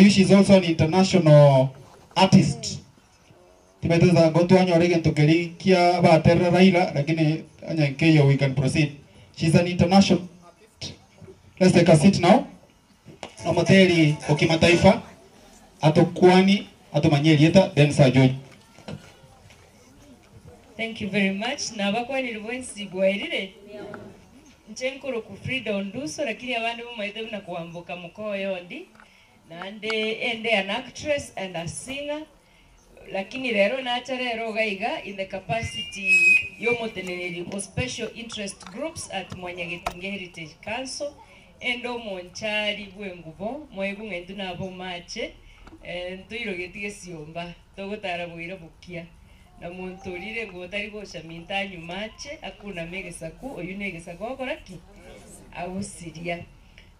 she's also an international artist. Timeteza goto anyorege ntokeri kia ba terra raila lakini anyankeyo we can proceed. She's an international. Let's take a seat now. Nomoteri okimataifa atokwani atomanyelieta then Sir George. Thank you very much. Na bakwani ribwensi gwairire. Nchenkoro ku Frida Onduso lakini abandi mumaite na kuambuka mukoyo ndi. Na ende an actress and a singer. Lakini rero nacha rero gaiga in the capacity yomoteneneri for special interest groups at Mwanyagetinge Heritage Council endo monchari bwengubo mwegu ngendu nabo mache ntuiro getige siomba togotara bwira bukia na montorire ngotari gosha mintanyu mache akuna megesaku oyunegesaku okoraki agusiria.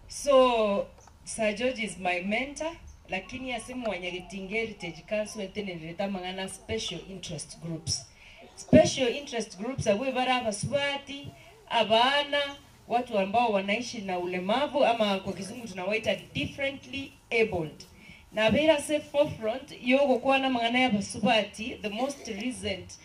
So Sir George is my mentor. Lakini asimu Wanyagetinge Heritage Council eteneleta mangana special interest groups. Special interest groups awe baraba swati, abana, watu ambao wanaishi na ulemavu ama kwa kizungu tunawaita differently abled. Na bila se forefront yogo kwa na mangana ya basubati, the most recent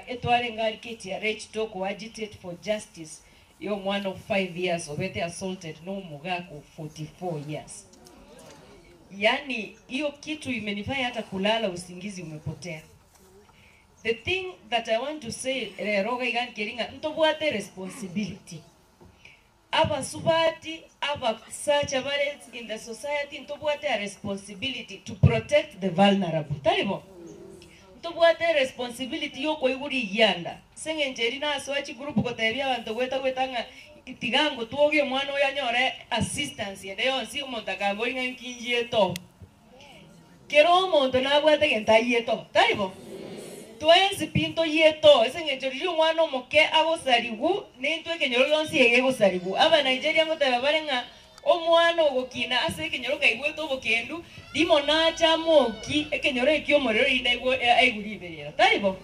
etwale ngari keti ya Rach Toko agitate for justice. Yo one of 5 years obete assaulted no mugaku 44 years. Yani hiyo kitu imenifanya hata kulala usingizi umepotea. The thing that I want to say roga igan keringa ntobwate responsibility. Aba subati aba such a balance in the society ntobwate a responsibility to protect the vulnerable. Taribo. Ntobwate responsibility yoko iguri yanda. Senge njerina aswachi group kotebia bantu wetanga itigango tuoge mwana oyanyore assistance yende yonsi umonta boringa nkinjie to kero monto na bwate genta yeto taibo twenzi pinto yeto esengejori mwana moke agosarigu nintwe kenyoro yonsi ege gosarigu aba Nigeria ngoteba barenga omwana ogokina ase kenyoro kaigwe to bokendu dimona cha moki ekenyoro ekyo morero indaigo aiguri iberera taibo.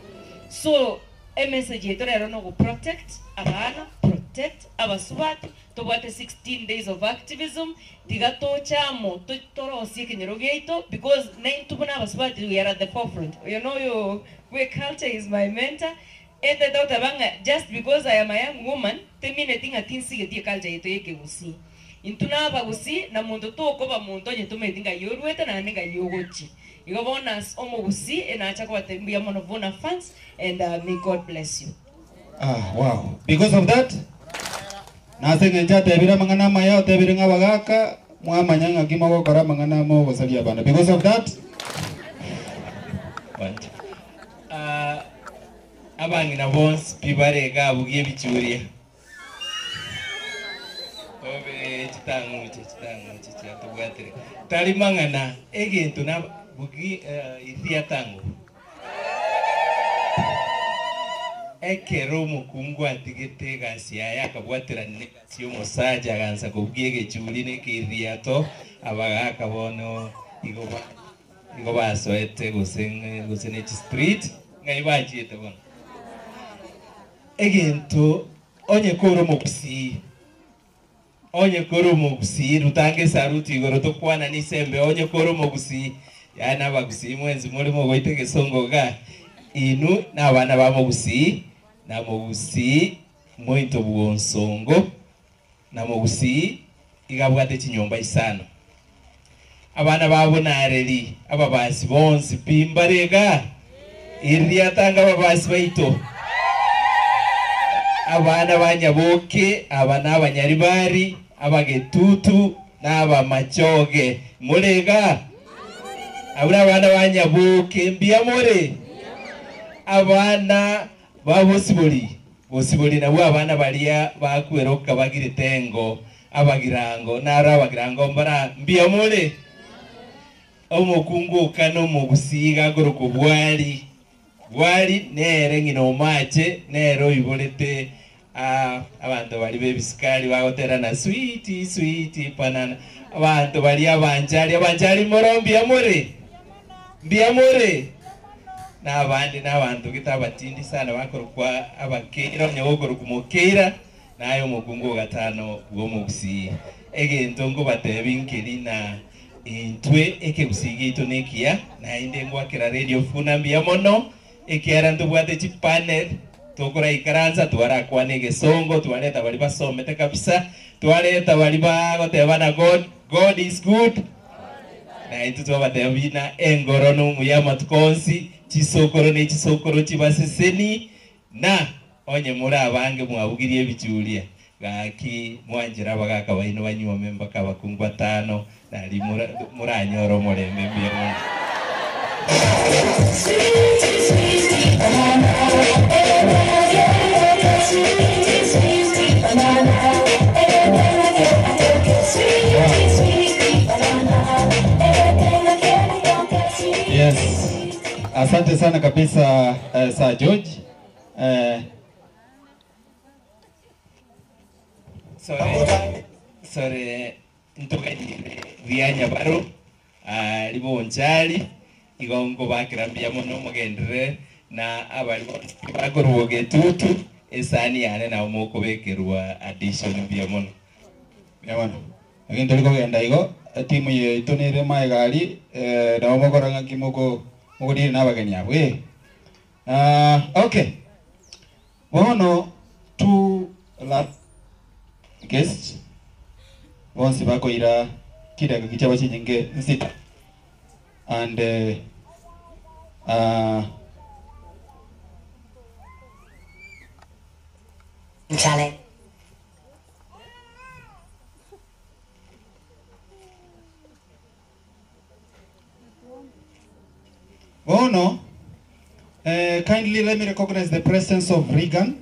So a message yetorero no go protect abana, protect abasubati tobate 16 days of activism digato chamo toro sikenyero geito because nine tubuna abasubati we are at the forefront. You know we culture is my mentor ete dauta banga just because I am a young woman temine tinga tinsi getie culture yetu yeke gusi intuna ba gusi na muntu to ko ba muntu nye tume tinga yorwete na ninga yogochi igo bonus omo gusi enacha kwa tembia mono bona fans and may God bless you. Wow. Because of that, nasenga njata ebira mangana maya tebira ngabagaka mwamanyanga kimago kora mangana mo basalia bana. Because of that, abangi na bons bibarega bugiye bicyuriye obe chitangu cyatubwatere tari mangana egintu na bugi ithia tangu ekero mukungu atigete gasi aya kabwatira negasi omusaja ganza kubwiye gechuri nekithia to abagaka bono igo basoete gusene street ngai bajite bono egintu onye koro mugusi rutange saruti igoro tokwana nisembe onye koro mugusi yana bagusi mwenzi muri mo goite gesongo ga inu n'abana ba mugusi na mugusi moito bwonsongo na mugusi igabwate kinyomba isano abana babo nareri ababasi bonsi pimbarega iria tanga babasi baito abana banyaboke abana abanyaribari abagetutu n'aba machoge murega abura abana banyaboke mbia more abana bosiboli nabo abana balia bakweroka bagire tengo abagirango nara abagirango mbara mbia more omukungu kano mugusiga goroko bwali nere ngino mache nero ibolete abantu bali bebisikali bagotera na sweet banana abantu bali abanjali morombi amore n'abantu kitabatindi sana bakorwa abakera nyogoro kumokera nayo mukungu gatano bwo mugusi egento ngo batebinkeri na intwe ekegusigito nekia na inde ngwakira radio funa mbia mono ekiara ndubwate chipanel tokora ikaranza twara kwane gesongo twaleta bali basomete kabisa twaleta bali bagotebana God is good na itu twabatebina engorono muyama tukonsi chisokoro chibaseseni na onye muri abange mwabugirie bichulia gaki mwanjira bagaka baino banywa memba kabakungwa tano nali muranyoro murembe mbiro yes, asante sana kabisa Sir George. Sorry ntoka vianya baro libo nchali igongo bakirambia mono mugendere na abali bakoruge tutu esani yane na umoko bekerwa addition bya mono agenda liko genda igo timu ye itonere maegali na umogoranga kimoko mugudi na bageni abwe okay bono to last guest bonsi bakoira kidega kichaba chinyenge nsita and Chale. Bono, kindly let me recognize the presence of Regan.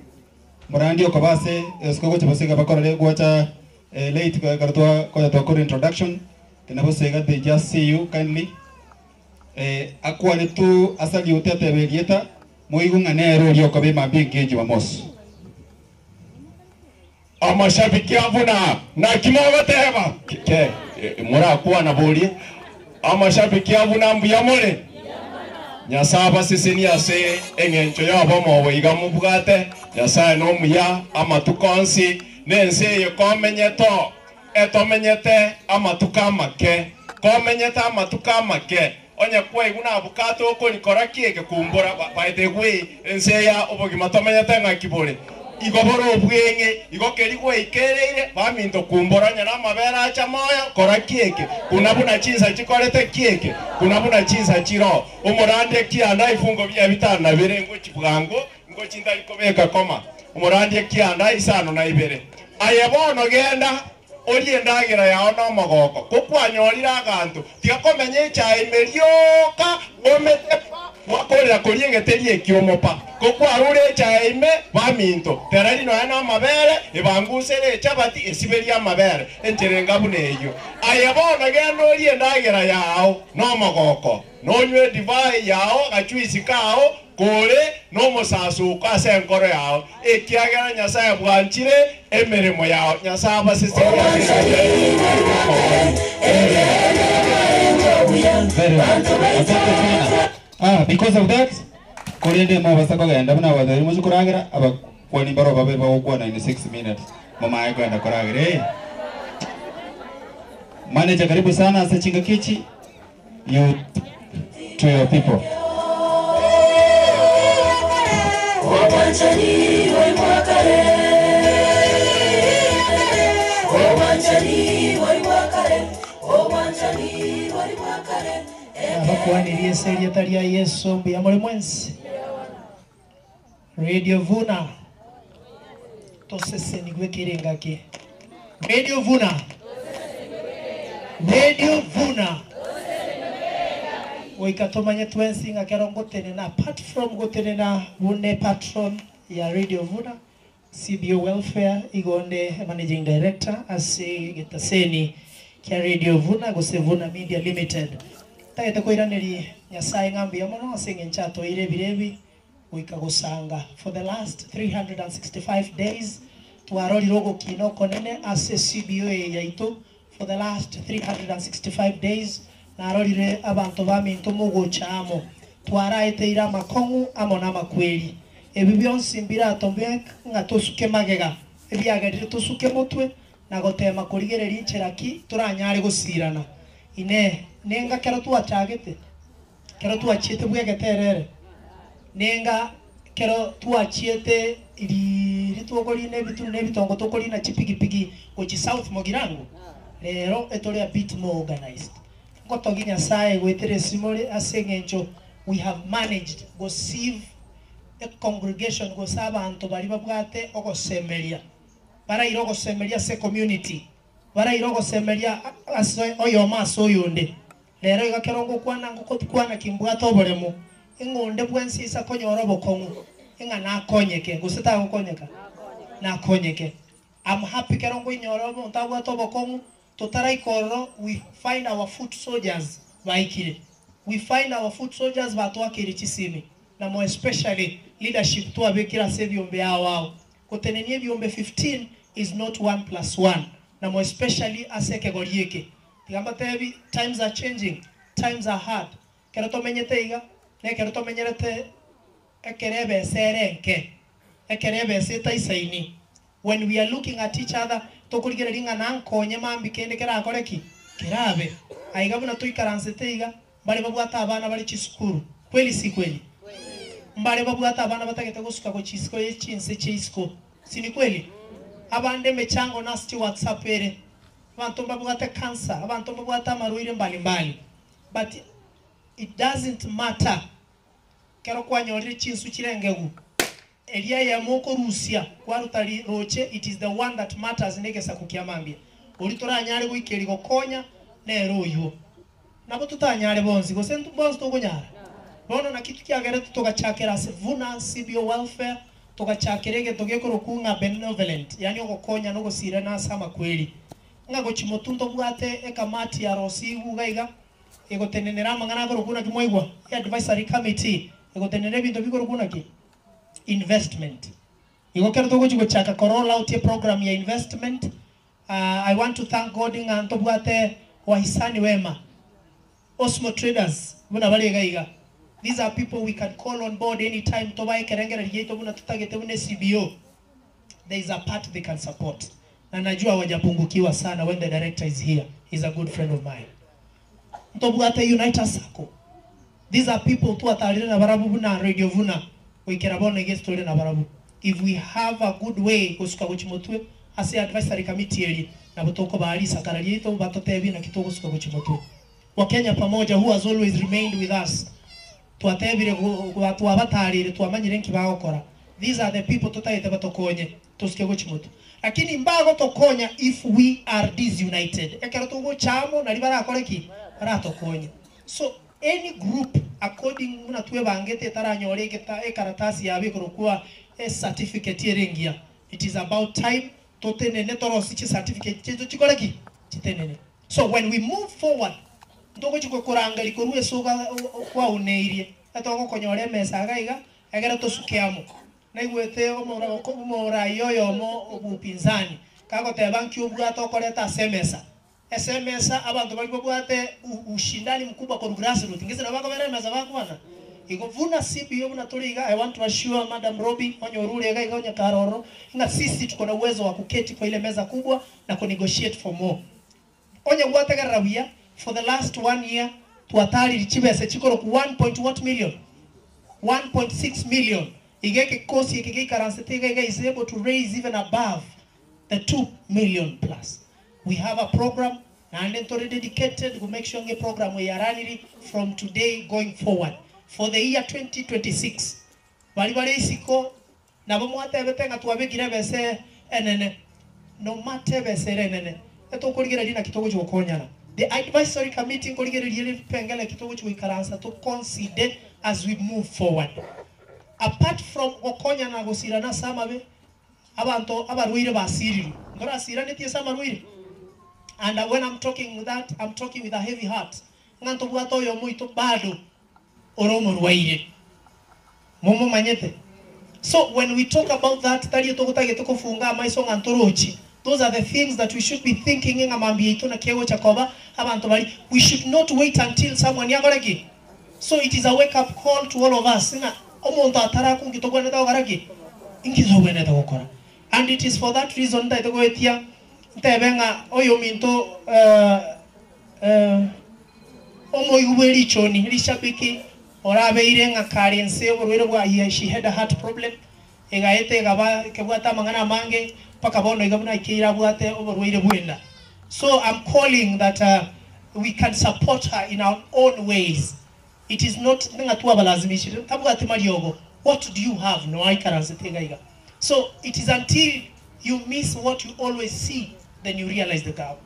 Morandi okabase skogo chapasega bakora guacha late kartua koya to introduction. Tenabosega they just see you kindly. Akwale tu asali utete belieta moigunga nero lyokabe mabingi Jumamosi. Amashabiki avuna na kimoga teba ke mura kuwa na boli amashabiki avuna mbuyamole nyasaba sisi ni ase engencho yabo mowe igamu bugate nyasa no muya amatukonsi nense ye komenyeto etomenyete amatuka make komenyeta amatuka make onye kwa iguna abukato ko ni koraki ke kumbora baite gwe enseya obogima tomenyete ngakibore igoboro obwenge igokeri gwe ikerere baminto kumbora nyana mabera acha moyo korakieke kuna buna chinza chikorete kieke kuna buna chinza chiro umurande kianda ifungo bya bitana birengo kibwango ngo chinda ikobeka koma umurande kianda isano na ibere ayebono genda oriendagira yao no magoko kokwanyorira agantu tigakomenye chae merioka ometepa wakorera koriengeterie kiomopa kokwarure chae me baminto terari no ana mabere ebangusere chabati esiberia mabere enterenga buneyo ayabona gendo oriendagira yao no magoko nonywe divai yao gachuisi kao kore no musasu kwa senkoro yao ekiagera nyasaye bwanchire emeremo yao nyasaye basisi because of that koriende mo basako genda buna wadari muzi kuragira aba kwani baro babe ba kwa 96 minutes mama yako enda kuragira manager karibu sana asachinga kichi you to your people. Abakwanirie seria taria Yesu mbia muri mwensi Radio Vuna tosese ni gwekirenga ki Radio Vuna Oikatomanya twensi ngakero ngotene na apart from gotene na bune patron ya Radio Vuna CBO Welfare igonde managing director ase getaseni kia Radio Vuna gose Vuna Media Limited taete koiraneri nyasaye ngambi yamono asinge nchato ile birebi uikagusanga for the last 365 days tuarori rogo kino konene ase CBO yaito for the last 365 days narorire abantu baminto mugochamo twaraite ira makongu amona makweli ebi byonse mbirato mbek ngatosuke magega ebyagarire tosuke mutwe nagotema kurigereria incheraki turanyare gusirana ine nenga kero tuachagete kero tuachiete bwegeterere nenga kero tuachiete iri tuogorine bitu nebitongo tokorina chipigipigi ochi South Mogirango rero etore a bit more organized gotoginya sae gwetere simole asengencho we have managed go save a congregation go saba anto bari babwate ogosemeria bara irogo semeria se community bara irogo semeria aso oyo maso yonde rero igakerongo kwana ngokotwana kimbwato oboremo ingonde bwensi isa konyoro bokongu inga na konyeke gusita ngokonyeka na konyeke I'm happy kerongo inyoro ntabwato bokongu totarai koro we find our foot soldiers baikire we find our foot soldiers batwakiri chisimi na mo especially leadership to abekira sebiombe yao kotenenie biombe 15 is not 1+1 na mo especially aseke gorieke tigamba tebi times are changing times are hard keroto menyete iga ne keroto menyerete ekerebe serenke ekerebe seta isaini when we are looking at each other tokurigera ringa nankonye mambi kende kera koreki kirabe aigabuna tuikaransete iga bali babwata abana bali chisukuru kweli si kweli mbale babwata abana batagete gusuka ko chisiko yechinse chisiko sini kweli abande mechango na sti WhatsApp ere abantu babwata cancer abantu babwata maruire mbali but it doesn't matter kero kwanyori chinsu chirengegu elia ya moko Rusia kwarutari roche it is the one that matters negesa kukiamambia ulitora nyare guikeri gokonya nero yo nabo tutanyare bonzi go sentu bonzi togonyara bono na kitu kiagere tugachakera se Vuna CBO Welfare tugachakerege togekoro kunga benevolent yani gokonya no gosira na sama kweli ngago chimotundo bwate ekamati ya rosi gugaiga egotenenera mangana goro kuna kimoigwa advisory committee egotenenera bintu bigoro kuna ki investment igokero togo chigo chaka corolla out a program ya investment I want to thank God nganto bwate wahisani wema Osmo Traders buna bali gaiga these are people we can call on board anytime to buy kerengera yeto buna tutagete bune CBO there is a part they can support na najua wajapungukiwa sana when the director is here. He's a good friend of mine. Mtobwate United Sacco These are people who are na barabu na radio vuna. We can about against story na barabu. If we have a good way kusuka kuchimotwe, as advisory committee eri na butoko bahari sakarali ito batotebi na kitoko kusuka kuchimotwe. Wakenya pamoja who has always remained with us. Tuatebire watu abatarire tuamanyire nkibagokora. These are the people tutaite batokonye tusuke kuchimotwe. Lakini mbago tokonya if we are disunited. Ekero tugo chamo na libara akoreki baratokonye. So any group according muna tuwe bangete taranyore geta ekaratasi yabe kurukua certificate yerengia. It is about time totenene torosi certificate chezo chikoreki chitenene. So when we move forward ndogo chiko kuranga likoruwe soga kwa uneirie atoko konyore mesa gaiga egera tosukeamo na igwete omora yoyo mo obupinzani kako tebanki ubwato koleta SMS abantu bali bwate ushindani mkubwa kwa grassroots ngeze na bako bere meza bako bana igovuna CBO na tuliga. I want to assure Madam Robi onyorule gaiga onya karoro na sisi tuko na uwezo wa kuketi kwa ile meza kubwa na negotiate for more. Onya bwate garawia for the last 1 year tuatari lichibese chikoro ku 1.what million 1.6 million igeke kosi igeke karansete igeke is able to raise even above the 2 million plus. We have a program and it's already dedicated to make sure the program we are running from today going forward for the year 2026. Walibale isiko na bomwate betenga tuwabekire bese enene no mate bese enene eto kuligira dina kitogo chokonyana. The advisory committee kuligira dile pengele kitogo chikaransa to consider as we move forward. Apart from okonyana gosira na samabe abantu abarwire basiriru ngora sira netie samarwire. And when I'm talking with that, I'm talking with a heavy heart. Nganto bwato yo muito bado oromo rwaire. Momo manyete. So when we talk about that, tari tokutage tokufunga maiso ngantorochi. Those are the things that we should be thinking in amambi ito na kewo chakoba abantu bali. We should not wait until someone yagaragi. So it is a wake up call to all of us. Nga omonto atara kungitogwa neta ogaragi. Ingizogwe neta okora. And it is for that reason that go etia tebenga oyo minto omo yuweli choni lishabiki orabe irenga karense orwero bwa she had a heart problem egaete gaba kebwata mangana mange paka bono igabuna ikira bwate orwero bwenda. So I'm calling that we can support her in our own ways. It is not nga tu abalazimishi tabwate mariogo. What do you have? No I karanse tegaiga. So it is until you miss what you always see, then you realize the gap.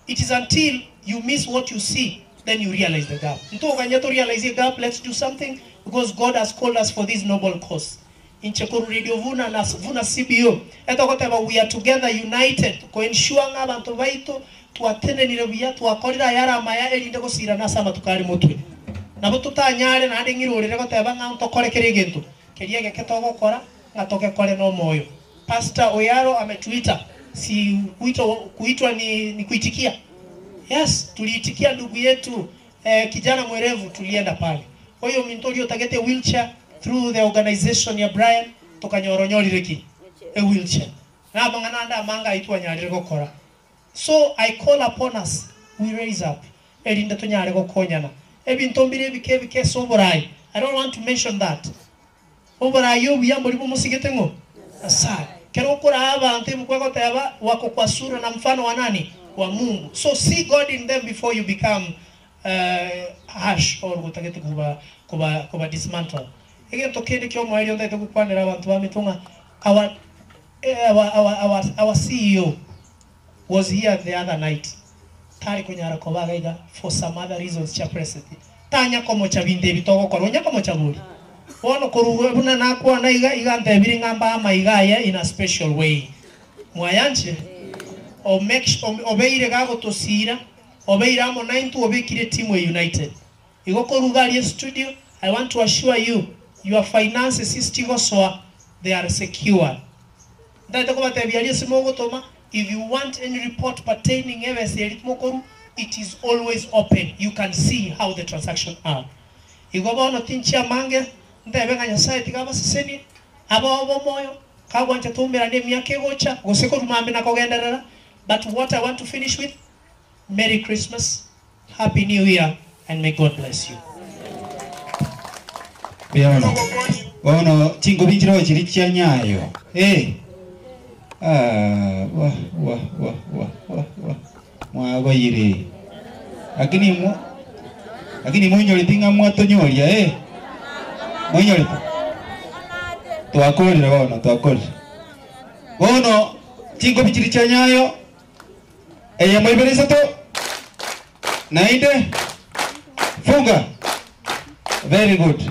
It is until you miss what you see, then you realize the gap. Until you realize the gap, let's do something because God has called us for this noble cause. In Chekuru Radio Vuna na Vuna CBO, we are together united to ensure abantu baitu tuatende nirobia tuakorira yara maya elinde ko sira na sama tukari mutwe. Nabo tutanyare na ande ngirore ko teba nganto korekere gento. Keriege ketogo kora ngatoke kole no moyo. Pastor Oyaro ametuita si kuitwa ni kuitikia. Yes, tuliitikia ndugu yetu kijana mwerevu tulienda pale. Kwa hiyo mintolio tagete wheelchair through the organization ya Brian tokanyoronyori reki a wheelchair. Na bangana manga itwa nyarire gokora. So I call upon us, we raise up. Elinda tunyare gokonyana. Ebintombire bike soborai. I don't want to mention that. Oborai yo biyambo libo musigetengo. Asai. Kero kura abantu mkweko teba wako kwa sura na mfano wa nani? Wa Mungu. So see God in them before you become harsh or utagete kuba dismantle. Again tokende kyo mwali onda ito kukwanira abantu bamitunga our CEO was here the other night. Tari kunyara kobaga for some other reasons chapreseti. Tanya komo chabinde bitogo koronya komo chabuli. Wono kurubuna nakwa na igante biringamba ama igaya in a special way. Mwayanche obeire gago tosira obeira mo 9 to obekire team united. Igoko rugali studio. I want to assure you your finances is so they are secure. If you want any report pertaining it is always open. You can see how the transaction are. Igobono tinchia mange ndebenga nyasaye tigaba seseni abo moyo kagwanje tumbera ne myake gocha goseko rumambe nakogenderera. But what I want to finish with, Merry Christmas, Happy New Year, and may God bless you. Ono chingo bichiro chiri chia nyayo. Mwago yire. Lakini mwenye tinga mwato nyoria mwenye tuakolera bono chingo bichiri chia nyayo eya mwibeleza to nainde funga. Very good.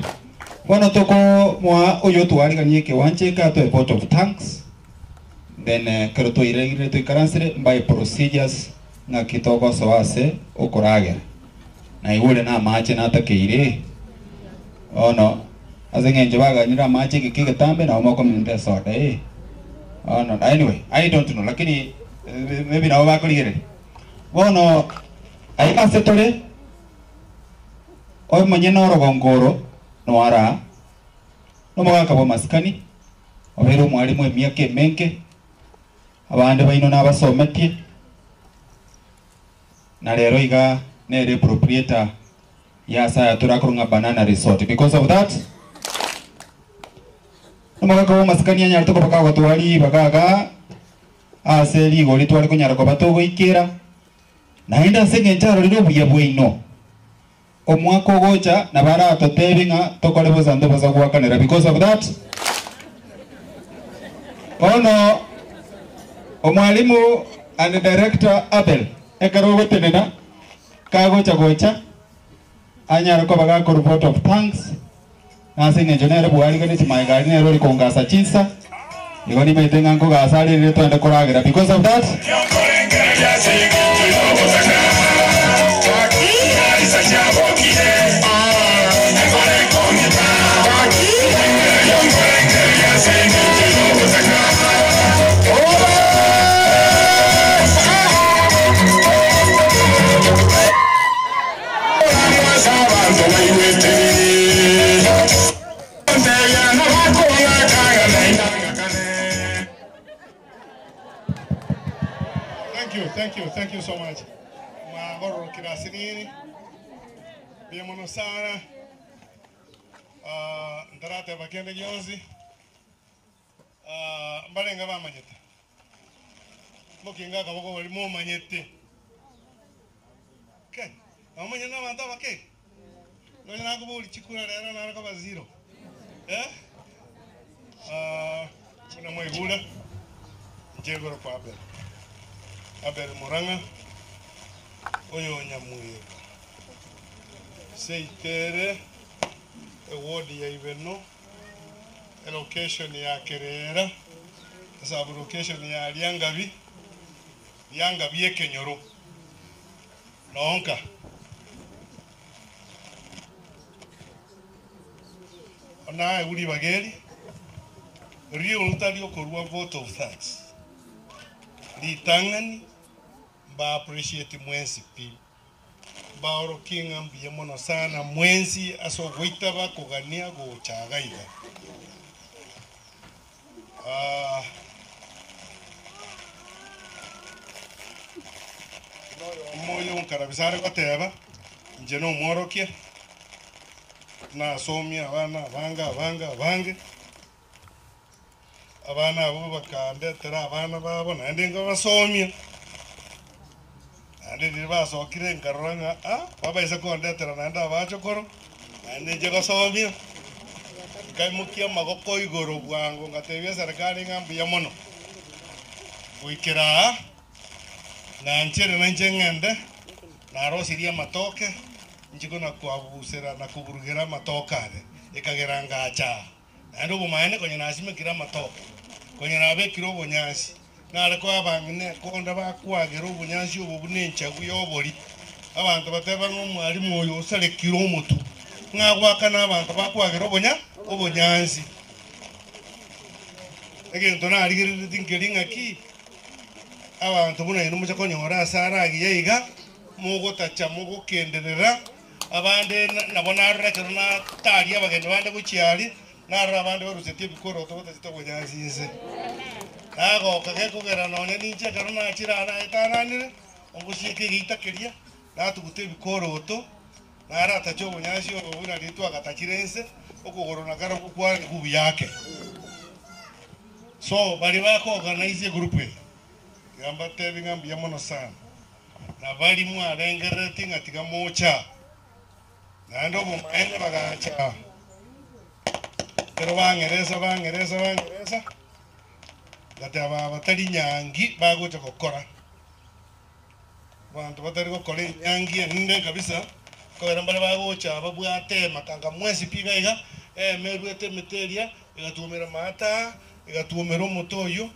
Bono toko mwa oyo tuariganie kiwanje ka to vote of thanks. Then kero to iregire to ikaransire by procedures na kitoko soase okorage. Na igule na mache na takeire. Ono azengenje baganyira mache kikigetambe na omoko minde soda no, anyway, I don't know, lakini maybe na wabakuligere. Bono aikase tole oy manyeno rogongoro nwara no mwaka bo maskani obero mwalimu emyaka menke abande baino nabasometie na lero iga nere proprietor ya saya turakurunga banana resort. Because of that no mwaka bo maskani anya to baka gwatwali bagaga aseli goli twali kunyara ko batogo ikira na inda senge ncharo lilo buya bweino omwako gocha na bara totebinga tokole bozando boza gwakanera. Because of that ono omwalimu and director Abel ekaro gotenena kagocha gocha anyara ko baga ko report of thanks na senge jonere buhari kane chimaigari ne roli kongasa chinsa igoni metenga ngo gasali le twende koragira. Because of that Thank you so much. Magoro kirasini. Bienvenido sana. Ndarate bakende gyozi. Mbalenga bamanyete. Mokinga kaboko bali mo manyete. Ke. Amanya na banda bake. No na ko boli chikura rero na ko baziro. China moigula. Njegoro kwa Abel Moranga oyo nyamuye seitere ewodi ya Ibeno location ya Kerera sababu location ya Liangabi Ekenyoro nonka ona uli bageri rio utadio korwa vote of thanks litangani ba appreciate mwenzi pi ba orokinga mbiye mono sana mwenzi aso goita ba kogania go chagaiga moyo unkarabisare ko teba njeno morokia na somia abana abana abo bakandetera abana babo nande ngo basomia ande nibasokire nkaroranga baba isa kondetera nande abachokoro nande je gosomia kaimukia magoko igoro bwango ngatebia serikali ngambi ya mono guikira na nchere na njengende na rosiria matoke njiko na kwabusera na kuburugira matokare ikagera ngacha ando bumaene kwenye nasime kira matoke kwenye nabe kiro bonyasi nale ko abangine konda bakwagera obunyansi obo bunencha kuyobori abantu bateba n'umwalimu oyo osale kiro omutu ngagwaka n'abantu bakwagera obunyansi egento naligirire tinkeringa ki abantu buna ino mucha konyora asara agiyiga mugo tacha mugo kenderera abande nabona rekero na tari abagendo bande buchiali nara abande barusetie bikoro tobotazita bonyazise nago kagekogera none ninche karona chirana etananire ongushike gitakeria natugute bikoro to nara tacho bunyashi obuna ritwa katachirense okugorona kara kukwa kubu yake. So bali bako organize group gamba tebi ngambi yamono sana na bali mu arengereti ngatiga mocha na ndo mu maene bagacha pero bangereza gati aba batari nyangi bagocha gukora bantu batari gukora nyangi ninde kabisa ko mbale bagocha babwate makanga mwezi piga iga merwete meteria igatumira mata igatumira umutoyo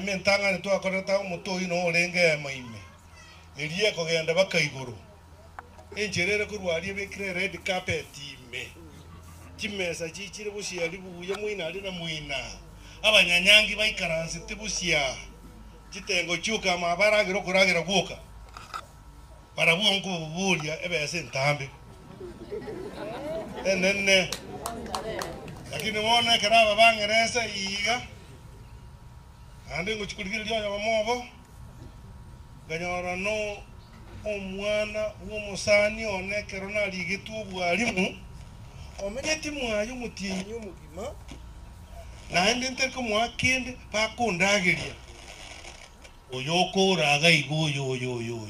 mentanga nito akoreta umutoyo no renge maime erie kogenda bakaiguru enjerere kurwari bekire red carpet ime kimesa chichire busia libuye muina ali na muina abanyanyangi baikaranse tibusia kitengo chuka mabaragiro kuragira guka para buonko buburia ebese ntambe enenne lakini wona karaba bangereza iga ande nguchikulira lyo yamobo ganyora no omwana w'omusani onekero naligitu bwalimu omenye timu ayo mutinyo mugima nande nterko mwakende bakundagiria oyokora gaigo yo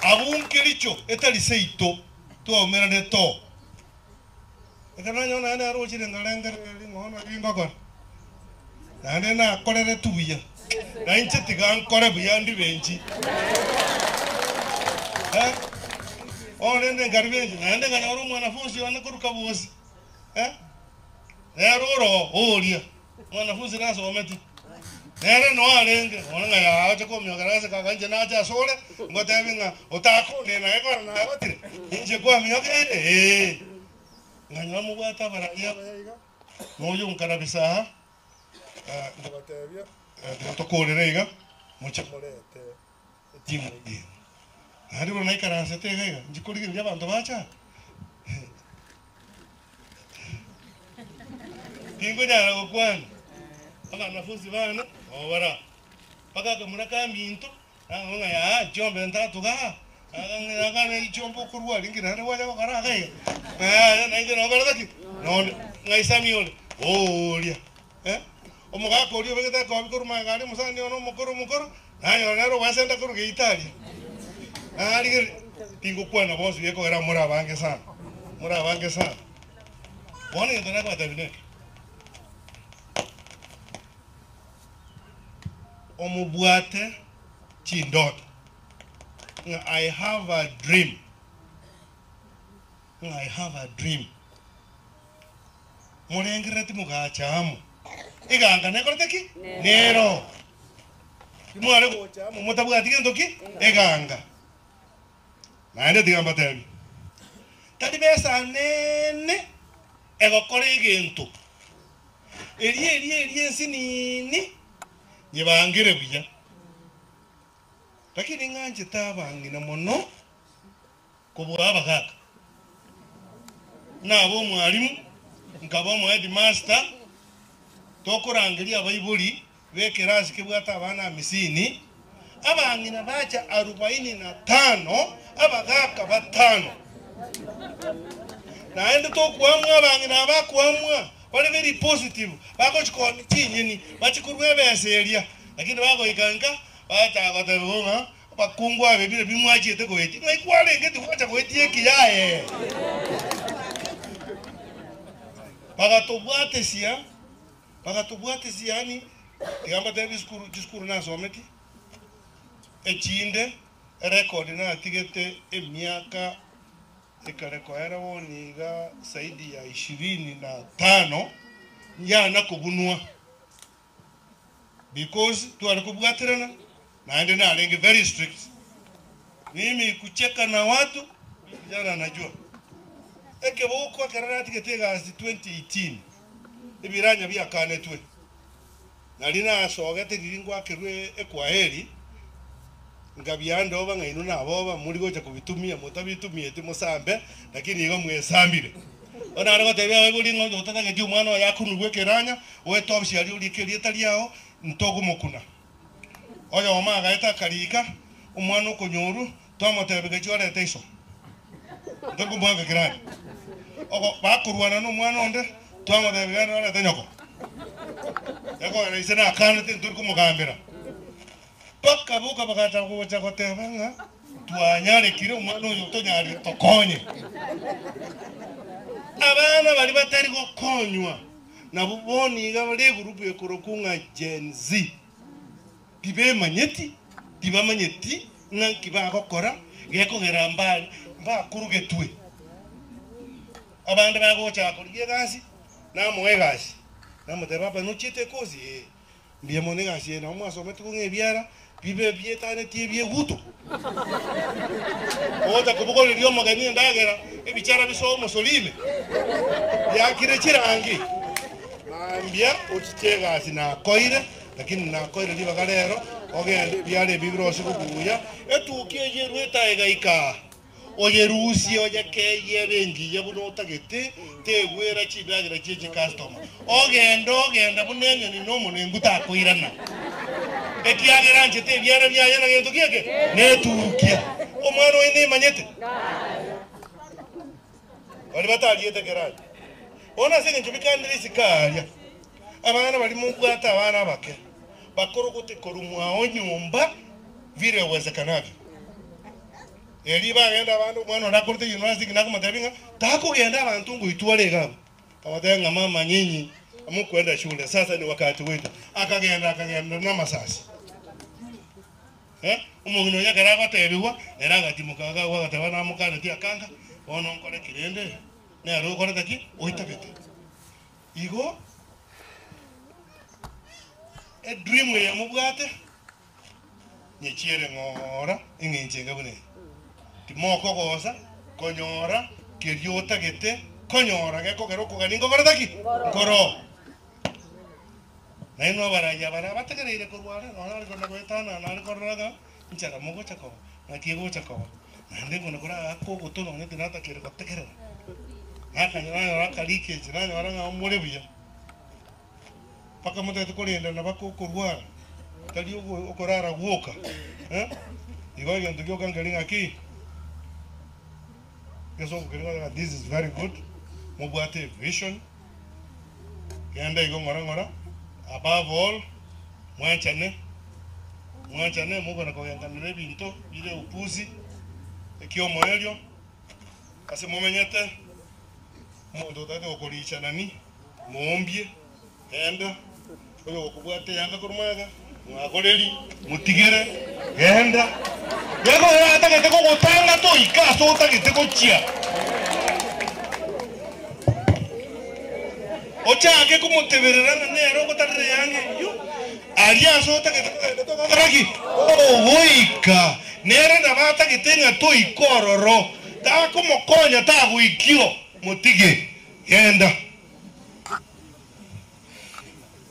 abunkiricho etali seito tuomera ne to ekana nyona ana rochire ngalengere ngona ingogor nande na korere tubuya na inche tigankore buya ndi benchi nende ngaribenji nande nganyoro mwanafunzi wanakuruka bosi rero oria mwanafunzi nasometi nere no arenge ona ya acha komyo garase kakanje na acha sore ngotevinga utakonde na ekora na agotire inje kwa myoke nganywa mubata baraya bayiga moyo nkarabisa ngobatebya tokorerega muchemorete timu ye hari bona ikaranse tegega njikurigire by'abantu bacha kingo nyara gukwana abanafunzi bana obara paka kamuraka minto anga ya jombe ntatuga anga ichombo kurwa lingira ne waja kara kai na ingiro kara daki no ngaisami ole oria omuga kori obegeta ko bikuruma ngari musani ono mukoro nayo nero wasenda kuruga Italia ari tingo kwana boss yeko era mura bange sana bona yendana kwa tabine omubwate chindoto I have a dream murengereti mugachamu iganga nekoroteki nero mware gochamu mutabwati gendoki eganga nande tigamba tebi tadi besa nene egokore gento eri ensinini nyibangire buya lakini nganje tabangina mono kubwa abagaka nabo mwalimu nkabo mu headmaster tokurangiria abayibuli bekerasi kibwata abana 50 abangina bacha 45 abagaka batano naende tokuamwa abangina abakuamwa wale very positive bako chikoni chinyeni bachikurwe beseria lakini bako ikanga bacha gotabunga bakungwa bebire bimwachite koeti naikwale ngeti kwacha koeti ekiyaye bakatubwate siani igamba tebi diskuru nasometi echinde record na tigete emyaka ikarekoera woniga saidi ya 25 nyana kubunwa because tuwali kubwatirana naende na alenge very strict mimi kucheka na watu jana najua eke boko karara tigete gazi 2018 ibiranya bya kanetwe nalina asogete giringwa kirwe ekwaheri ngabyando oba ngaino naboba muri gocha kubitumia mutabitumie timusambe lakini igo mwesambire ona arago tebya webuli ngo totanga ndi umwana yakunugwe keranya we tobshi ali ulikerie taliao ntogo mukuna oyo omaga eta kalika umwana ukonyoru twamotebeka chore teiso ndokumboga kirani oko bakurwana no mwana onde twamotebeka no tenyoko yako raisena akana tintur kumugambira paka buka bakata kucha kotebanga twanyare kire umwana uyu tonyari tokonye abana bali batari gukonywa nabo boniga bali gurupu ekorokunga Gen Z tibe manyeti tiba manyeti nanki bagokora geko gerambali bakuruge twe abandi bagocha kuriye gasi namwe gasi namuteba bano chite kozi ndiye mone gasi na umwa somete kunge biara bibe bietane tie bie guto oda kubuko lyo magani ndagera ebichara bisomo solime yakire chirangi mambia uchitega sina koire lakini na koire liba galero ogende byale bibrosi kubuya etukie yerweta egaika oyerusi oyekeye bengi yabuno tagete tegwera chibagira chiche customer ogenda bunenye ni nomo nenguta koirana ekiagera nchete byara byayana gento kieke netukia omwana ine manyete bali bataliete geraje ona senge njubikandiri sikalia abana bali mu kwata abana bake bakoro kote korumwa onyumba vile uwezekanavyo eli bagenda abantu mwana ndakorte university nakuma tabinga takugenda abantu ngo itwale gabo abatenga mama nyinyi amukwenda shule sasa ni wakati wetu akagenda na masasi umuntu yakara batebiwa eraga timukaga wagatabana mukana ti akanga ono nkole kirende ne aro kore taki oitabete igo a dream ya mubwate nyechiere ngora ingenjenga bune timoko goza konyora kiriota gete konyora geko gero kuganingo kore taki koro naino baraya bara bategereire kurwara nona rikona gwetana nari koraga nchara mugo chako nakiego chako nande kuna kura ako gutono ne tinata kire kotekerera haka nyana rakalike jina nyara ngamure biya paka mute tukolenda na bako kurwara tali ukorara guoka igo yendo gyo kangalinga ki yeso kugira this is very good mubwate vision yanda igo ngora above all mwanchane mubona koyanganire binto bile upuzi ekyo moelyo ase mumenyete mondo tate okolicha nani muombie enda oyo okubwate yanga kurumwaga mwakoreri mutigere enda yako atagete ko gutanga to ikaso utagete ko chia ochage kumutebererana nero gotarire yange yo aliaso utagete to garagi oika nere na bata gitenga to ikororo ta kumukonya ta guikio mutige yenda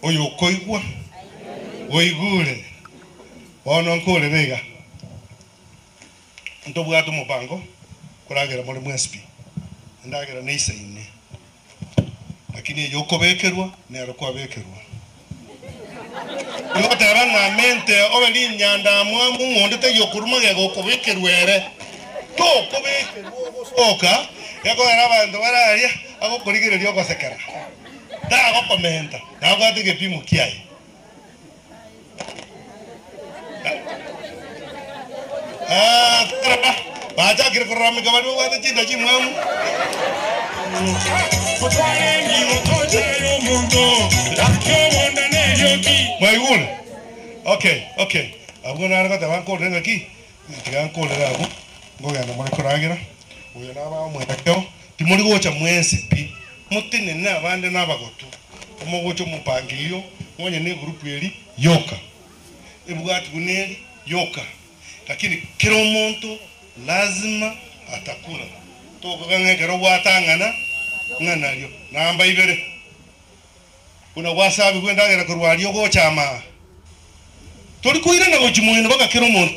oyo koigwa oigure ono nkole bega ntobwato mupango kuragera muri mwespi ndagera neisaine lakini yoko bekerwa nero kwa bekerwa yo tabanga mente obeli nyanda mwamu ngonde te yokuruma gego kobekerwere to kobekerwa oka yako era bantu bararia abo kurigire lyoko sekera da go komenta na go atige pimu kiai trapa baca kira kerami kamar wa ta cinta ci mamu Maigul. Okay. Abu na arga taban ko renga ki. Tigan ko le abu. Ngoya na mari koragira. Uya na ba mu takyo. Timuri go cha mwense pi. Mutine na bande na bagotu. Mo go cho mupangilio. Mwenye ne group yeli yoka. Ebugati buneli yoka. Lakini kila mtu lazima atakula. Toko kange kero watangana ngana lyo. Namba ibere. Una wasabi kwenda gara kurwaliyo go chama. Tori kuira na gochimoino baka kero muntu.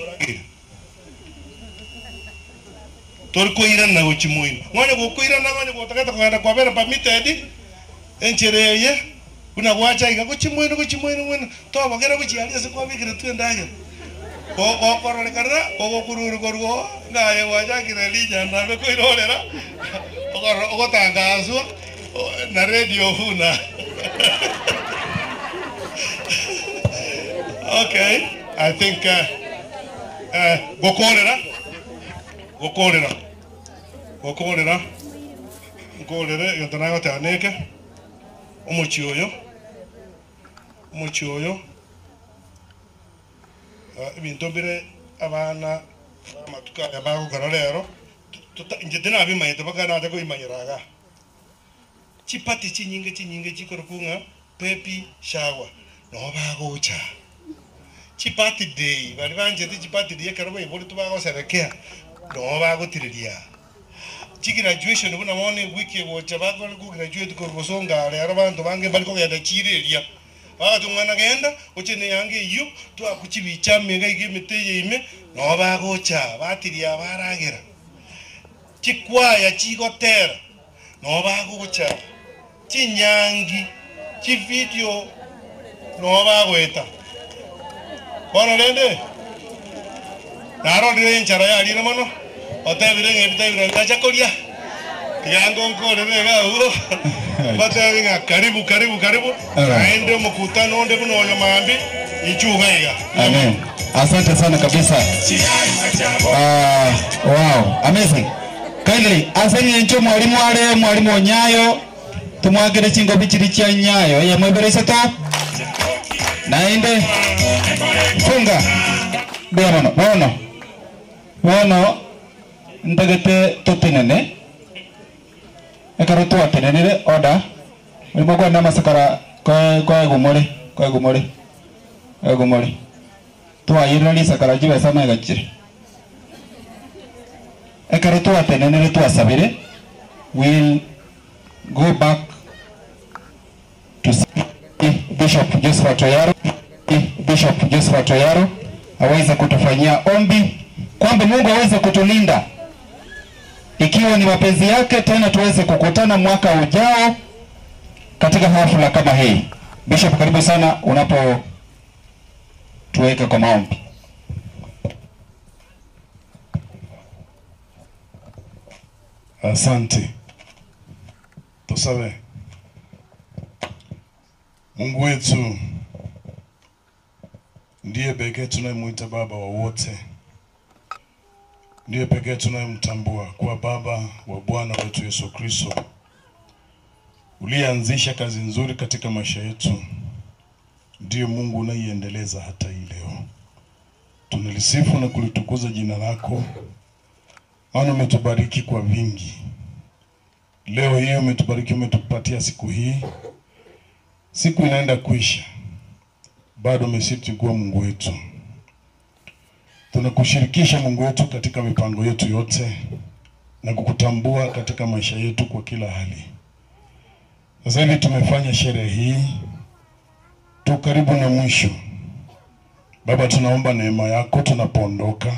Tori kuira na gochimoino. Ngone go kuira na ngone go takata kwenda kwa bera permitted. Enchereye una wacha iga gochimoino ngwana. To bagera gochialia se kwa bigire twenda aga. Korore karra kururu korgo ngaye waja kirelija ndabe koirorera ogotangazwa na radio Vuna. Okay, I think gokorera yotana gotaneke umuchioyo ibintu bire abana amatuka yabagukora rero nje na bimayete bakana ko imanyiraga chipati chinyinge chikorokunga pepi shawa no bagocha chipati day bali banje chipati day karabo iboli tubago serekea no bagotiriria graduation buna mone wiki wocha bago graduate ko bosonga rero bantu bange bali ko genda chiriria tumwana genda uchene yange yu twa kuchibicha mega igimiteye ime no bagocha batiria baragira chikwaya chigotera no bagocha chinyangi chivideo no bagweta bono rende naro dire nchara ya rino mono otebire ngebitebire ngachakoria tigango nkore rega ugo batevinga karibu aende mkutano onde kuno oyo mambi ichugaiga. Amen. Asante sana kabisa. Wow, amazing. Kindly asani encho mwalimu Onyayo tumwagire chingo bichiri cha Nyayo ya mweberesa to naende funga bia bono ntagete totenene ekarotu atenenere order ulimo kwa na masakara kwa gumore to ayiro ni sakara jiwe sama gachire ekarotu atenenere to asabire will go back to Bishop Josephat Toyaro aweze kutufanyia ombi kwamba Mungu aweze kutulinda ikiwa ni mapenzi yake, tena tuweze kukutana mwaka ujao katika hafla kama hii. Bishop, karibu sana unapo tuweka kwa maombi. Asante. Tusabe. Mungu wetu ndiye pekee tunayemwita baba wa wote. Ndiye pekee tunayemtambua kuwa baba wa Bwana wetu Yesu Kristo. Ulianzisha kazi nzuri katika maisha yetu. Ndiye Mungu unaiendeleza hata hii leo. Tunalisifu na kulitukuza jina lako. Maana umetubariki kwa vingi. Leo hii umetubariki, umetupatia siku hii. Siku inaenda kuisha. Bado umesiti kuwa Mungu wetu. Tunakushirikisha Mungu wetu katika mipango yetu yote na kukutambua katika maisha yetu kwa kila hali. Sasa hivi tumefanya sherehe hii, tu karibu na mwisho. Baba, tunaomba neema yako tunapoondoka.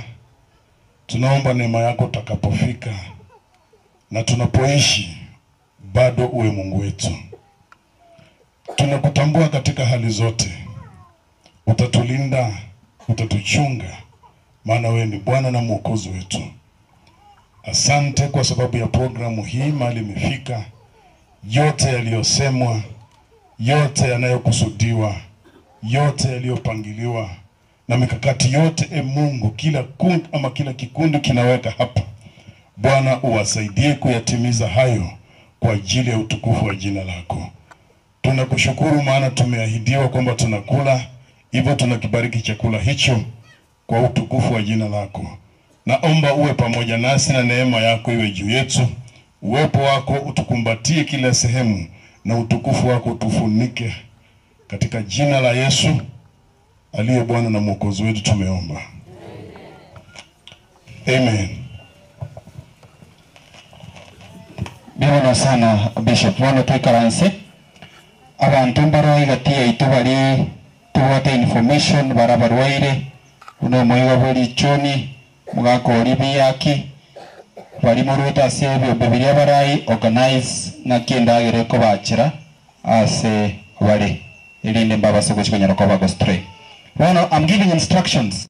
Tunaomba neema yako utakapofika na tunapoishi bado uwe Mungu wetu. Tunakutambua katika hali zote. Utatulinda, utatuchunga, maana wewe ni Bwana na Mwokozi wetu. Asante kwa sababu ya programu hii mahali imefika. Yote yaliyosemwa, yote yanayokusudiwa, yote yaliyopangiliwa na mikakati yote Mungu, kila kundi ama kila kikundi kinaweka hapa. Bwana uwasaidie kuyatimiza hayo kwa ajili ya utukufu wa jina lako. Tunakushukuru maana tumeahidiwa kwamba tunakula, hivyo tunakibariki chakula hicho kwa utukufu wa jina lako. Naomba uwe pamoja nasi na neema yako iwe juu yetu. Uwepo wako utukumbatie kila sehemu na utukufu wako utufunike. Katika jina la Yesu aliye Bwana na Mwokozi wetu tumeomba. Amen. Bihono sana Bishop Wano Tuikaranse. Abantu mbaro igatia itubari tuwate information barabarwaire uno moiwa buri choni mugako ribi yaki bari muruta sebyo bebiria barai organize na kiendagere ko bachira ase bari irinde mbaba soko chikonyara ko bago stray. Wano, I'm giving instructions.